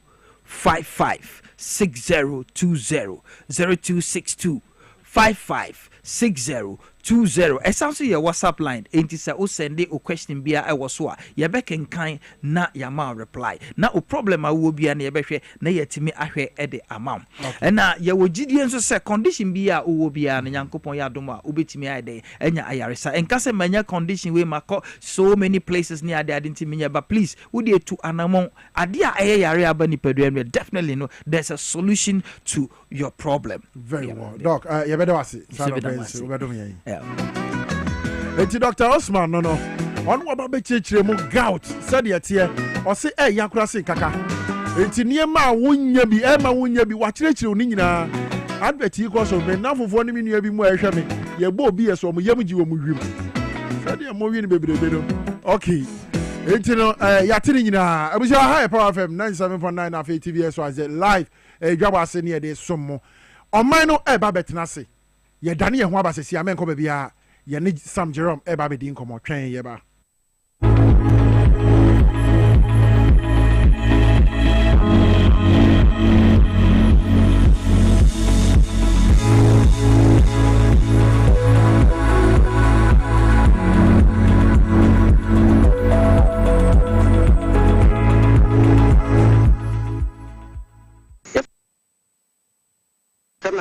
55 6020 0262 556020. Essentially your WhatsApp line. Enti say o send o question bia e was so ye be kenkan na yama reply. Na o problem a wo bia na ye be hwe na yetimi ahwe e de amam. And na ye wo gidie nso say condition bia o wo bia na Nyankopon ya dom a obetimi ade enya ayaresa. Enka say manya condition we mako so many places near the identity menya but please wo dey to anamon ade a yare aba nipadua definitely no there's a solution to your problem. Very well. Doc, you better was it. Eti Dr. Osman no on wa ba be chechire mu gout said yet o se yakura sin kaka enti niema wonya bi wonya bi wa chirechire oni nyina advert yi ko so me na fofo ni nua bi mu ehwe me ye bo bi yeso mo yam ji wo mu hwim said ye mo wi ni bebrebe no okay enti no ya tiri nyina abuja high power fm 97.9 of TVS was live Dwabo Ase ne de sommo oman no ba betena se ye dane ye ho abasesi amenko ba bia ye ne Sam Jerome ba be din komo twen ye ba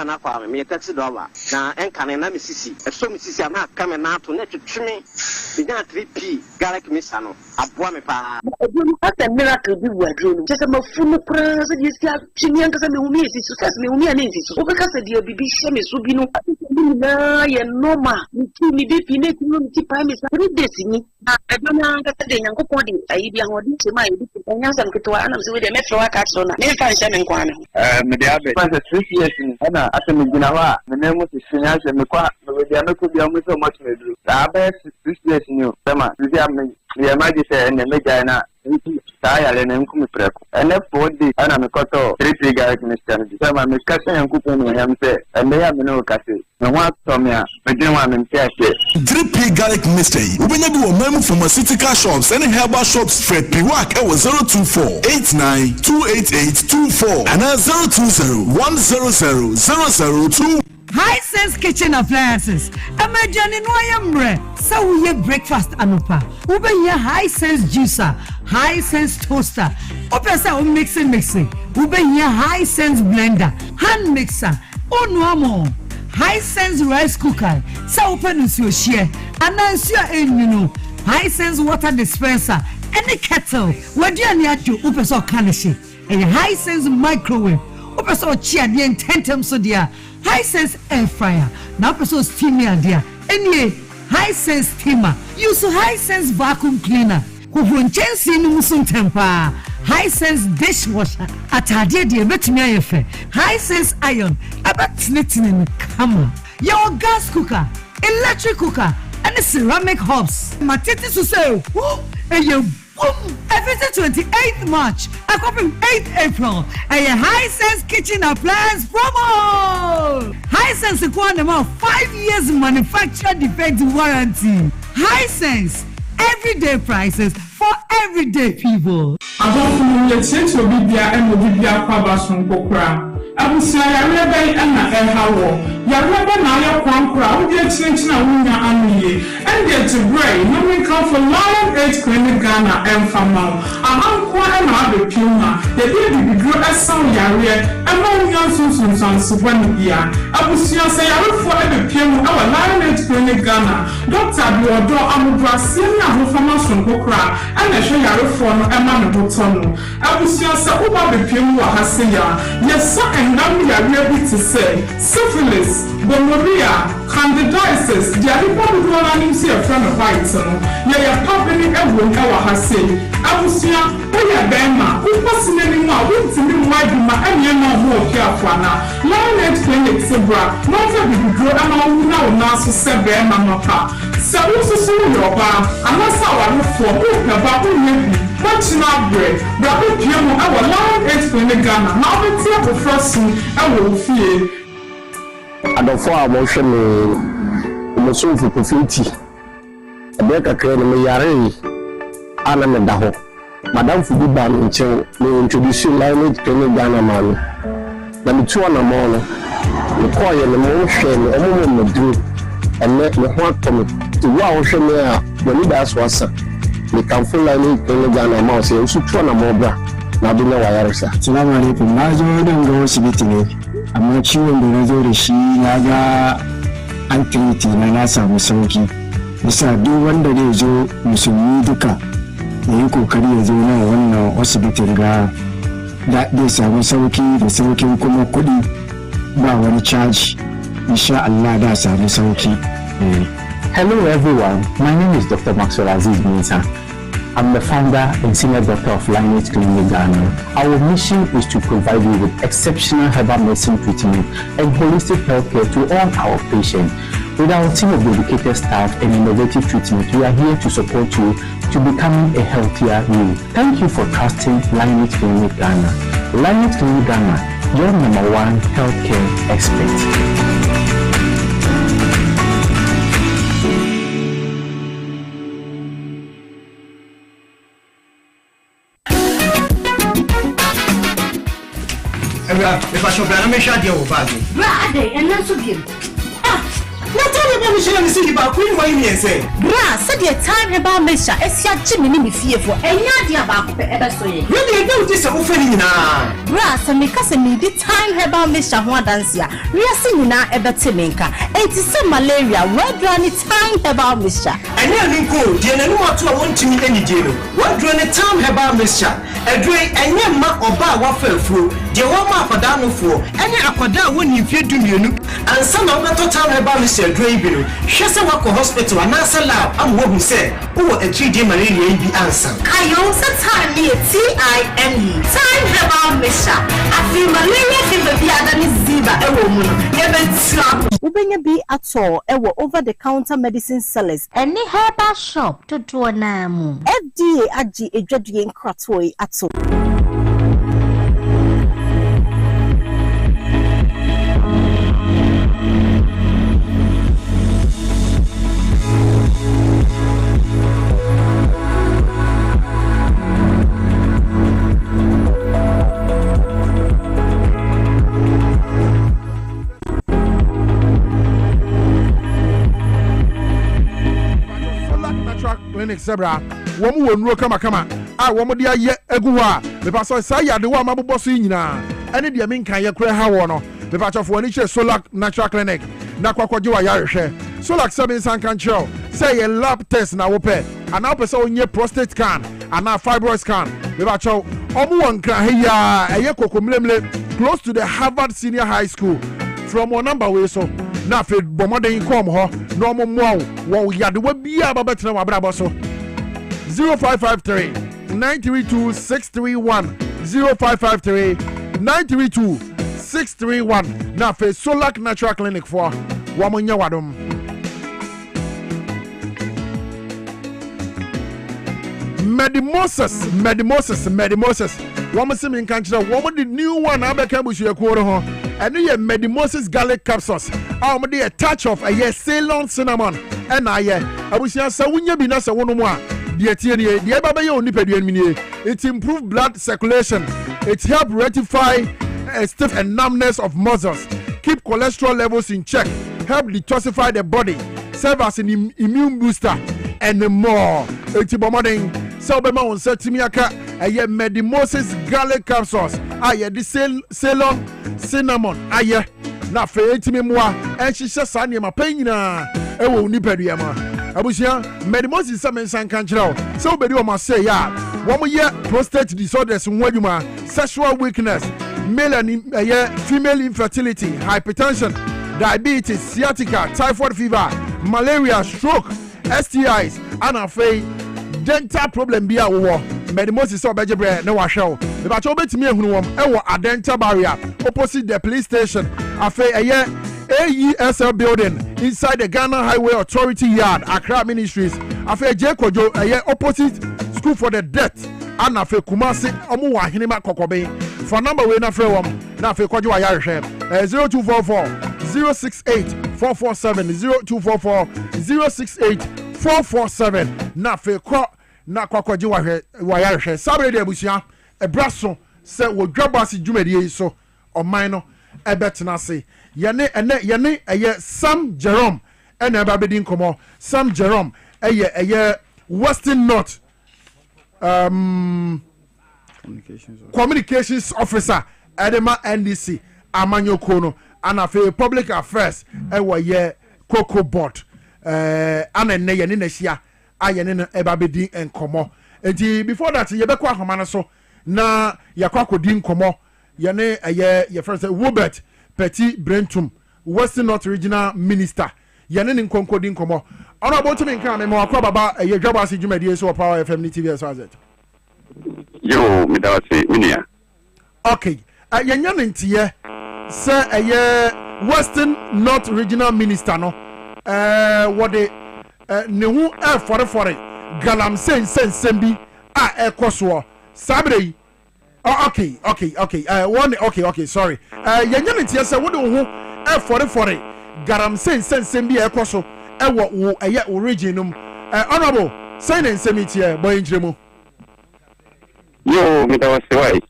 na kwa me taxi driver na enkane na misisi eso misisi ama kame na to na twetwe me nya 3p garlic mixer no aboa me pa aduro asa miracle bi wo aduro just ma funu kra so di sia chini anka me humi esi so me humi ana esi so obeka se di obibi hye me so bi no na ye normal mi bi fi ne ti no ti pa me sa 3 days ni aduro anka se de nyankopon di ayi bi ahodi se ma yi bi nyasa mketwa ana mse we de metro aka so na me fa nse me nkwa na me de abe pa 3 years ni ana asa me gina ho a me na mu se shinya se me kwa me de ameko bi amu so much me duru abe 6 years ni o sama bi am ya maji se ene me jana ta ya le nenku mi preko ene 4 days ana me koto 3 garlic mixture ni sama me kase yanku ko ni yam se ene ya me no kase me wa to me a me din wa me mtia se 3 garlic mixture ubenya bi wo mamu pharmaceutical shops and herbal shops Fred Piwak e 02489288824 and 020100002 High Sense Kitchen Appliances. Imagine no yamre. So we breakfast anupa. Ube here High Sense juicer, High Sense toaster. Opesa o mixing. Ube here High Sense blender, hand mixer. Oh no more. High Sense rice cooker. So open your share. And then High Sense water dispenser. Any kettle. Where do you need to upesa kanishi? A High Sense microwave. Upesa chia the intentum so dear. High Sense air fryer. Now person steamer there. Any High Sense steamer. Use High Sense vacuum cleaner. Who chensi no musun tempa. High Sense dishwasher. Atade de betumi ayefe. High Sense iron. Abatnetin kama. Your gas cooker, electric cooker, and the ceramic hobs. Matete so say, and you boom. Everything 28th March, I come 8th April, and your High Sense Kitchen Appliance promo. High Sense acquired 5 years manufacturer defect warranty. High Sense, everyday prices for everyday people. I don't know the change will be there and will be there for abusia yare bai ana hawo yare ba na ya kwankura wo de chinchina wunya anuye and get to bray no we come for Lion Age Clinic Ghana and fama ahankwa na abepima de bi grow asan yare ama wunya sunsun subani bia abusia se yare fo abepimu our Lion Age Clinic Ghana Dr. Biodo amubrase na ho fama sonkokura ana hwe yare fo no ema ne botono abusia se uba bepimu wa haseya yes and we are able to say syphilis, gonorrhea, candidiasis, the other people who are in see a friend of white. Yeah, probably everyone has said. Abusia, we are Bema, who passing anymore, who to me why do my any more careful now. Lion Age Clinic Zebra, not a big girl, and I will now say Bema Mapa. So, also see your bar, and that's how I look for who about who maybe. What's not bread? But if you know our Lion Age Clinic Ghana, now we take the first thing I will fear. I don't follow motion in the soul for Fertility. A breaker can me yare, Anna Medaho. Madame Fuduban in Cheng may introduce you Lion Age Clinic Ghana man. Then the 2 on the morning, the choir and the motion, a moment of drink, and let me want to wow, show me when you ask what's up. We can full Lion Age Clinic Ghana mouse, and so 2 on the mobile. Now, do know why I say. Salaam alaikum. Nazo don't go sibitini. Amma ciwon da nazo da shi naga antidote na samu sauki. Bisa duk wanda zai zo musulmi duka yayi kokari ya zo nan wannan asibitin ga da zai samu sauki da saukin kuma kudi ba wani charge. Insha Allah da samu sauki. Hello everyone. My name is Dr. Maxwell Aziz Minsa. I'm the founder and senior doctor of Lion Age Clinic Ghana. Our mission is to provide you with exceptional herbal medicine treatment and holistic healthcare to all our patients. With our team of dedicated staff and innovative treatment, we are here to support you to becoming a healthier you. Thank you for trusting Lion Age Clinic Ghana. Lion Age Clinic Ghana, your #1 healthcare expert. If I should be a mission, you will buy me. Brother, and that's again. Mission is see about Queen Wayne say. Grass said your time about Mesha, Esia Jimmy fearful, and Yadia about the Ebersoy. Really, don't this a offering now. Grass and because me the time about Mesha Huadancia, we are singing now Ebertiminka. It is some malaria, where drawn it time about Mesha. And then go, Jen, and what I want to meet any jail. What drawn it time about Mesha? A drink and your mark or bar waffle through, the one mark for down for, and your aquada when you fear to you, and some of the time about Mr. Draven. She said, walk to hospital and answer loud. I'm what we said. Oh, a 3D malaria be answer. I also time me TIME. Time about Misha. I feel malaria fever be than is Ziba, a woman. Never slap. Ubenya be at all, over the counter medicine sellers. Any herbal shop to do a name. FDA Agi a dreading cratway at all. Clinic Sebra, woman will no come. I want dear ye egua, the pastor say ya the one mabu bossina. Any dear min can ye cray how one, the patch of one each Solak Natural Clinic. Nakwakwajua Yarishe. Solak 7 San Cancho. Say a lab test now open. And now person ye prostate scan and now fibroid scan. The patch of Omuan Krahia, a yeko close to the Harvard Senior High School. From one number way so. Na fe bomode in come ho no mo wo ya de bi aba betra wa bra boso 0553 932 631 0553 932 631 na fe Solak Natural Clinic for wa mo nya wadom Medimosis wa mo se min kan kira wa mo the new one abeka busu ekuro ho and you Medimosis garlic capsules. I'm a touch of a Ceylon cinnamon. And I wish I saw when you be not a one more. The Babayo Nipedian Mini. It improved blood circulation. It helps rectify stiff and numbness of muscles. Keep cholesterol levels in check. Help detoxify the body. Serve as an immune booster. And more. It's bombarding. So be on Setimiaka. A Medimosis garlic capsules. The Ceylon cinnamon aye na fe etimi moa enhihye sane ma panyina ewo nipadua ma abusia Medimosis samen san kanchirawo so obedi o ma say ya wo mo ye prostate disorders nwadwuma sexual weakness male and female infertility hypertension diabetes sciatica typhoid fever malaria stroke STIs and afa dental problem bia wo Medimosis so bejebre na wa hwew the batch obetimi ehunu wom ewo adenta barrier opposite the police station afa AESL building inside the Ghana Highway Authority yard Accra Ministries afa Jekojo opposite school for the deaf and afa Kumasi omo wa hinima kokobe for number we na frɛ wom na afa kwajo wa yarehwe 0244 068 447 0244 068 447 na afa na kwakwaji wa yarehwe sabre de abusia ebraso se wo Dwabo Ase dwumadie so oman no ebetena se yene Sam Jerome ena eba bedin komo Sam Jerome Western North communications officer edema NDC amanyoko no ana fe public affairs ye Cocoa board ana ne yene na hia ayene no eba bedin enkomo enti before that ye bekwa ahoma no so na yakwa kodi nkomo yene ye first Robert Petit Brentum Western North Regional Minister yene ni nkonkodi nkomo ono about me nkan me wakwa baba ye Dwabo Ase dwumadie so Power FM ni TV so azet yo me da wase minia okay yenya ntiye se Western North Regional Minister no what the ne hu for galam sen bi a ekoso sabre okay one sorry yenya ntia se wo de ho for garam sen bi ekoso wo originum honorable say na nsemitie boy njremu yo me da wase wai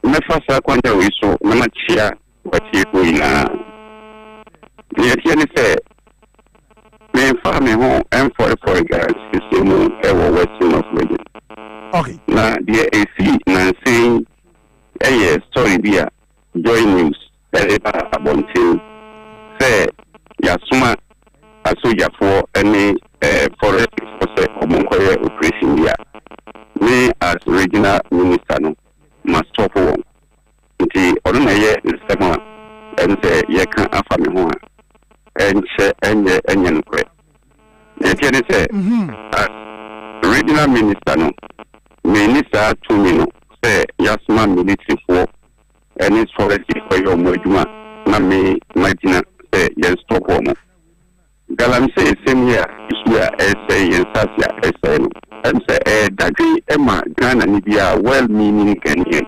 me fasa kwanja wiso na machia wachi ko ina ni se me farm home M44 guys is in Western of region. Okay. Now the AC saying story there join news about say Yasuma Asuja for any forest operation there. Me as regional minister no must stop one. Nti oduna ye nsema ense ye kan afa me ho a enye nkwe. Nti ne say as regional minister no minister to me no say Yasuma military for any forest for your moduma na me imagine say ye stop one. Galam say same year issue say yen sasia say no and say dagri ema Ghana ni bia well meaning Kenyan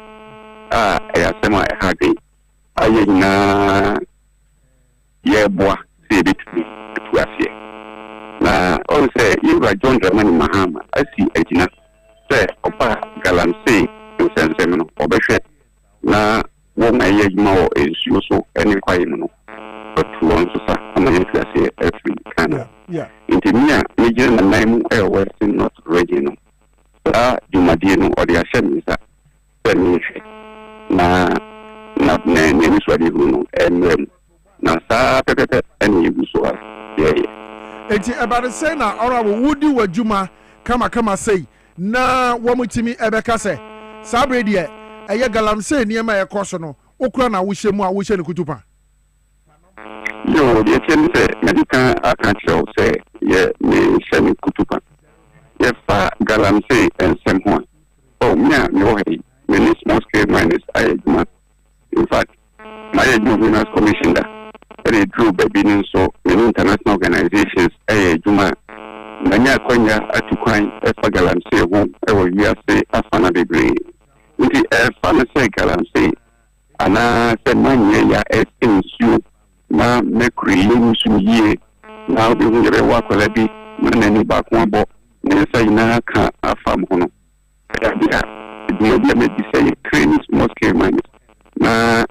ayasema hadi ayina yeboa say bit to asie na on say you are John Dramani Mahama asi agina say opa Galam say sense no obehwe na won ayejuma o ensuo so eni kwaye no but one so sa amanya say every kind yeah intimia region na name western north region jumadie no odi asem isa permission na ne swadi no na sa pepe eni yuso enti about say na honorable wudi wajuma kama say na wamutimi ebeka say sabre de eye Galamsey niema ye koso no okura na wuhye mu a wuhye ne kutupa yo the say medical attention say ye me shame kutupa ye fa Galamsey and someone me me small scale miners in fact my governance commissioner they drew baby so international organizations juma nanya kwanya atukwan fa Galamsey ho we say afana degree nti fa say Galamsey ana se manye ya SNSU ma mekri yusu ye na obi ngere wa kwala bi na ni ba ko abo ne sai na ka afam hono ya bi me di say training small scale miners na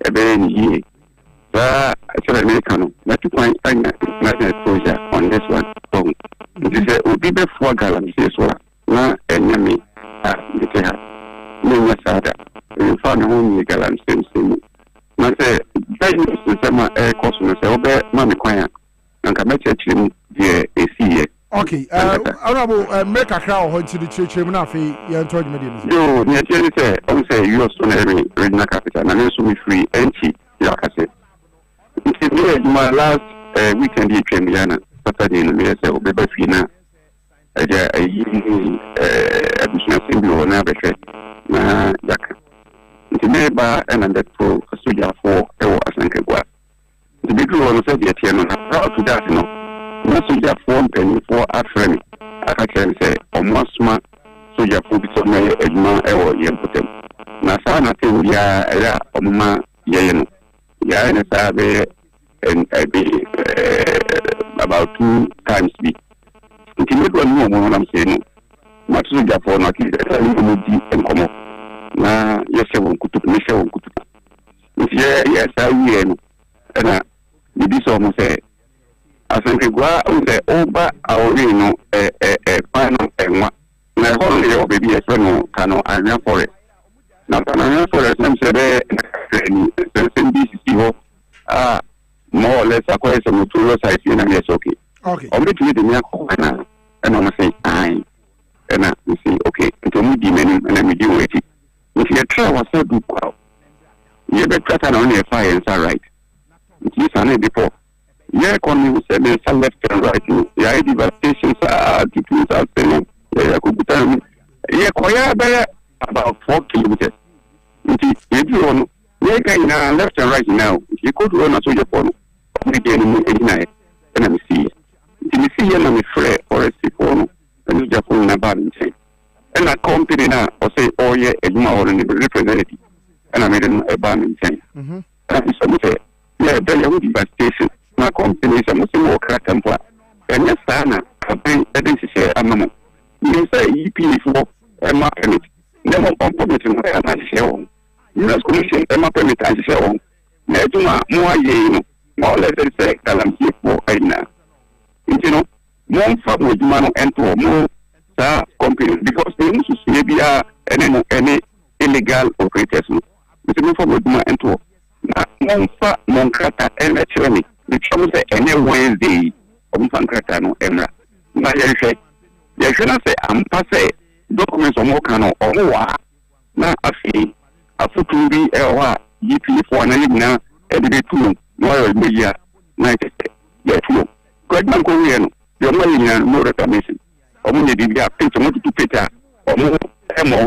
ebe ni ye ba actually americano na to find na exposure on this one so this is obi be for Galamsey so na enyame nke ha ne wasada in fa na ho ni Galamsey semu na say business system cost no say obe ma me kwan anka me chechim de esiye okay honorable make a crowd ho nti de chechim na afi ye ntoj me de yo ne cheri say on say you are so na regional capital na so me free enchi ya kase nti my last weekend here Chemiana Saturday no me say obe ba fi na aja ayi additional symbol na be na yaka nti meba and that pro soja for ewo asankegwa the big one said the tiano na proud to that no na soja for penny for afremi aka can say almost ma soja for bi so na ejuma ewo yempotem na sa na tem ya omma ye no ya na sa be and about 2 times be nti me do no mo na say no ma soja for na ki mo di enkomo na yese won kutup me se won kutup yes I will na bibi so mo say asanke gwa o say oba awori no pano enwa na ho le baby e no kano anya for na anya for sem se be ni sem BCC ho more or less akwa se muturo site na me okay o me tumi de me akwa na mo say ai na me say okay to mu di menu na me di wait if you try was so do well you be try na only fire right this and before yeah come you say me left and right yeah devastations are to 2000 yeah could be yeah koya be about 4 kilometers if you on yeah kind left and right now you could run a soldier for me dey no e na me see na me free forest for no and you just na ba me say and a company na o say oh yeah ejuma or the representative and I made a ban in China. And so say yeah there you be station na company some more temple and yes sana campaign edisi say amamo you say EP for ma permit never permit no na share you commission ma permit and share na ejuma mo aye no more or less say Galamsey for aina You know, more from with man and to more company because they used to see any illegal operators. It's more from with man and to Monfa Moncrata and actually the trouble say any Wednesday of Pancratano Emra. My you should not say I'm passe documents on Mokano or more. Now I see a foot to be a GP for an evening every 2 more media 90 yet no. Good man Korean, your money no reclamation. Or when you did a picture to Peter or more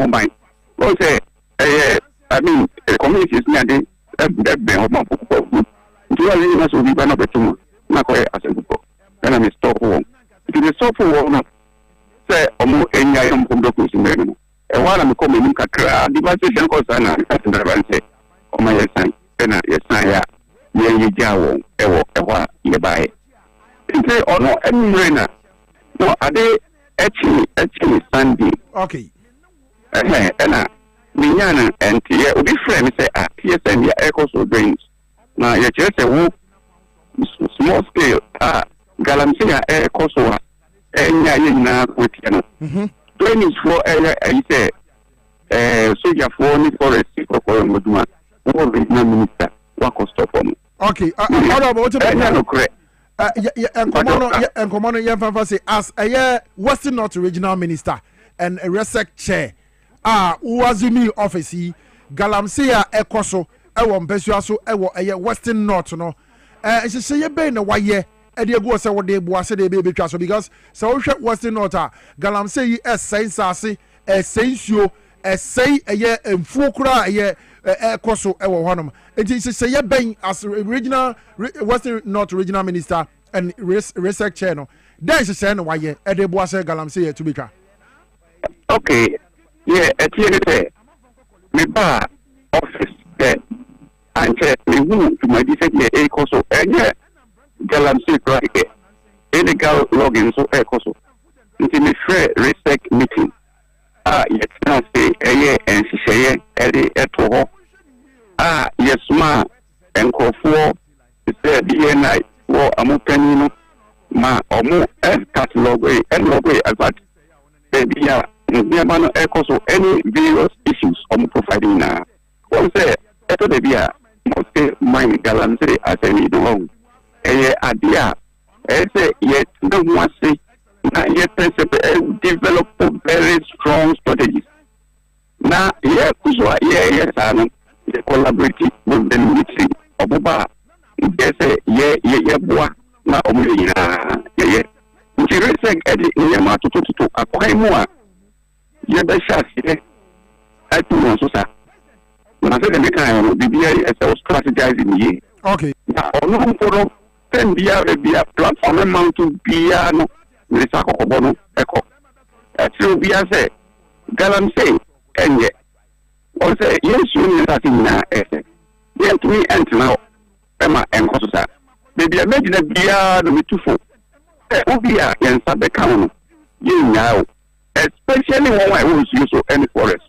mine. Well say I mean the community is near the that be of my book. Do I really must be one of the two? Not quite as a book. Then I'm a stop home. It is so for one. Say, Omo, any item from the person. And while I'm coming, the devastation goes on. I say, oh, my son, then I say, you jaw, ewa, nearby. It say, oh, no, any rainer. No, are they actually Sunday? Okay. And Minyana and Tia will be friends say yes and your echoes will bring. Now you just a small scale Galamsia air Kosoa and Yayina with you. 20 for area I say Soja for forestry for Muduma or regional minister what cost stop on. Okay, and Commander Yanfa say as a Western North Regional Minister and a RESEC chair. Uwazumi office Galamsey Ekoso ewo mpesua so ewo Western North no she ye be na waye e de go se wo de bo ase de be betwa so because so wo hwe Western North Galamsey sensase sensuo sei emfuo kura ekoso ewo honom enti she ye ben as regional Western North Regional Minister and research chair no then she say na waye e de bo ase Galamsey to betwa. Okay. Yeah, at the me bar office there and me who to my defect a coso and yeah Galamsey right illegal login so a coso until me fair respect meeting yet now say and she say yes ma and call for the DNA or a more penino ma or more catalog and logway about baby Niamano echoes any various issues on providing now. One say, after the beer, must say, my Galamsey as any long. Idea, say, yet no one say, not yet develop very strong strategies. Now, yes, they collaborate with the military of Oba. They say, boy, now, yeah. Which is Eddie Niamatu to acquire more. You be sure I do not so sir. When I said the mechanism, BBI is strategizing ye. Okay. Now, on for 10 be a platform amount to piano, Misako Bono, Echo. That's true, be a say. Galamsey, and yet. Or say, yes, you need that in now, essay. Yet me and now, Emma and Costa. Maybe I imagine a beer to be too full. Obia and Sabe you know. Especially when I was used to any forest.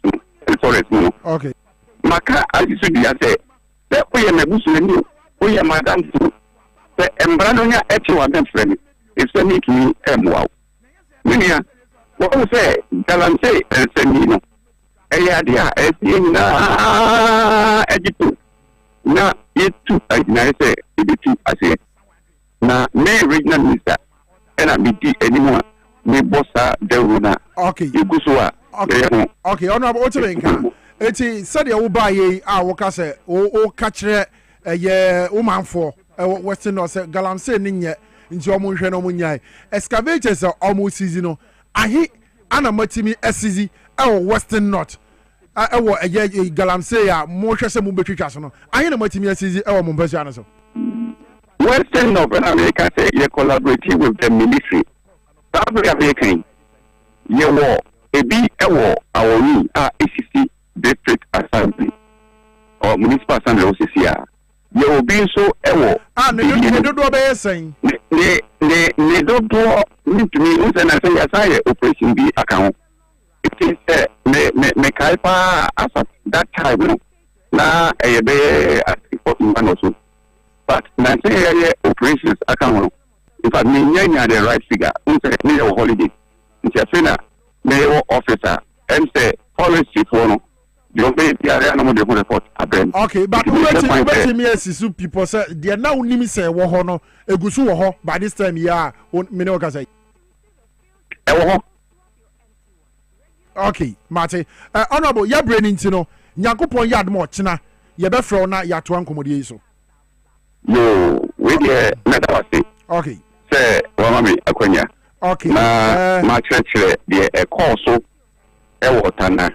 Okay. Maka, as you should be a say, that we are Muslim, we are Madame Fu. The Embranonia actual friend is sending to me, wow. Minia, what we say, Galamsey and Senino. Ayadia, Editu. Now, it too, I say, it I say. Now, may regional minister, and I be anymore. Me bossa de okay you go so okay honorable otimenka eti said you buy ye woka say o ka kire ye womanfo Western North Galamsey ninye nti omo hwe no munyai excavators omo season no ahi ana matimi asizi Western North Galamsey mo hwe se mo betwitwa so no ahi na matimi asizi mo mpasua no so Western North America say you collaborate with the military. South African, you war a be a war our new ACC district assembly or municipal assembly OCCR. You will be so a war. They don't do a saying. They don't do to me, and I say, as I operation B account. It is me kaipa as that time. Now, a be at 41 or so. But I say, operations account. In fact, me the right figure. Me a holiday. It's a fina. Me officer. And say forestry for no. You pay the area no the report. Okay, but wait me as people say they are now nimi say wo ho no egusu wo ho by this time yeah me no ka say. Okay, Mate. Honorable, your brain into no. Nyankopon yard mo china. Ye be fro na ya to ankomodie so. Yo, we dey medawase. Okay. Say, mama akwanya. Okay. Na ma church dey e call so e water na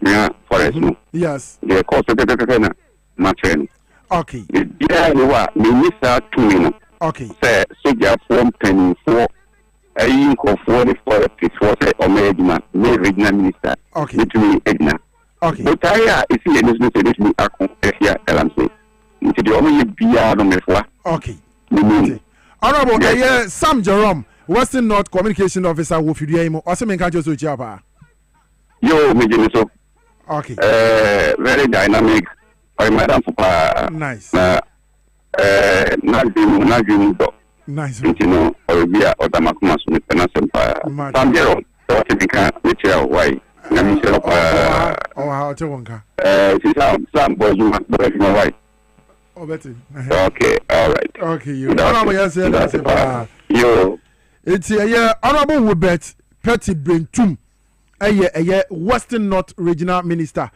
forest no. Yes. Dey call so pepe na ma train. Okay. Yeah, you are minister to me. Okay. Say soldier from penny for a yin for the forest say omedma me regional minister. Okay. Between Edna. Okay. But I is the business that me akon here elamse. Nti the only bia no mefwa. Okay. Honorable Sam Jerome, Western North Communication Officer wo fidua imo. Ose me kan jo so chia pa. Yo, me jeni so. Okay. Very dynamic. Madam Papa. Nice. Na do. Nice. You know, or be a otamakuma so me pena sempa. Sam Jerome, what you can tell why. How to wonka. Some boys you must break my wife. Oh, Betty. Okay, all right. Okay, you. Honorable, yes, yo. It's a honorable Wubet Petty Brentum, a Western North Regional Minister.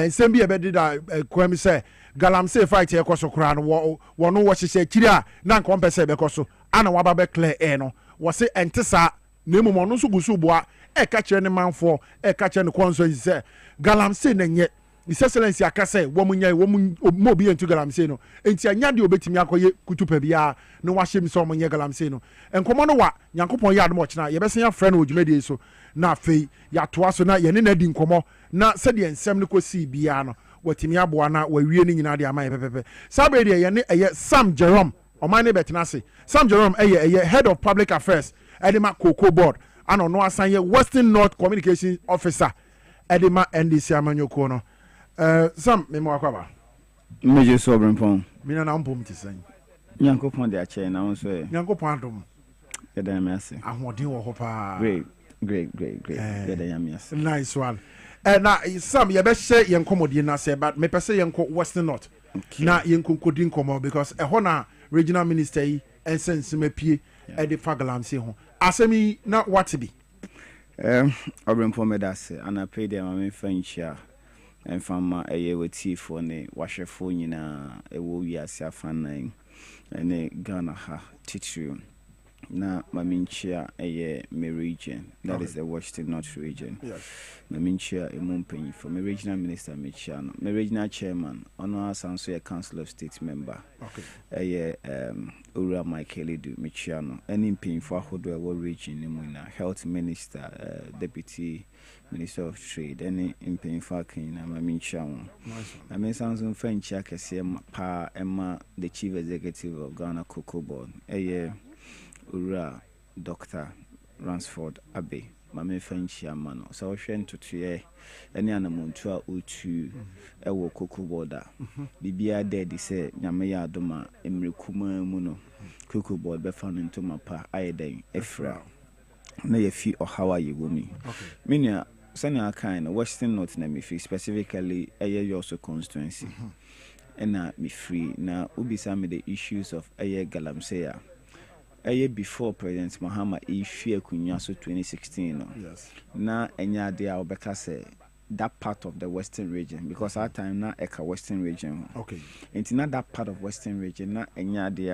Same be a bed did Kwemi say, Galamsey fight here, Cosso Crown, one know what she said, Chiria, non compensate because Anna Wababe Clay Eno, was it Antessa, Nemo Monusubusuba. Catch any man for catch any conscience say Galamsey and yet His Excellency Akase woman mobi into Galamsey no enti anya de obetimi akoye kutupa bia no wahye so monye Galamsey no enkomo no wa Nyankopon yad mo chena ye besen ya frɛ no odwumadi so na afei ya toa so na ye ne na di nkomo na sɛ de ensɛm no kosi bia no watimi aboa na wawie ne nyina de amaye pepepe sabe de ye ne Sam Jerome oman ne betena se Sam Jerome head of public affairs edema Cocoa board ano no asanye Western North Communication Officer edema NDC amanyoko no Sam me mo akwaba meje so Obrempong mina na mpom tisan Nyankopon de ache na won so Nyankopon adom yeda me ase ahoden wo ho pa great yeda me ase nice one na Sam ye be share yen komodie na say but me pese yen ko Western North na yen konkodi nkomo because ho na regional minister yi ensense mapie edi fagalamse ho asemi na what be Obrempong me da se ana pay dem am fanchia enfama weti for ne wahwefo nyina ewo wiase afanan ene Ghana ha titru na maminchia me region that is the Western North region. Yes. Maminchia emumpenyi for me regional minister mechiano me regional chairman ono asanso council of state member. Okay. Ura Michael do mechiano any mpin for ahodo ewo region ni mu na health minister deputy minister of trade any mpin for kin na maminchia won. I mean sanso fanchia kese pa emma the chief executive of Ghana Cocoa Board Ura Dr. Ransford Abbey, Mame Frenchia Mano. So I went to Tue, any anamontua utu, ewo Cocoa Border. Bibia dead, say, Yamaya Doma, Emrikuma Muno, Cocoa Board, be found into my pa, Iodine, Efra. Nay, a few or how are you, woman? Minia, Sanya kind, Western North, Namifi, specifically, a also constituency. And me free now, Ubisa me the issues of Galamsea. Before President Mahama fear kunyaso 2016 no. Yes. Na enya de obeka say that part of the Western region because our time na eka Western region. Okay. Enti na that part of Western region na enya de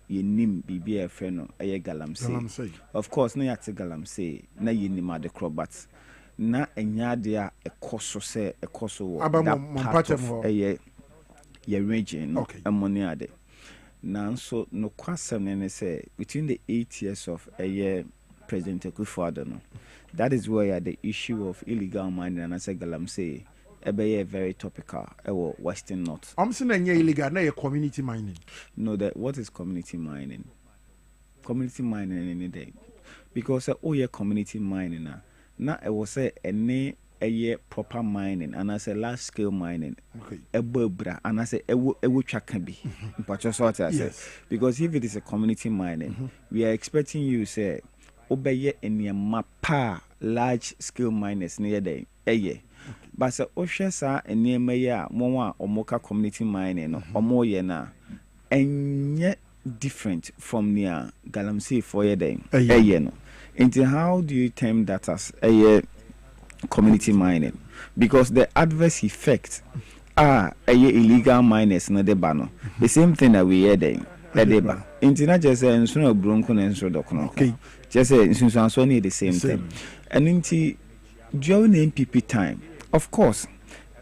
yenim bibia efe no Galamsey. Of course na yate Galamsey na yenim ade crobat na enya de ekoso say ekoso that part of ye region no. Okay. Amoni ade. Now, so no question say between the 8 years of a year, President Akufo-Addo, that is where the issue of illegal mining and I say Galamsey, very topical. Western North. I'm saying illegal, not community mining. No, that what is community mining? Community mining any day, because community mining now. I will say any a proper mining and I say large scale mining. A bubra and I say a chakabi. Because if it is a community mining, we are expecting you say obey in your mapa large scale miners near day. But so Oshesa and near Maya, Moa or Moka community mining or more yena and yet different from near Galamsey for your day. Into how do you term that as a community mining? Because the adverse effects are illegal miners in the bano. The same thing that we hear there. Into not just a sooner bronco and so okay. Just a Susan the same thing. And into during MPP time, of course,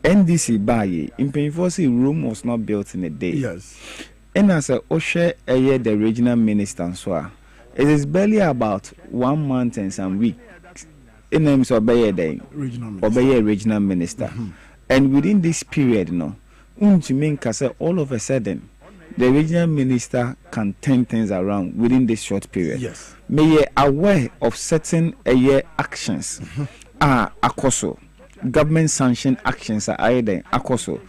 NDC Baye in Penfosi room was not built in a day. Yes. And as a Oshe the regional minister so it is barely about 1 month and some weeks in terms of regional minister. And within this period, all of a sudden, the regional minister can turn things around within this short period. Yes. May you aware of certain actions akoso government sanctioned actions are either akoso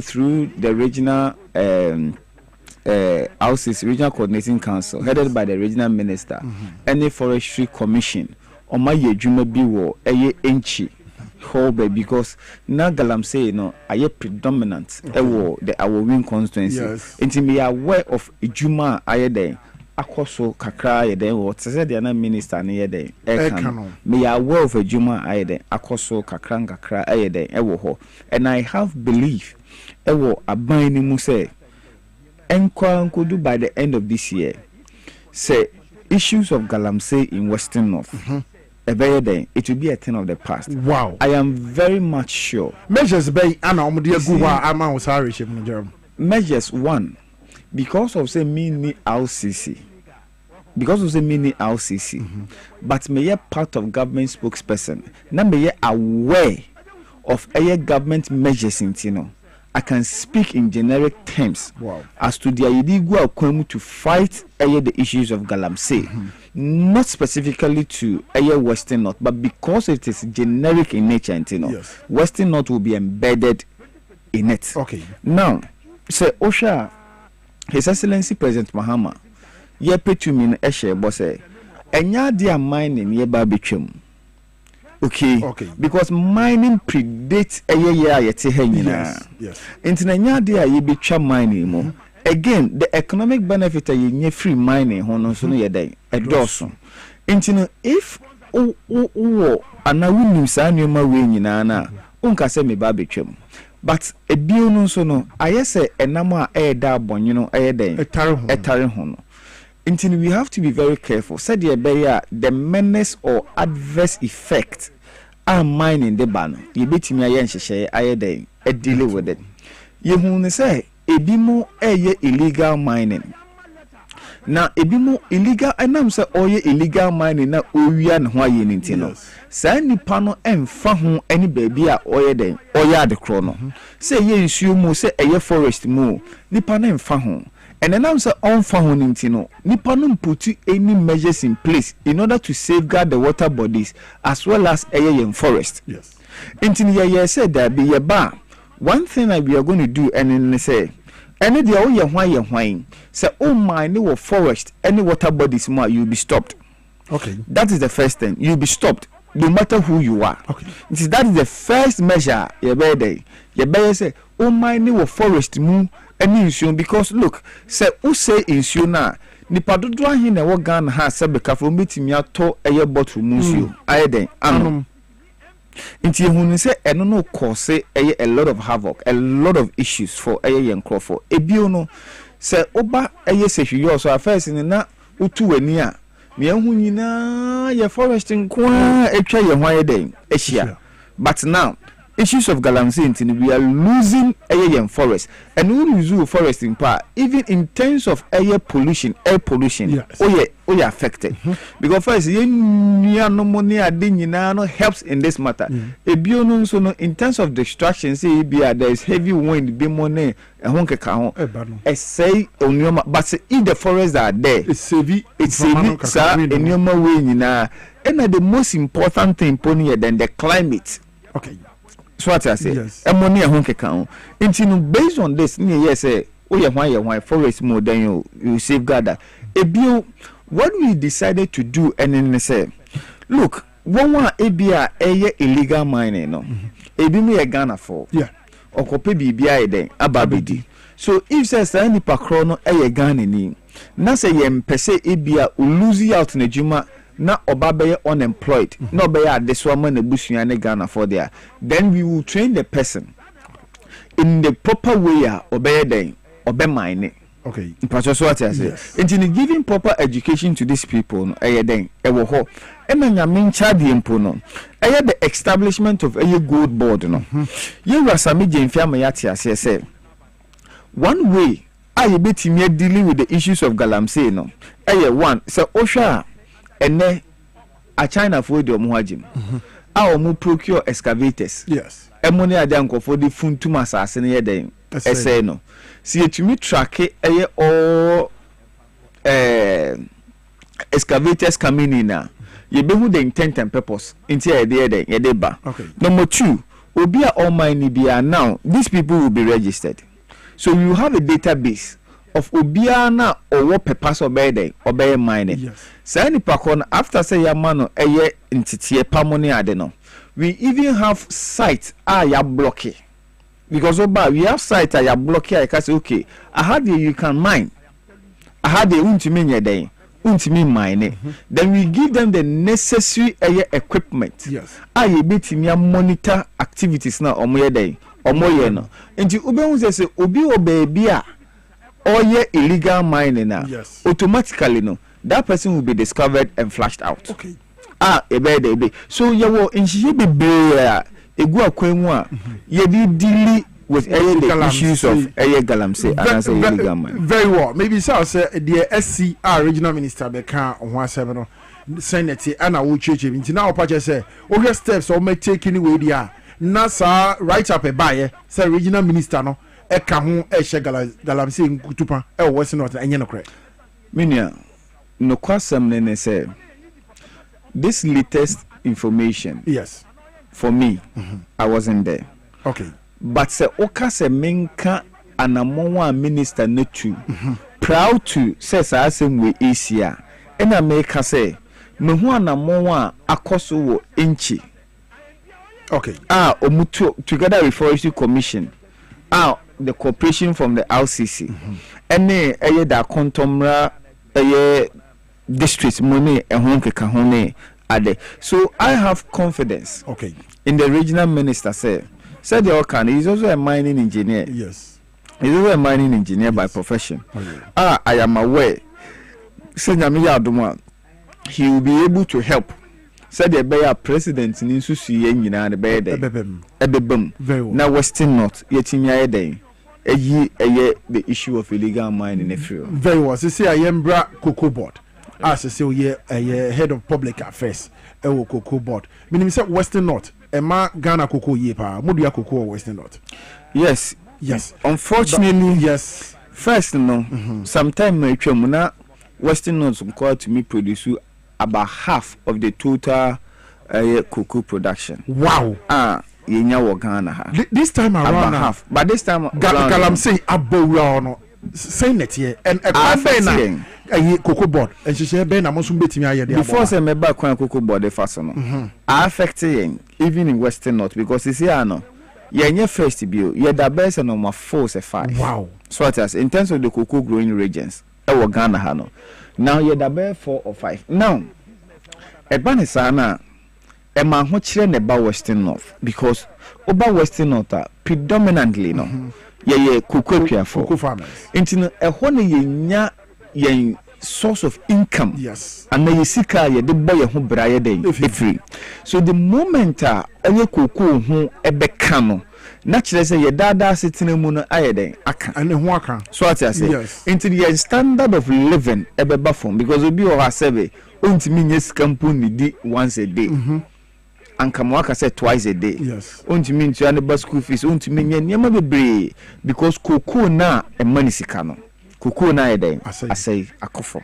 through the regional houses, regional coordinating council headed by the regional minister, and the forestry commission or my juma biwo enchi whole because now Galamsey are predominant the our win constituency. Until me aware of juma ayede akoso kakra yede what said the minister near day me aware of a juma ayede akoso kakra ayede ewo and I have belief ewo abani mu say Enko by the end of this year, say issues of Galamsey in Western North. It will be a thing of the past. Wow. I am very much sure. Measures Measures one, because of say mini LCC. But may part of government spokesperson. Now may aware of a government measures in I can speak in generic terms as to the illegal outcome to fight the issues of Galamsey, not specifically to Western North, but because it is generic in nature, Western North will be embedded in it. Okay. Now, say Osha, His Excellency President Mahama, ye petumin eshe bose, enya dia mining ye babichum. Okay. Because mining predates a year yet. Yes. Internet dia ye be mining mo. Again, the economic benefit a ye free mining hono so ye day a dozen. Internet if and I wouldn't sign your ma win na unka se me babichum. But a bill so no, I say a number a dabon, a day a tarry hono. Until we have to be very careful. Said the menace or adverse effect are mining the ban. You beat me a day a deal with it. You who say a bimo illegal mining. Now a bimo illegal and I'm say illegal mining now Uyan Hawaii Nintino. Say ni pano and fahu any baby or day or the chrono. Say yes you mo say a forest mo ni pano and fahu. And then I'm saying on found Nippon put any measures in place in order to safeguard the water bodies as well as a forest. Yes. Intinia said that be a bar. One thing that we are going to do and then say any the all your wine say oh my new forest, any water bodies more you'll be stopped. Okay. That is the first thing. You'll be stopped no matter who you are. Okay. That is the first measure you better say oh my new forest move. Because look, say who say insu na nipa dodo ahin na wo Ghana ha se beka from betimi ato eye bottle musu ayeden anom nti ehunu say eno no cause a lot of havoc, a lot of issues for eye yenkro for ebio no say oba eye sehwi so affairs ni na utu wani a me ehun nyina ye forest nko etwa ye hwan yeden ehia but now issues of Galamsey, we are losing air forest, and we lose forest in part, even in terms of air pollution. Yes. Oh, affected because first, no money helps in this matter. In terms of destruction, say there is heavy wind, be money, but say but if the forests are there, it's heavy, sir, and the most important thing than the climate. Okay. So what I say, money home keka. Based on this, yes, why forest more than you safeguard that. What we decided to do, and then say, look, one ABA illegal mining, no, me a Ghana for, or copy BBI then ababidi. So if says any pakrono Ghana ni, na say yem pese ABA lose out in the juma. Na obabe unemployed, no be at this woman a bush and Ghana for there. Then we will train the person in the proper way, obey mine. Okay. What I say. And in giving proper education to these people, then the establishment of a good board. You were some say one way I bet me dealing with the issues of galamsey. No, one so Osha. And a China for the Muajim. Our mu procure excavators. Yes. And money I don't for the fun to my assassin a day. Say no. See to me track it all excavators coming in now. You be with the intent and purpose into a day ba. Okay. Number 2, will be all mine be now. These people will be registered. So you have a database of Obiana or what purpose obey mining. Yes. Say pakon after say yamano entity pamoni adeno. We even have sites ya blocky. Because we have sites ya blocky. I can say okay, I had you can mine. I had the untimi day, untimi mine. Then we give them the necessary equipment. Yes. I bit monitor activities now omoye day. Omoye no. Nti ube say obi obebia or illegal mining now. Yes. Automatically no. That person will be discovered and flashed out. Okay. So you will in she be a go akwenwa ye deal with the issues of galamsey and say illegal mine. Very well. Maybe so say the SCR regional minister be kan on 17 Senate and I will change it. Now patch say all steps or make take anyway there. NASA write up a buyer say regional minister no e ka ho e she galamsey nkutupa e Western North enye no correct. Minia no kwasam ne say this latest information. Yes. For me, I wasn't there. Okay. But say oka se menka anamonwa minister netu proud to say same we Asia. And I make say me hu anamonwa akoso wo inchi. Okay. Omutu together with Forestry Commission. The cooperation from the RCC. Ene da kontomra district money and honke kahone ade. So I have confidence. Okay. In the regional minister said the Okan, he's also a mining engineer. Yes. He's also a mining engineer by profession. I am aware. He will be able to help. Said the Bayer president in Susi and the Bayer Ebebum. Very well. Now Western North, yet in your day. The issue of illegal mining in the field. Very well. So say I am Cocoa Board. As I say, head of public affairs. Cocoa Board. Meaning say Western North. Emma Ghana Cocoa yepa. Mudia Cocoa Western North. Yes. Yes. Unfortunately, yes. First, no. Sometime Muna Western North required to me produce about half of the total cocoa production. Wow. This time around half. But this time I'm saying abowano saying it here and a cocoa board and she said ben amosun betimi aye there before say me back when cocoa board the fast no affecting even in Western North because it's here no ye first bio ye da best no ma 4 say 5. Wow. So it is in terms of the cocoa growing regions e wo Ghana ha no now ye da best 4 or 5 now e ba ne sana e ma ho kire ne ba Western North because over Western North predominantly no ye cocoa farmers into a hone ye nya ye source of income. Yes. And na ye sika ye de boy ho braye den free. So the moment any cocoa ho ebeka no na kire say ye dada setene mu no aye den aka and ho aka so what I say yes. Into the standard of living ebeba from because obi o ha sebe ontimi nye skampu ni di once a day. And Kamwaka said twice a day. Yes. Ontimi ntu ane bus school fees ontimi nye nyama bebre because cocoa na e money sikano. Cocoa na eden asay akofo.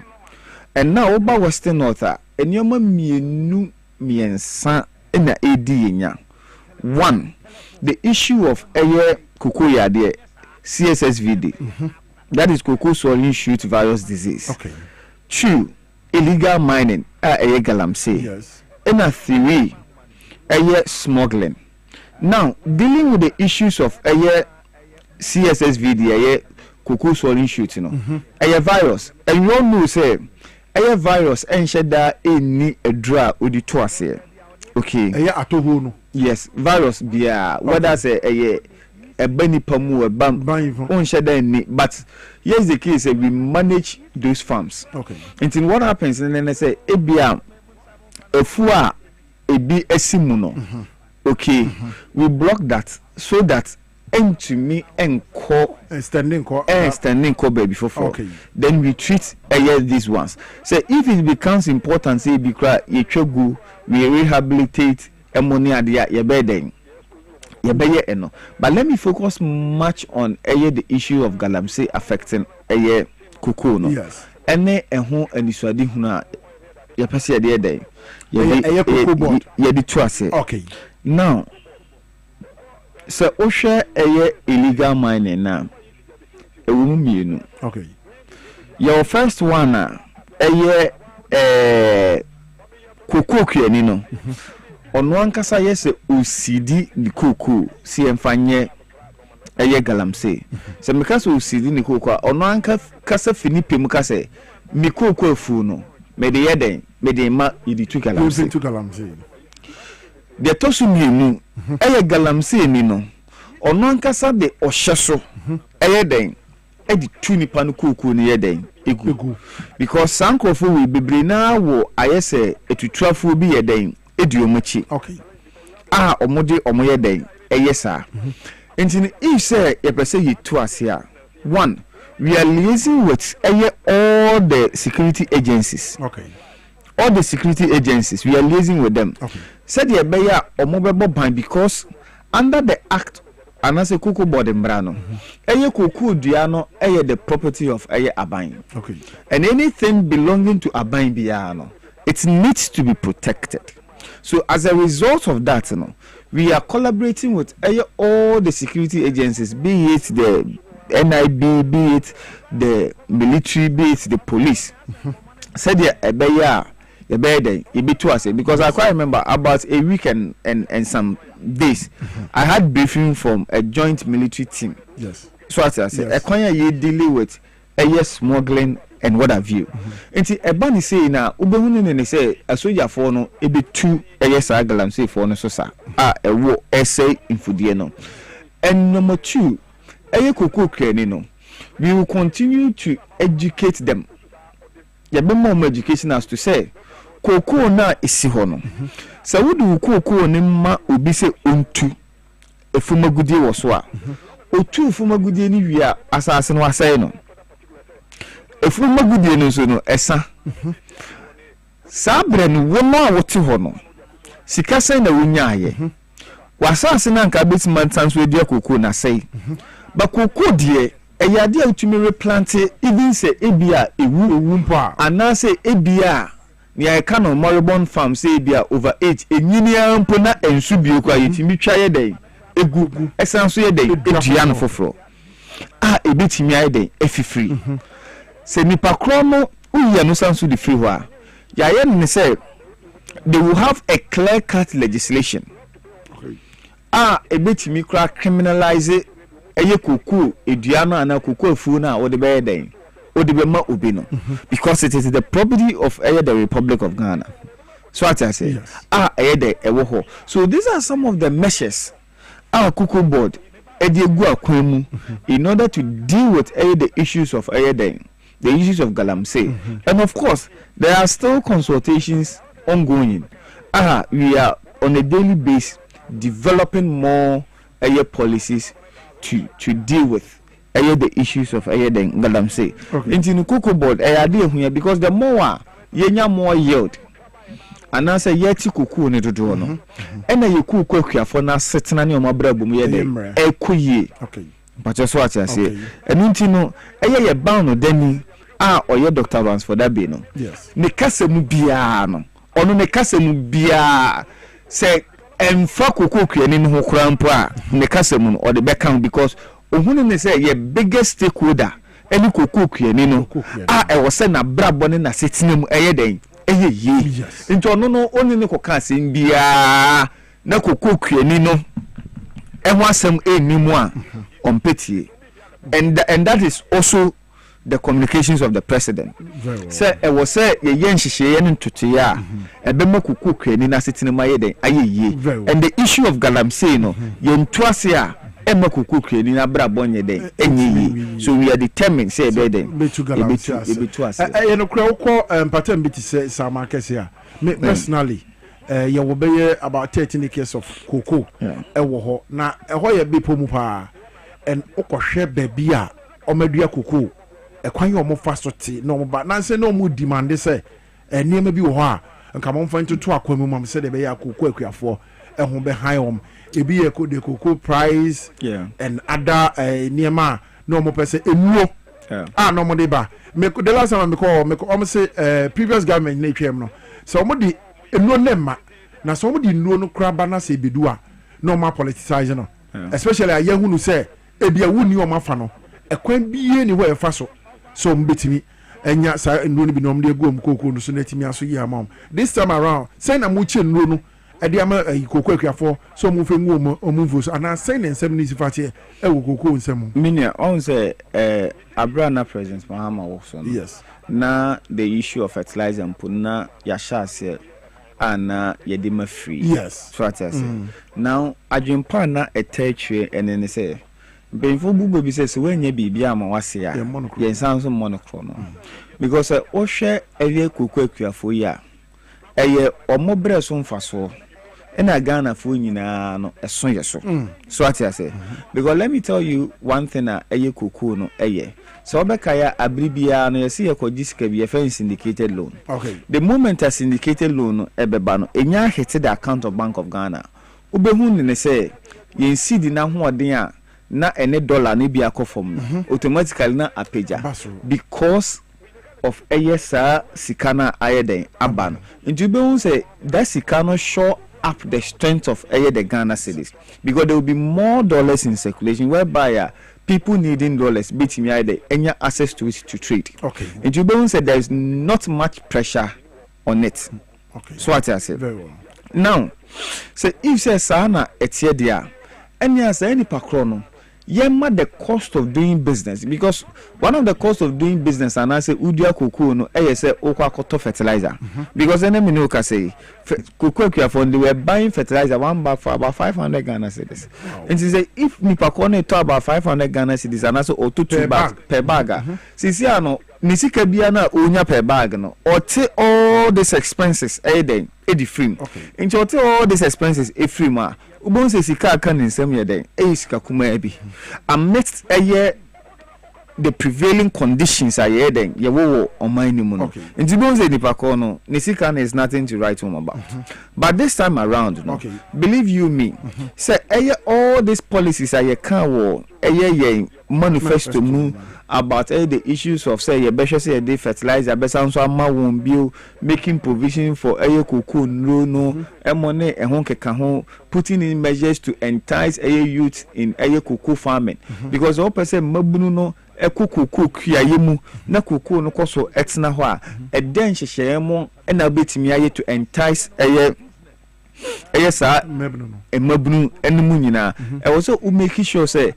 And now oba Western North enyoma mienu miensa na edi nya. one, the issue of cocoa yade CSSVD. That is cocoa swollen shoot virus disease. Okay. 2, illegal mining galamsey. Yes. And 3, smuggling. Now, dealing with the issues of CSSVD, cocoa swollen shoot, virus, and you all know say virus and sheda any a drug with the toase. Okay. Yes, virus bia whether say a benny pamu a bam on sheda any, but here's the case, we manage those farms. Okay. And then what happens, and then I say ebia a fua a be a simuno. Okay, we block that so that end to me and standing call baby for okay. Then we treat these ones. So if it becomes important, say we rehabilitate ammonia but let me focus much on the issue of galamsey affecting cocoa no. Yes. Ene ehun aniswadi huna ya pese de den okay. Now, so Osha illegal mining now. Okay. Your first one cocoa kianino. On one kasa yes UCD ni cocoa si enfanye galamsey. So because UCD ni cocoa on one kasa finipe mukase mi cocoa fu no. Me de yeden me de ma yidi tu galamsey. The tosumienu galamsey ni no ono ankasa de ohyeso den edi tu nipa no kuku ni yeden egu because sankofo we bebre na wo ayese etutuafo bi yeden edi omachi okay omode omoyeden eyesa entini if say ye pese yi to ase one, we are liaising with all the security agencies. Okay. All the security agencies, we are liaising with them. Okay. Said the beya or mobile ban because under the act, and as a cocoa board in Brano, cocoa diano, the property of Abine. Okay. And anything belonging to Abine Biano, it needs to be protected. So as a result of that, we are collaborating with all the security agencies, be it the NIB, be it the military, be it the police. Said the beya. The bed it be to us because I quite remember about a week and some days I had briefing from a joint military team. Yes. So as I said, ye dealing with smuggling and what have you. And see a bunny say now ubehunu ne say a soldier for no e be two galamsey for no so sa a wo essay infudie no. And number 2 cocoa cleaning no. We will continue to educate them. There be more education as to say cocoa na isi hono. Sa wudu cocoa ni ma obi se ontu efumagudie wo so a otu efumagudie ni wi a asase no asai no efumagudie no so no esa sa bre no wo no a wote hono sika sai na wonya aye wasase na nka betima tanso edi cocoa na sai ba cocoa die eyade a utumi replant even say ebia ewu mpa anase ebia ni aka no moribon farm say ebia over 8 enyini ampo na ensu bio kwa yetimi twa ye den egu esanso ye den edua no foforo ebetimi aye den efifiri se nipa kro no uye no sanso di free ho a ya ye ne say they will have a clear cut legislation ebetimi kra criminalize cocoa eduano ana cocoa afu na wo de be den wo de be ma obi no because it is the property of the Republic of Ghana. So what I say yes. So these are some of the measures our cocoa board in order to deal with the issues of the issues of galamsey. And of course there are still consultations ongoing. We are on a daily basis developing more policies to deal with the issues of the galamsey. Into the cocoa board because the more yenya more yield and I say yeti cocoa ne dodo no and you cocoa for na setna ne o mabrabum ye de ekuye okay but just what I say and into no ye bound no dani or your doctor runs for that be no yes ne kasa mu bia no ono ne kasa mu bia say emfa koko kuani no ho kura mpo a ne kasa mu no or the background because ohunu ne say ye biggest stakeholder any koko kuani no e wo say na brabo ne na setinam eye den eye yi nti ono no oni ne koka asem bia na koko kuani no e ho asem enimu a ompetie and that is also the communications of the president. Say it was say ye nhihye ne ntotoye a ebema kuku kwani na setine maye den ayeye and the issue of galamsey no ye ntoase a ema kuku kwani na bra bonye den enye so we are determined say be den betu ase ye no kra ukọ pattern bit say samakese a me personally ye wo be about 13 cases of cocoa ewo ho na eho ye be pomu pa and okohwe baby a omadua cocoa ekwan yo mo fasote no mo ba nanse no mo demand say enema bi wo ho a nka mo mfa ntoto akwam mu am say de be ya cocoa akuafo ehun be han om ebi ye ko de cocoa price and other enema no mo pese enuo no mo de ba me the last time me call say previous government na twem no so mo di enuo nema na so mo di enuo no kra ba na say bedu a no ma politicize no especially ayehunu say ebia wuni o ma fa no ekwan biye ni wo e fa so mbetimi enya sa nro no bi no mde egom kokoo no so natimi aso yi amam this time around say na mo che nro no e de ama kokoo akuafo so mo fe ngu o mo vo so ana say na nsem ni sifa che e wo kokoo nsem minia on say abrana president mahama wo so no yes na the issue of fertilizer mpo na ya sha se ana yedima free yes so what I say now adwempa na etachwe enene say benfo bubo bi say we nya bibia ma wase ya ye sanso monocro no because o hwe eye kokoo akuafo ya eye omobre so mfaso ena Ghana fo nyina no eso yeso so what I say because let me tell you one thing eye kokoo no eye so obeka ya abribia no yesi ekogisica bi ye syndicated loan okay the moment a syndicated loan no ebeba no enya hit the account of Bank of Ghana ubehu ne say ye seed na hoden a na any dollar ne bi akofom automatically na apeja because of ASA sikana ayeden aban nti be say that sikano show up the strength of the Ghana cedis because there will be more dollars in circulation whereby people needing dollars between either any access to it to trade. Okay. And you don't say there is not much pressure on it. Okay. So what I said. Very well. Now, so if say sana etie dia, any as any pakrono, yema the cost of doing business because one of the cost of doing business and I say udia cocoa no say okwa koto fertilizer because enemy no ka say cocoa akuafo they were buying fertilizer one bag for about 500 Ghana cedis and she say if nipa kono to about 500 Ghana cedis and also or 2 bags per bag sisi ano nisika bia na onya per bag no or take all these expenses then free into all these expenses free ma ubon se sika aka nsem ye den sika kuma abi amidst the prevailing conditions are ye den ye wo oman ni mu no nti bon se nipa ko no ne sika is nothing to write home about but this time around no believe you me say all these policies are ye kan wo ye manifesto mu about the issues of say the fertilizer besanso ama won bio making provision for cocoa no money ehon keka ho putting in measures to entice youth in cocoa farming because all person mabunu no cocoa kuyayemu na cocoa no koso etna ho a den hyehye mo na betimi aye to entice sa mabunu enmu nyina e wo so make sure say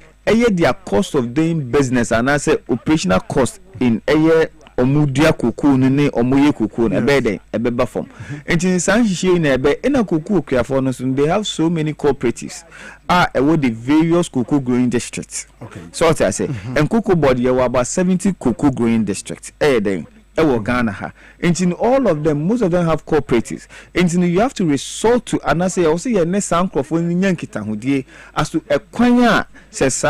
their cost of doing business and I say operational cost in omudia cocoa ne omoye cocoa na beden ebeba form enti san hihie na ebe na cocoa kuafo no so they have so many cooperatives with the various cocoa growing districts so what I say and cocoa board you about 70 cocoa growing districts then Ghana ha. And all of them, most of them have cooperatives. And you have to resort to and I say also your next microphone in Yankita Hudie as to a quanya says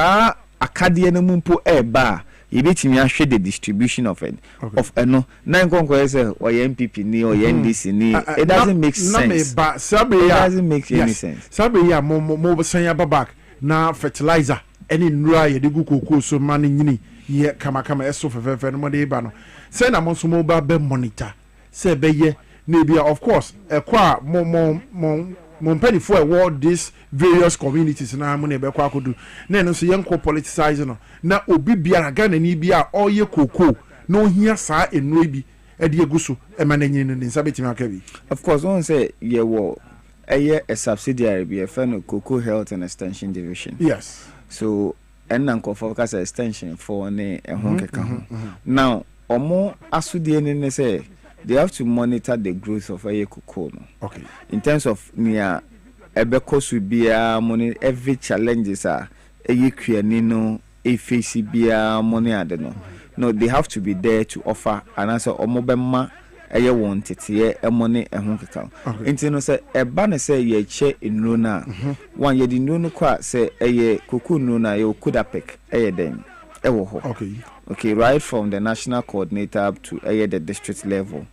Acadian Mumpo bar. You bet me share the distribution of it of no 9 conquest or MPP ni or NDC ni it doesn't make sense. It doesn't make any sense. Sabe ya mo sanya babak na fertilizer any nura ye de cocoa so mani nyini ye kama eso fefe no mo de ba no say na mo so mo ba be monitor say be ye na bia of course kwa mo Mompeni for award these various communities na mo na be kwa kodu na no so yenko politicize no na obi biara Ghana ni bia oye koko no hia saa enu bi e de eguso e mananyin no nsa betimi aka bi. Of course one say ye wo a subsidiary be a fan Cocoa Health and Extension Division. Yes. So enanko focus extension for ne ehon keka ho. Now omo asudie ne say they have to monitor the growth of a cocoa. Okay. In terms of near ebeko su bia money every challenges are a nino a face bia money adeno. No, they have to be there to offer an answer or mobema a ye want it ye a money a honkaka. Intino say a banner say ye che in Luna. One ye di no qua say a ye cuckoo nuna yo could pick a den. Okay. Okay, right from the national coordinator up to the district level.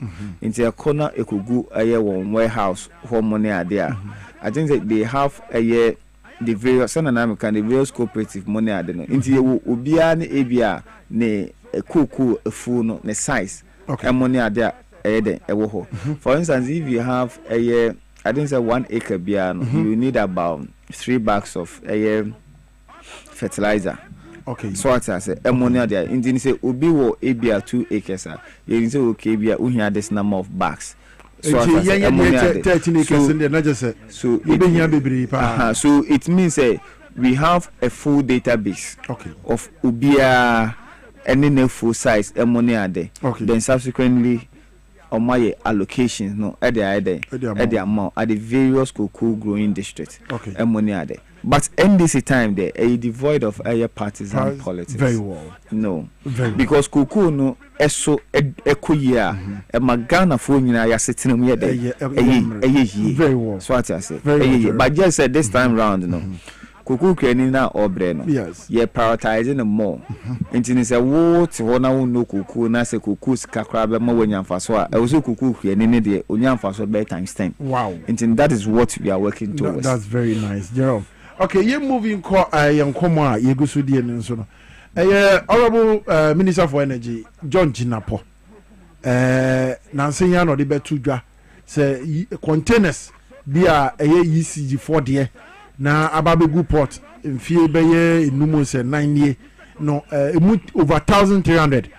Into a corner, it could go one warehouse, home money are there. I think that they have the various the various cooperative money are there. Into Ubiani Abia, ne a cuckoo, a full, ne size. Okay, money are there. For instance, if you have I think say 1 acre piano, you need about 3 bags of fertilizer. Okay. So what I say, ammonia there. Indeed, say Ubi wo ABR 2 acres. You say okay, we have this number of bags. So what I say, ammonia 13 acres in there. Not just so it means we have a full database. Okay. Of Ubia any full size ammonia there. Okay. Then subsequently, on my allocations, no, at the amount at the various cocoa growing districts. Okay. Ammonia there. But NDC time there, a devoid of partisan politics. Very well. No. Very because cocoa no eso year a magana phone ya sitting here there. Very well. So what I say. But just said this time round, no. Cocoa can now Obrempong. Yes. Ye prioritizing them more. Until it's a what one no cocoa, na se cocoa's kakrabe more when faswa. I also cocoa can in the onyan faswa by times 10. Wow. Until that is what we are working towards. That's very nice, Jerome. Okay, you moving young Koma, you go to the end. So, Honorable Minister for Energy, John Jinapo, Nancy Yano, the Betuja, say containers be a ECG 4D. Na Ababe port in Fie Baye in Numos 9 years, no, over 1,300.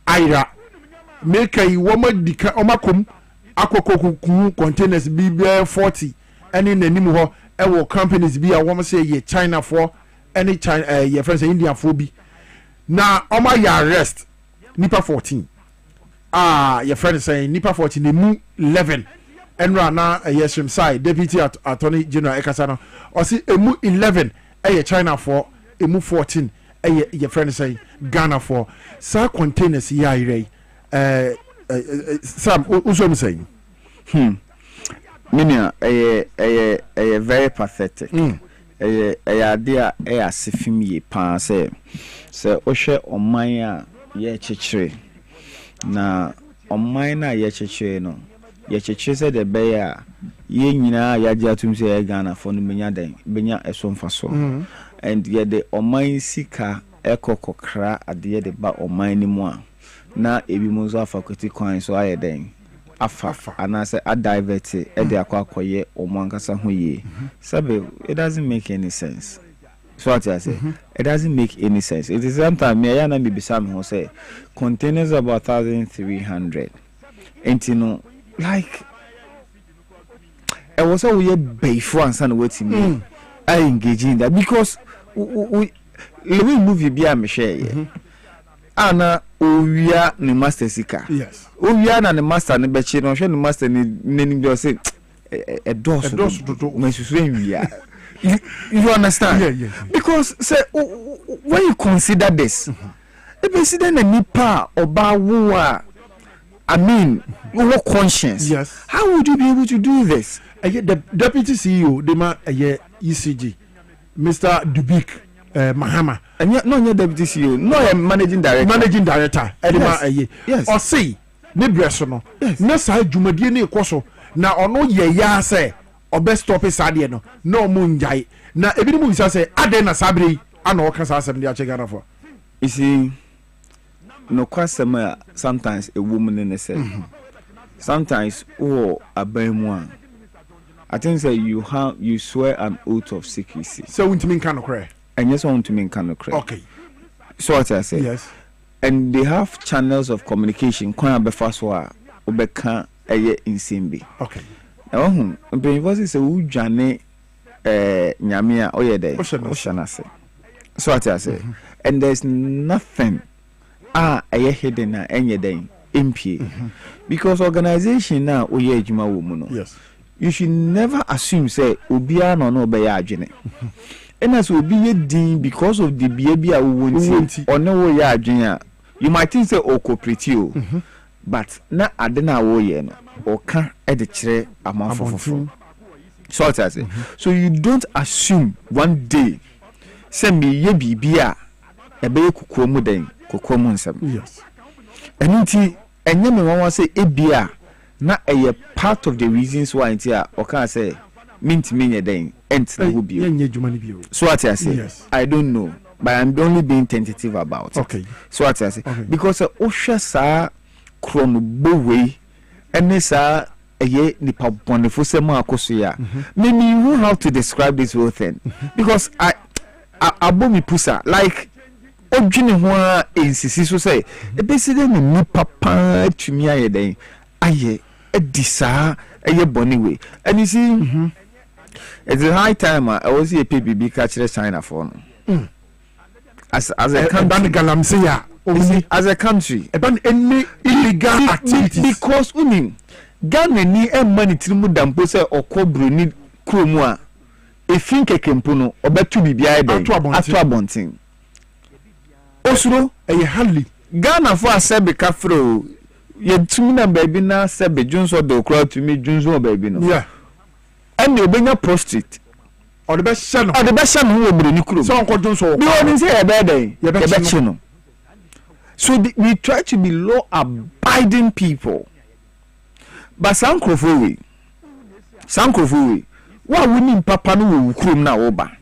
Ira make a woman dika omakum akoko containers be 40 and in the Nimuho. Our companies be a woman say ye China for any China your friends India for be now oma ya arrest nipa 14 your friend is saying nipa 14 the mu 11 and rana yes from side deputy attorney general ekasano or see emu 11 China for emu 14 your friend is saying Ghana for sa containers ya ire Sam uso saying Minia, a very pathetic. A idea, a sifimi pan say, Sir Osha on Maya ye chitre. Na on Mina ye chitre no. Ye chitre said the bear, ye nina yaja to say Ghana for the Benya a son for so. And yet the Omai Sika echo cocra at the end about Omai Moa. Na ebi moza faculty coin so I then. Afa and I say I divert it at the aquaye or Mankasa Huye. Sabe, it doesn't make any sense. So what I say, it doesn't make any sense. It is sometimes me and me beside who say containers about 1,300. And you know, like I was a weird bay for and son waiting me. I engage in that because we movie be a Michelle. Ana Uya ni master sika. Yes. Uya na ni master ni bechi no hwe ni master ni do say a dose you understand? Yeah. Because say when you consider this, if you consider na nipa oba wo I mean, your conscience. Yes. How would you be able to do this? The deputy CEO, the man ECG, Mr. Dubik Mahama. And yet, no, deputy CEO, no, managing director. Managing director, yes. Or say, Nebresono, no side Jumadiani Koso, now or no ya say, or best stop is Sadiano, no moon jai. Now, every movie say, Adena Sabri, and all Casas and the Achegana for. You see, no customer, sometimes a woman in a cell. Sometimes, oh, a bem one. I think say you swear an oath of secrecy. So want to mean kind of cry. And yes, want to mean kind of cry. Okay. So what I say? Yes. And they have channels of communication. Kwa be first wa obeka eye insimbi. Okay. Now, because it's a ujane nyamia oyede oshanase. So what I say? And there's nothing eye hidden na enye den impie. Because organization now oye ejuma wo mu no. Yes. You should never assume say obia no be ya adwene. And as obi ye din because of the behavior we want or no wo ya adwene, you might think say o cooperate but na ade na wo ye no o ka e de kire amanfofo. So what I say? So you don't assume one day say me ye bibia e be kukuo mu den kukuo mu nsam. Yes. Enunti enye me wan say ebia na a part of the reasons why intia or can say mint me den ent na go bio. So what I say? Yes. I don't know, but I'm only being tentative about it. Okay. So what I say? Okay. Because osha sa krono bowe ene sa eye nipa bonefo se ma akoso ya. Maybe you know how to describe this whole thing because I abomi pusa like odwene ho a ensisi so say ebeside no nipa pa atumi ayeden aye edisa eye boni way and you see it's a high time I was a PBB catch China for no as a country as a country about any illegal activities because unim Ghana ni e money trimu dampo say okobro ni kromu a efin kekempo no obetu bibia eden atu abontin osuro eye hali Ghana for asebe kafro ye tumi na baby na sebe junso de okra tumi junso baby no yeah and you bring a prostrate or the best son who will be nikuru so uncle junso be one say e be dey ye be chino so we try to be law abiding people but sankrofo we wa woni papa no wo kurom na wo ba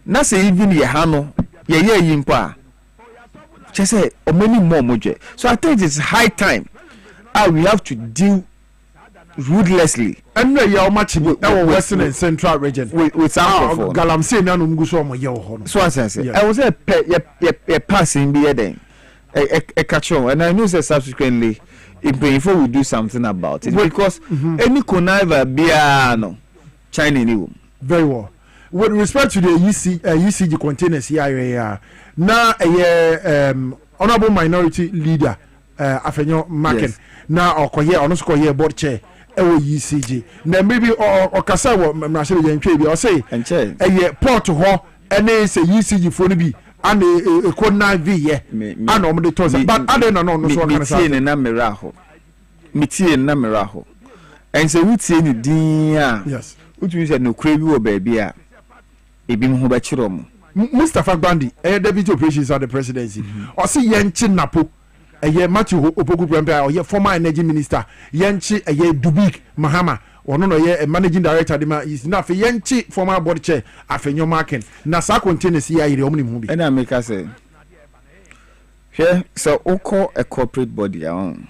na say even ye ha no ye yimpa just say or many more moje. So I think it's high time we have to deal ruthlessly and no ya much western and central region with some galamsey na no mguso mo ye ho. So as I say I was a passing be then a catch on and I know that subsequently before we do something about it because any conniver be no China ni very well. With respect to the UCG containers here, now honorable minority leader Afenyo Maken now okoye onosko ye board chair UCG. Now maybe or kasa wo mrashe ye ntwe bi o say port ho ene say UCG for bi and a corner v ye and on the toss but other no so kan say na meraho mitie na meraho and say wutie ni din a yes wutu say no kra bi wo ba bia ebi mo ba kire mo Mustafa Gbandi deputy operations at the presidency o say yenchi napo Matthew Opoku Prempeh or former energy minister yenchi Dubik Mahama ono no ye managing director de ma is na fe yenchi former board chair Afenyo Marken na sa containers here ire omni mu bi and I make say here so oko a corporate body on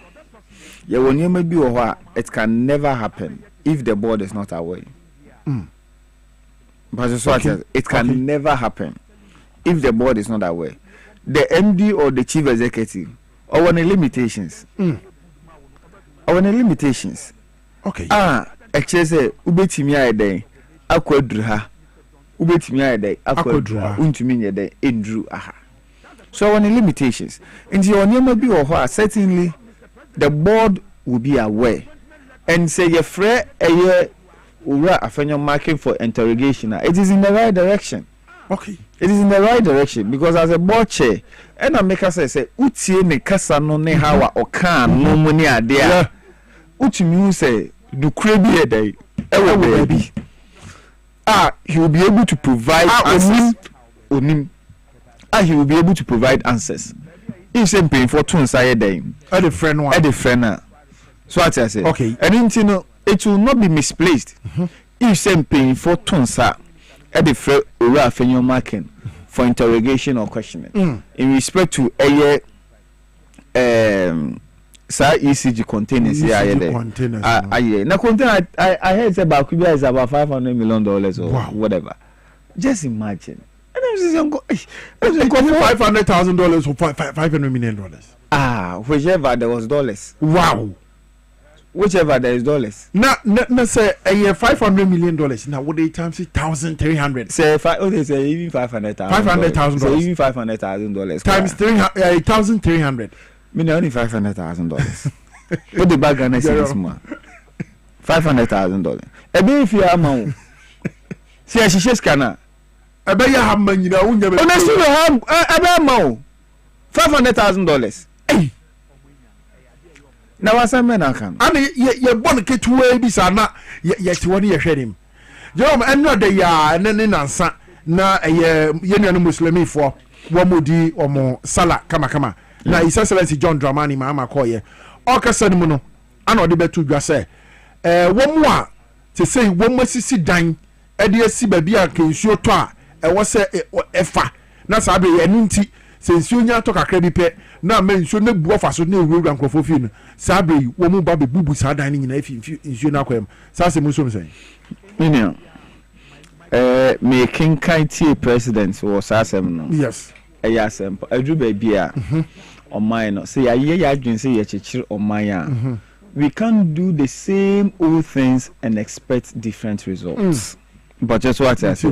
ye woni ma bi wo ho it can never happen if the board is not aware. But so it can never happen if the board is not aware. The MD or the chief executive or any limitations. Or any limitations. Okay. Actually say ubetimi ayede akwadru ha. Ubetimi ayede akwadru ha. Untumi nyede endru aha. So any limitations. And the onyema bi wo ho certainly the board will be aware and say ye frɛ eye Ura Afenyo marking for interrogation. It is in the right direction. Okay. It is in the right direction because as a board chair, and I make us say, Uti ne kasa no ne hawa okan no money adea. Uti mu say, do crebi a day. Baby. He will be able to provide answers. He will be able to provide answers. If same paying for 2 inside day. At the friend one. At the friend. So what I say. Okay. And you know. It will not be misplaced if same paying for Tonsa at the Ura Afenyo Marken for interrogation or questioning in respect to a sa ECG containers here aye na container I heard say Bakubia is about $500 million or whatever. Just imagine. And I was just $500,000 or $500 million. Whichever there was dollars. Wow. Whichever there is dollars. Now say $500 million. Now what they times it 1,300. Say they say even $500,000. $500,000. So even $500,000 times 1,300. Me only $500,000. What the bag and I say this man. $500,000. Ebe if you are man. See she scanner. Ebe ya have money na unya. Honestly you have ebe man. $500,000. Hey. Na wasa men akan. Ani ye born ketuwe bi sa na ye tiwani ye hwede him. Jom enno de ya ne nansa na ye nuanu muslimi fo wo modi omo sala kama. Na His Excellency John Dramani Mahama koye. Okasa ni mu no ana ode betu dwa se wo mu a te sei wo masisi dan e de asi ba bia kensuo to a wo se efa na sa be ye nti se nsuo nya to kakra bi pe na ma nsuo na bu ofa so na ewura nkrofo fi no sa be wo mu ba be bubu sa dan ni nyina efi nsuo na kwam sa se mu so msen minia me kinkai tie president wo sa asem no yes asem adru ba bia oman no say ya adwin say ya chichir oman a we can't do the same old things and expect different results. But just what I say.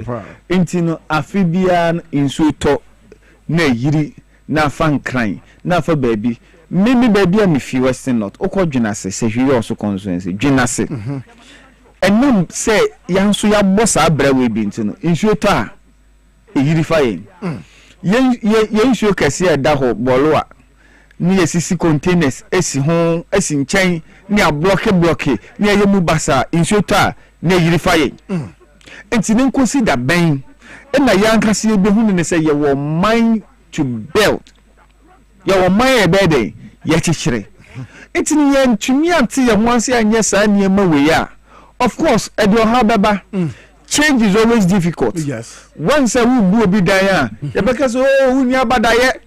Intino afibian insulto na yiri na fan crying na for baby. Maybe baby am if you western not. Oko dwinase say hwe also consuency dwinase. And no say yanso ya boss abra we bi intino. Insulto a yiri fa yen. Yen show kase da ho bolo a ni esisi containers esi ho esi nchen ni a block ni ayemu basa insuta na yiri faye enti ne nkosi da ben na yankase be hu ne say ye wo mind to build ye wo mind e be dey ye chichire enti ni ye ntumi ante ye ho ase anye sa ne ma we ya of course e do ha beba change is always difficult. Yes, once we bu obi dan a ye be ka so hu nya badaye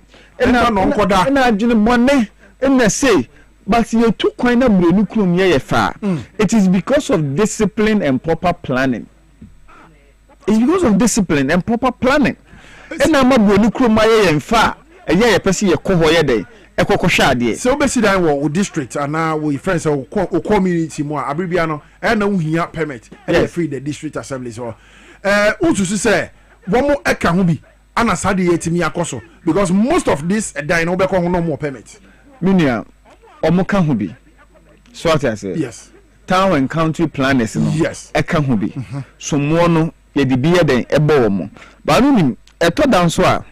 na adwene money na say but you took kwan na brenu krum ye fa. It is because of discipline and proper planning. It's because of discipline and proper planning. Na ma brenu krum ye fa ye pese ye ko hoye dey ekokosha ade so be sit down wo district and now we friends or community mo abribia no na uhia permit and free the district assembly so utu say wo mo eka ho bi ana sade yetimi akoso because most of this dine be ko no more permit minia omuka ho bi so what I say yes town and county planners no yes eka ho bi so mo no ye de bi den ebo wo mo ba no ni eto dan so a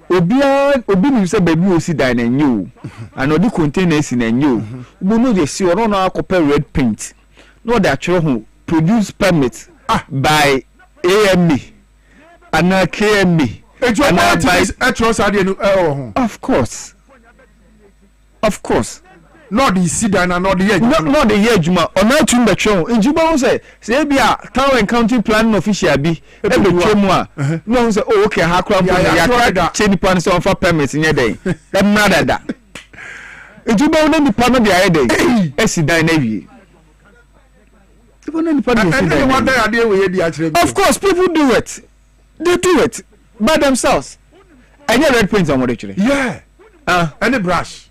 obi ni say baby o si dan na nyu and odi containers na nyu bo no dey see oro na akopɛ red paint no dey atwere ho produce permit by AME and KME. Of course. Not the Sidan and not the edge. Not the edge, ma. Or not in the show. In Juba, say, be a town and county planning official be. Every chumwa. No, say, oh, okay, how come you change plans on for permits in your day? I'm not at that. In Juba, only the plan of the other day. Sidan Navy. Of course, people do it. They do it by themselves. I get red paint on what actually. Yeah. Any brush.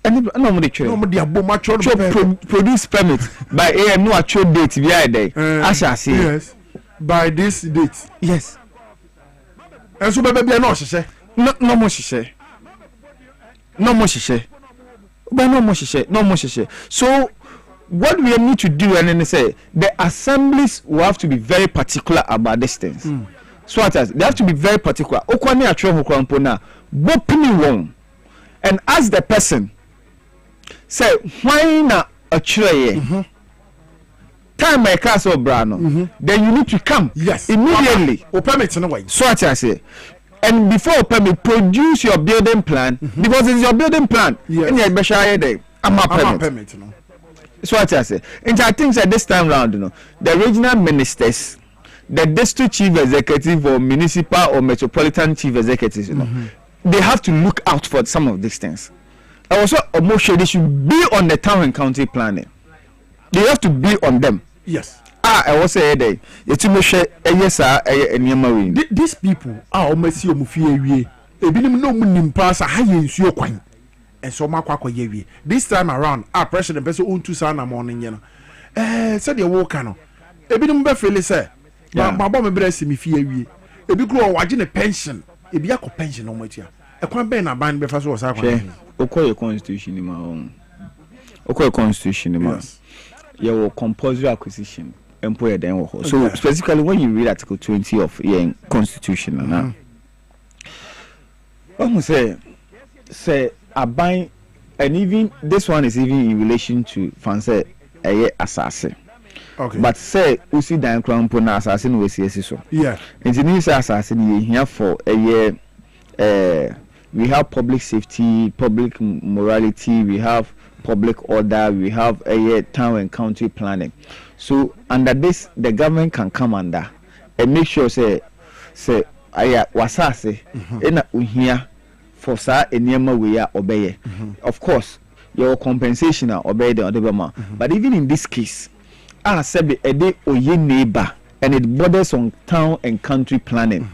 Any no more actually. No more the mature produce permit by AM no actual date via day. I shall say. Yes. By this date. Yes. And so baby no sheshe. No more sheshe. No more sheshe. But no more sheshe. So what we need to do and then say the assemblies will have to be very particular about these things. So they have to be very particular. Okwani atwe ho kwampo na bopini won and ask the person say why na atwe time my class of brano then you need to come immediately o permit no way. So I say and before permit produce your building plan because it's your building plan and you be share there I'm a permit no. So what I say and I think that this time round the regional ministers, the district chief executive or municipal or metropolitan chief executives, they have to look out for some of these things. Also, they should be on the town and county planning. They have to be on them. Yes. I was say day. These people are almost your mufie. Ebinim no munim pass a high in your coin. And so Makwa Yewi. This time around, our president person own 2 sana morning, you know. Said the walkano. Ebinim Befele say, my bomb breast me fear we. Ebi grow watching a pension. Ebi a pension on my tia. A quan ben a band before was our Okoye constitution in my own. Okoye constitution in my your compulsory acquisition. Employer then so specifically when you read Article 20 of your constitution, say a buying, and even this one is even in relation to fancy a assassin. Okay. But say we see Dan Crown Pona assassin we see so. Yeah. Engineers assassin here for a year. We have public safety, public morality, we have public order, we have a year town and county planning. So under this, the government can come under and make sure say aya wasase ena uhia for sa enema we are obey. Of course, your compensation are obey the other. But even in this case, I said a day oye neighbor and it borders on town and country planning.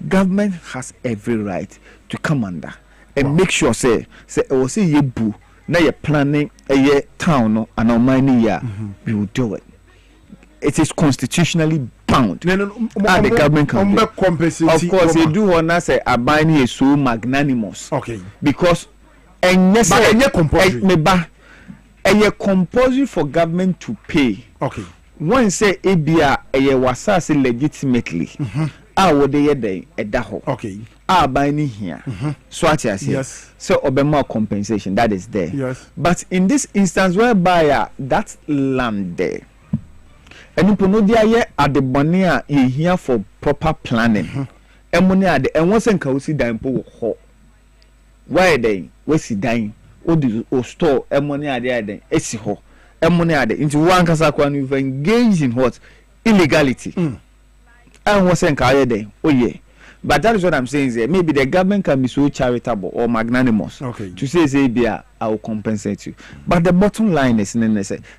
Government has every right to come under and make sure say o say ye boo. Now you're planning a year town and on many year, we will do it. It is constitutionally bound. The government can do. Of course, they do want to say Abani is so magnanimous. Okay. Because and yes, compulsory for government to pay. Okay. One say ABR a wasasi legitimately. Would they a daho? Okay. Buying here. So yes. So obema compensation that is there. Yes. But in this instance whereby that land there, and you know they at the bonia here for proper planning. And money at the and once and kausi dying po ho. Why they? Where's he dying? O store and money at the other. Esi ho. And money at the into one kasakwan you've engaged in what illegality. And once and day. Oh yeah. But that is what I'm saying is that maybe the government can be so charitable or magnanimous to say I will compensate you. But the bottom line is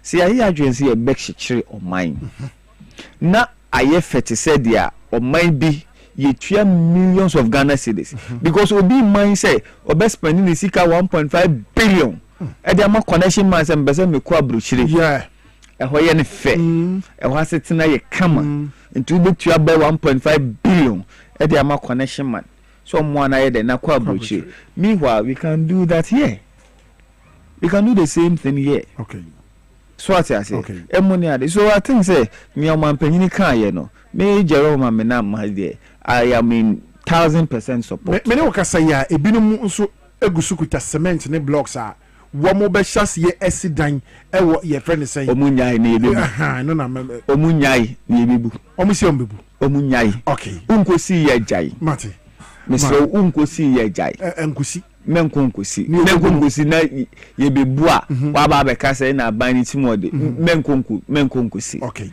see I agency a back shitchery or mine. Now I have said there or maybe you try millions of Ghana cedis because will be mine say or best spending the sika 1.5 billion. And there are more connection mines and better me kwa bruchiri. Yeah. And why any fair? And what's it now? You come into the 1.5 billion. They are more connection man. Someone I na kwa bruchi. Meanwhile, we can do that here. We can do the same thing here. Okay. So what I say. Okay. So I think say me o man penini kan ye no. Me Jerome me na ma there. I am in 1000% support. Me ne okasa ya ebinom nso egusukuta cement ne blocks a wo mo be hyase ye esidan e wo ye friend say. Omunyai na ebebu. No na omunyai na ebebu. Omusi ombebu. Omunyai. Okay. Unkosi ye jai. Mate. Mr. Unkosi ye jai. Enkosi. Menkonkosi. Menkonkosi na ye bebu a wa ba be ka say na ban ni timode. Menkonkosi. Okay.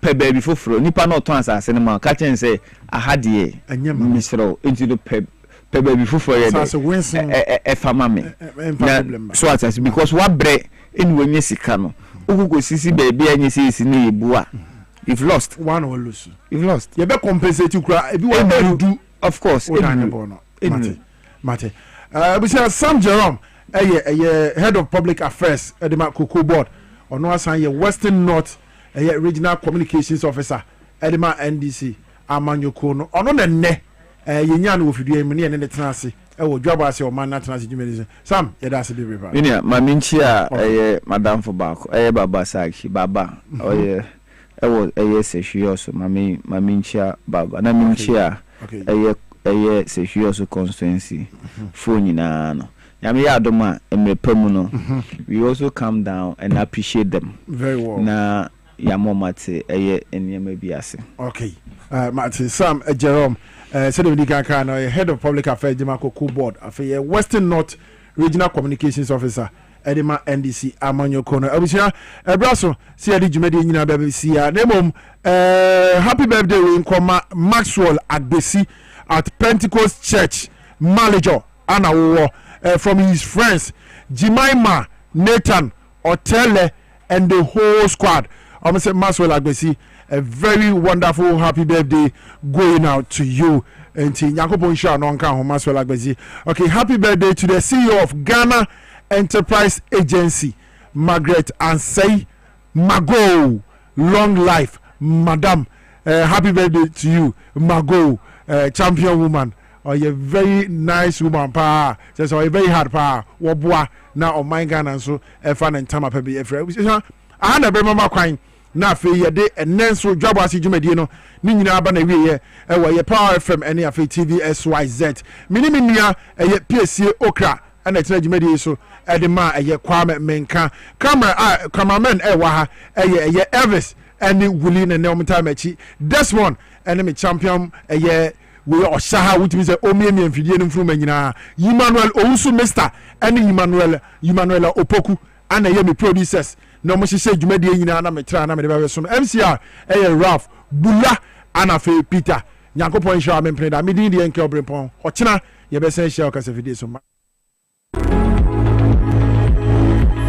Pe baby foforo nipa na oton asase ne ma ka chen say ahade Mr. into the pe baby foforo ye de. Fama me. So as because what bre enwenye sika no. Ukukosisi baby anyi sisi ne yebu a. You've lost. One or lose. You've lost. You better compensate you. If you want to do, of course. Mate. We say Sam Jerome, head of public affairs at the Cocoa Board. Or no, assign your Western North, regional communications officer at the NDC. Amanyo Kono. Or no, ne. Yan with you, many and the Tennessee. Dwabo Ase or man national Sam, that's a bit river. My minchia, Madame for Back, Baba Saki, Baba. Oh, yeah. Say she also, Mamincha Baba, na Minchia, say she also constituency, Funina. Yamia Doma and me Permuno. We also come down and appreciate them. Very well. Na Yamomate, and Yamabiase. Okay. Martin Sam Jerome, Sedika, head of public affairs, Demako Cool Board, a Western North Regional Communications Officer. Edema NDC Amanyo Kono. Abusha Brasso, see the Jumedi Nina BBC. Nemom happy birthday in Koma Maxwell Agbesi at Pentecost Church, Manager, Anna War. from his friends Jemima, Nathan, Otele, and the whole squad. I'm going to say Maxwell Agbesi, a very wonderful happy birthday going out to you. And Maxwell Agbesi. Okay, happy birthday to the CEO of Ghana Enterprise Agency, Margaret Ansei Mago. Long life, Madam. Happy birthday to you, Mago, champion woman. Or you very nice woman, pa. Just a very hard pa. Wabwa now on my Ghana so fun and time up a bit. I had a mama crying. Na fe ye de enen so Dwabo Ase dwumadi no ni nyina aba na wie ye e wo ye Power FM ene afi TV SYZ mini nua ye PSA okra ana tena dwumadi so e de ma ye Kwame Menka cameraman e wa ha ye Elvis ene Wuli na ne omta machi Desmond ene me champion ye we oshaha which means omiemi amfidie no mfuru nyina Emmanuel Owusu Mr ene Emmanuel Opoku ana ye me producers no mo hye dwumadi nyina na me tra na me de ba so MCR Ralph Bula ana fe Peter Nyankopon hye amempre da me din de enke Obrempong ochina ye be sen hye okasa fidie so